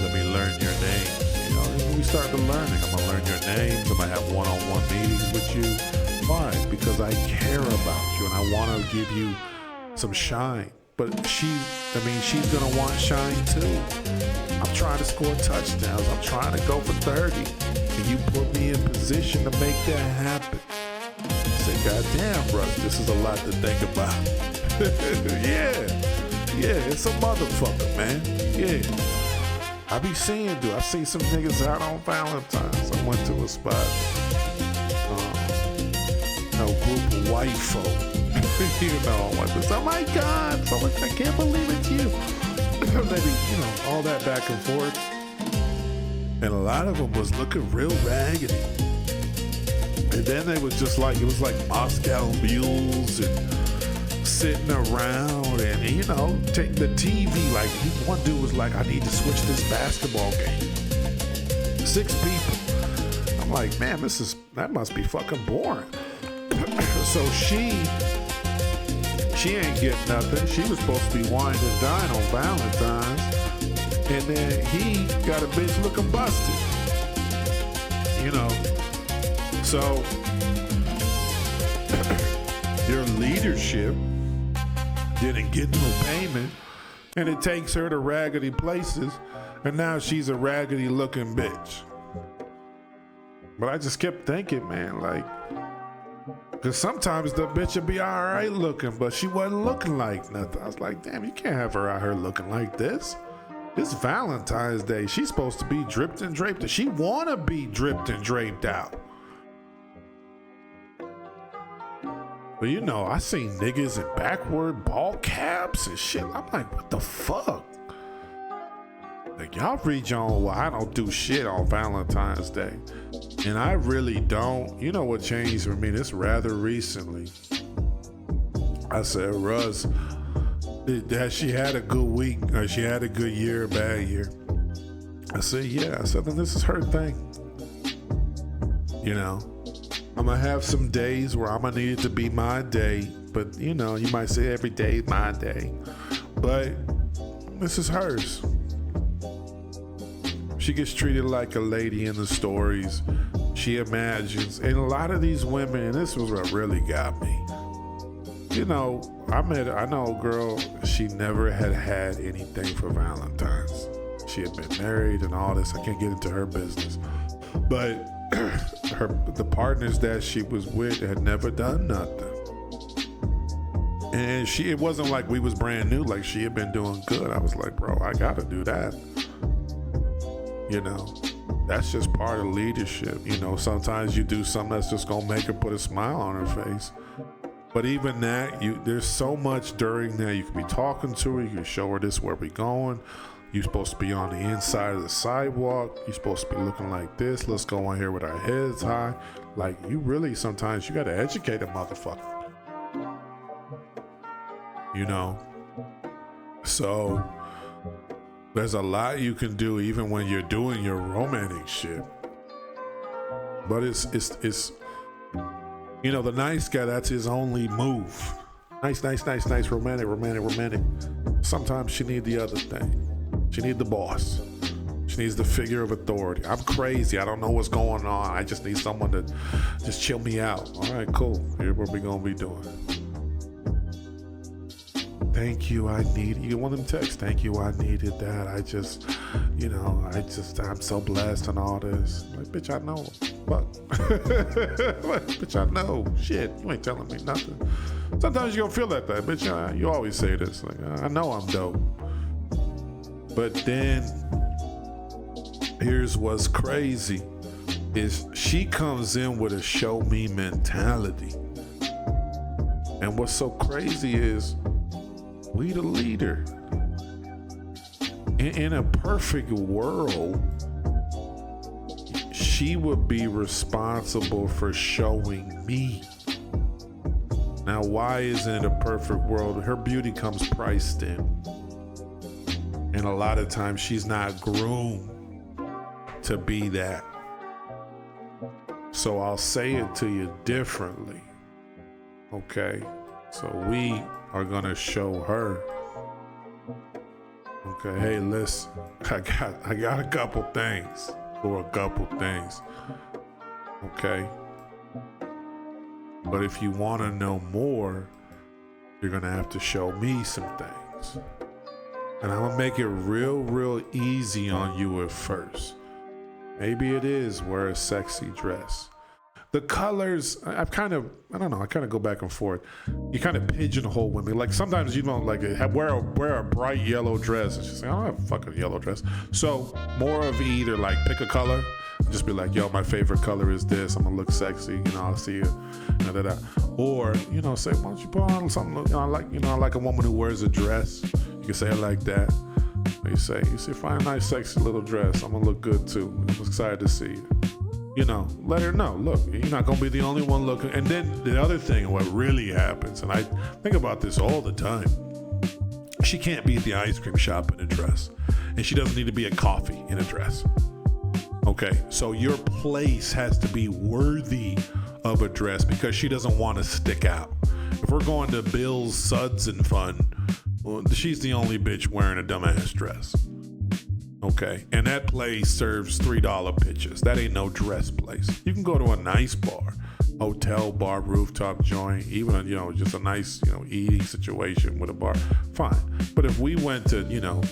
Let me learn your names. You know, when we start the learning, I'm going to learn your names. I'm going to have one-on-one meetings with you. Why? Because I care about you and I want to give you some shine. But she's going to want shine too. I'm trying to score touchdowns. I'm trying to go for 30. And you put me in position to make that happen. I said, goddamn, Russ, this is a lot to think about. Yeah, it's a motherfucker, man. Yeah. I be seeing, dude. I see some niggas out on Valentine's. I went to a spot. No group of white folk. You know, I went to, oh my God. So I can't believe it's you. Maybe, you know, all that back and forth. And a lot of them was looking real raggedy. And then they was just like, it was like Moscow mules and sitting around and, you know, take the TV. Like, one dude was like, I need to switch this basketball game. 6 people. I'm like, man, that must be fucking boring. So she ain't getting nothing. She was supposed to be wine and dine on Valentine's. And then he got a bitch looking busted. You know. So your leadership didn't get no payment, and it takes her to raggedy places, and now she's a raggedy looking bitch. But I just kept thinking, man, like, because sometimes the bitch would be all right looking, but she wasn't looking like nothing. I was like, damn, you can't have her out here looking like this. It's Valentine's Day. She's supposed to be dripped and draped. She want to be dripped and draped out. But you know, I seen niggas in backward ball caps and shit. I'm like, what the fuck? Like, y'all read your own. Well, I don't do shit on Valentine's Day. And I really don't. You know what changed for me? This rather recently. I said, Russ, has she had a good week? Or she had a good year, a bad year? I said, yeah. I said, then this is her thing. You know? I'm gonna have some days where I'm gonna need it to be my day, but you know, you might say every day is my day, but this is hers. She gets treated like a lady in the stories. She imagines, and a lot of these women, and this was what really got me. You know, I know a girl, she never had anything for Valentine's. She had been married and all this. I can't get into her business, but the partners that she was with had never done nothing. And it wasn't like we was brand new, like she had been doing good. I was like, bro, I gotta do that. You know, that's just part of leadership. You know, sometimes you do something that's just gonna make her put a smile on her face. But even that, there's so much during that. You can be talking to her, you can show her this where we going. You're supposed to be on the inside of the sidewalk. You're supposed to be looking like this. Let's go on here with our heads high. Like, you really, sometimes you got to educate a motherfucker. You know? So, there's a lot you can do even when you're doing your romantic shit. But it's you know, the nice guy, that's his only move. Nice, romantic. Sometimes she need the other thing. She needs the boss. She needs the figure of authority. I'm crazy. I don't know what's going on. I just need someone to just chill me out. All right, cool. Here's what we're going to be doing. Thank you. I need you. One of them texts. Thank you. I needed that. I'm so blessed and all this. Like, bitch, I know. Fuck. Bitch, I know. Shit. You ain't telling me nothing. Sometimes you're going to feel like that, bitch. You always say this. Like, I know I'm dope. But then, here's what's crazy, is she comes in with a show me mentality. And what's so crazy is, we the leader. In a perfect world, she would be responsible for showing me. Now, why isn't it a perfect world? Her beauty comes priced in. And a lot of times she's not groomed to be that. So I'll say it to you differently. Okay? So we are gonna show her. Okay, hey, listen, I got a couple things. Okay? But if you wanna know more, you're gonna have to show me some things. And I'm gonna make it real easy on you at first. Maybe it is wear a sexy dress. The colors, I kind of go back and forth. You kind of pigeonhole women. Like sometimes you don't like wear a bright yellow dress. And she's like, I don't have a fucking yellow dress. So more of either like pick a color, just be like, yo, my favorite color is this. I'm gonna look sexy. I'll see you. Or say, why don't you put on something? I like a woman who wears a dress. You can say it like that. You say, find a nice, sexy little dress. I'm gonna look good too. I'm excited to see you. Let her know, look, you're not going to be the only one looking. And then the other thing, what really happens, and I think about this all the time, she can't be at the ice cream shop in a dress. And she doesn't need to be at coffee in a dress. Okay, so your place has to be worthy of a dress because she doesn't want to stick out. If we're going to Bill's Suds and Fun, well, she's the only bitch wearing a dumbass dress. Okay, and that place serves $3 pitches. That ain't no dress place. You can go to a nice bar, hotel bar, rooftop joint, even just a nice eating situation with a bar. Fine, but if we went to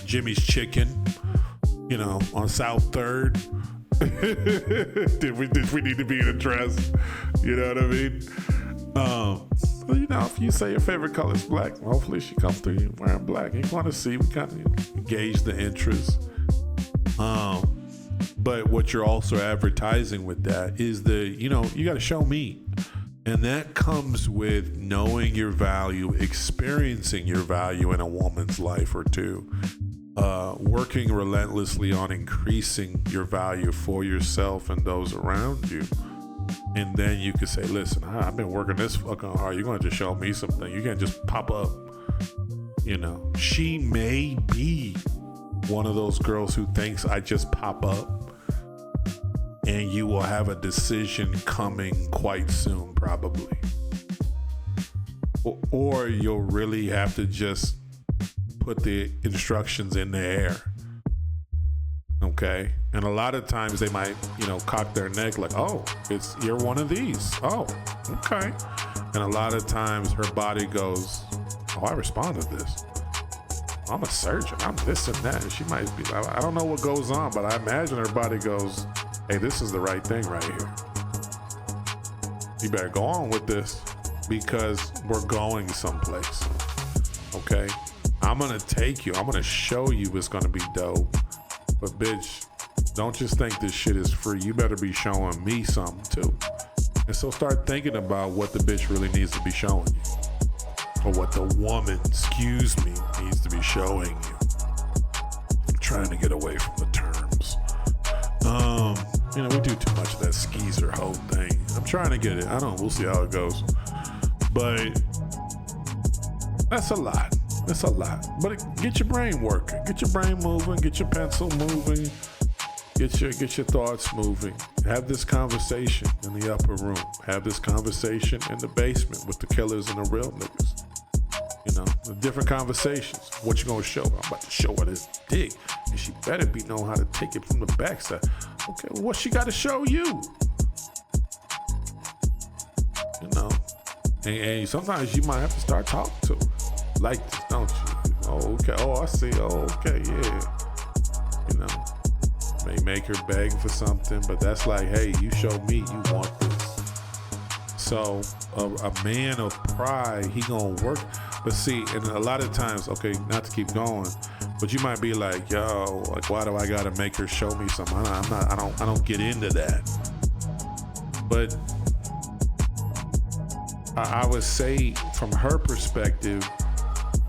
Jimmy's Chicken, on South 3rd, did we need to be in a dress? You know what I mean? If you say your favorite color is black, hopefully she comes through wearing black. You want to see, we kind of gauge the interest. But what you're also advertising with that is you got to show me. And that comes with knowing your value, experiencing your value in a woman's life or two, working relentlessly on increasing your value for yourself and those around you. And then you could say, listen, I've been working this fucking hard. You're going to just show me something. You can't just pop up. She may be one of those girls who thinks I just pop up, and you will have a decision coming quite soon, probably. Or you'll really have to just put the instructions in the air. Okay? And a lot of times they might, cock their neck like, oh, you're one of these. Oh, okay. And a lot of times her body goes, oh, I respond to this. I'm a surgeon. I'm this and that. And she might be, I don't know what goes on, but I imagine her body goes, hey, this is the right thing right here. You better go on with this because we're going someplace. Okay? I'm going to take you. I'm going to show you it's going to be dope. But bitch, don't just think this shit is free. You better be showing me something too. And so start thinking about what the bitch really needs to be showing you. Or what the woman, needs to be showing you. I'm trying to get away from the terms. We do too much of that skeezer hoe thing. I'm trying to get it. We'll see how it goes. But that's a lot. That's a lot. But get your brain working. Get your brain moving. Get your pencil moving. Get your thoughts moving. Have this conversation in the upper room. Have this conversation in the basement with the killers and the real niggas. The different conversations. What you gonna show? I'm about to show her this dick, and she better be know how to take it from the backside. Okay, well, what she got to show you? And sometimes you might have to start talking to her like this, don't you? Oh, okay. Oh, I see. Oh, okay. Yeah. May make her beg for something, but that's like, hey, you show me you want this. So a man of pride, he gonna work. But see, and a lot of times, okay, not to keep going, but you might be like, yo, like, why do I gotta make her show me something? I don't get into that. But I would say, from her perspective,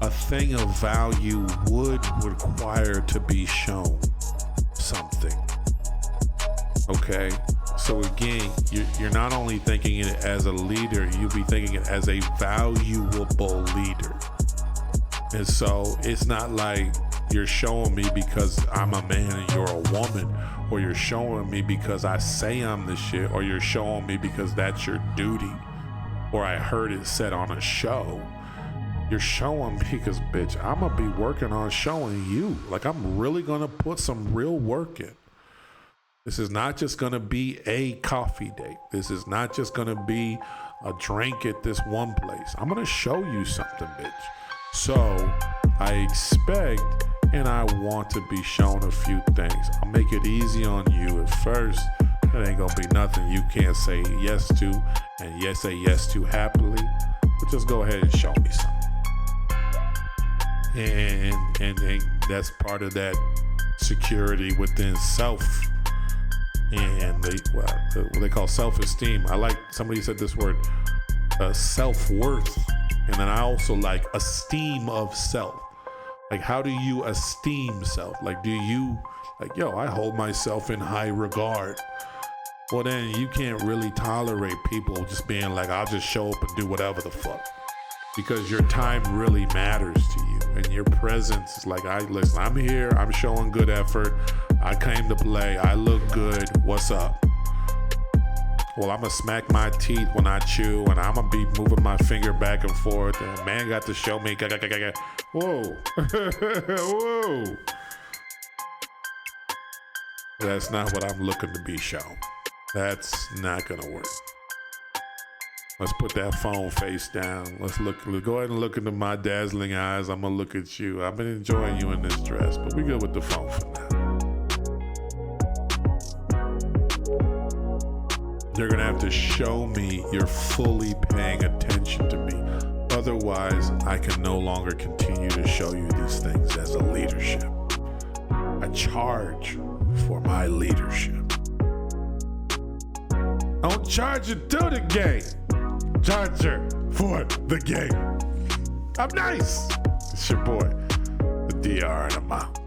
a thing of value would require to be shown something. Okay? So again, you're not only thinking it as a leader, you'll be thinking it as a valuable leader. And so it's not like you're showing me because I'm a man and you're a woman, or you're showing me because I say I'm the shit, or you're showing me because that's your duty, or I heard it said on a show. You're showing me because, bitch, I'm gonna be working on showing you. Like, I'm really gonna put some real work in. This is not just gonna be a coffee date. This is not just gonna be a drink at this one place. I'm gonna show you something, bitch. So I expect and I want to be shown a few things. I'll make it easy on you at first. It ain't gonna be nothing you can't say yes to and say yes to happily, but just go ahead and show me something. And that's part of that security within self and what they call self-esteem. I like, somebody said this word, self-worth, and then I also like esteem of self. Like, how do you esteem self? Like, do you, like, yo, I hold myself in high regard. Well, then you can't really tolerate people just being like, I'll just show up and do whatever the fuck. Because your time really matters to you, and your presence is like, listen, I'm here, I'm showing good effort, I came to play, I look good, what's up? Well, I'm gonna smack my teeth when I chew, and I'm gonna be moving my finger back and forth, and man got to show me, whoa, whoa. That's not what I'm looking to be shown. That's not gonna work. Let's put that phone face down. Go ahead and look into my dazzling eyes. I'm gonna look at you. I've been enjoying you in this dress, but we good with the phone for now. You're gonna have to show me you're fully paying attention to me. Otherwise, I can no longer continue to show you these things as a leadership. I charge for my leadership. I don't charge you to the game. Charge her for the game. I'm nice. It's your boy, the DR, and I'm out.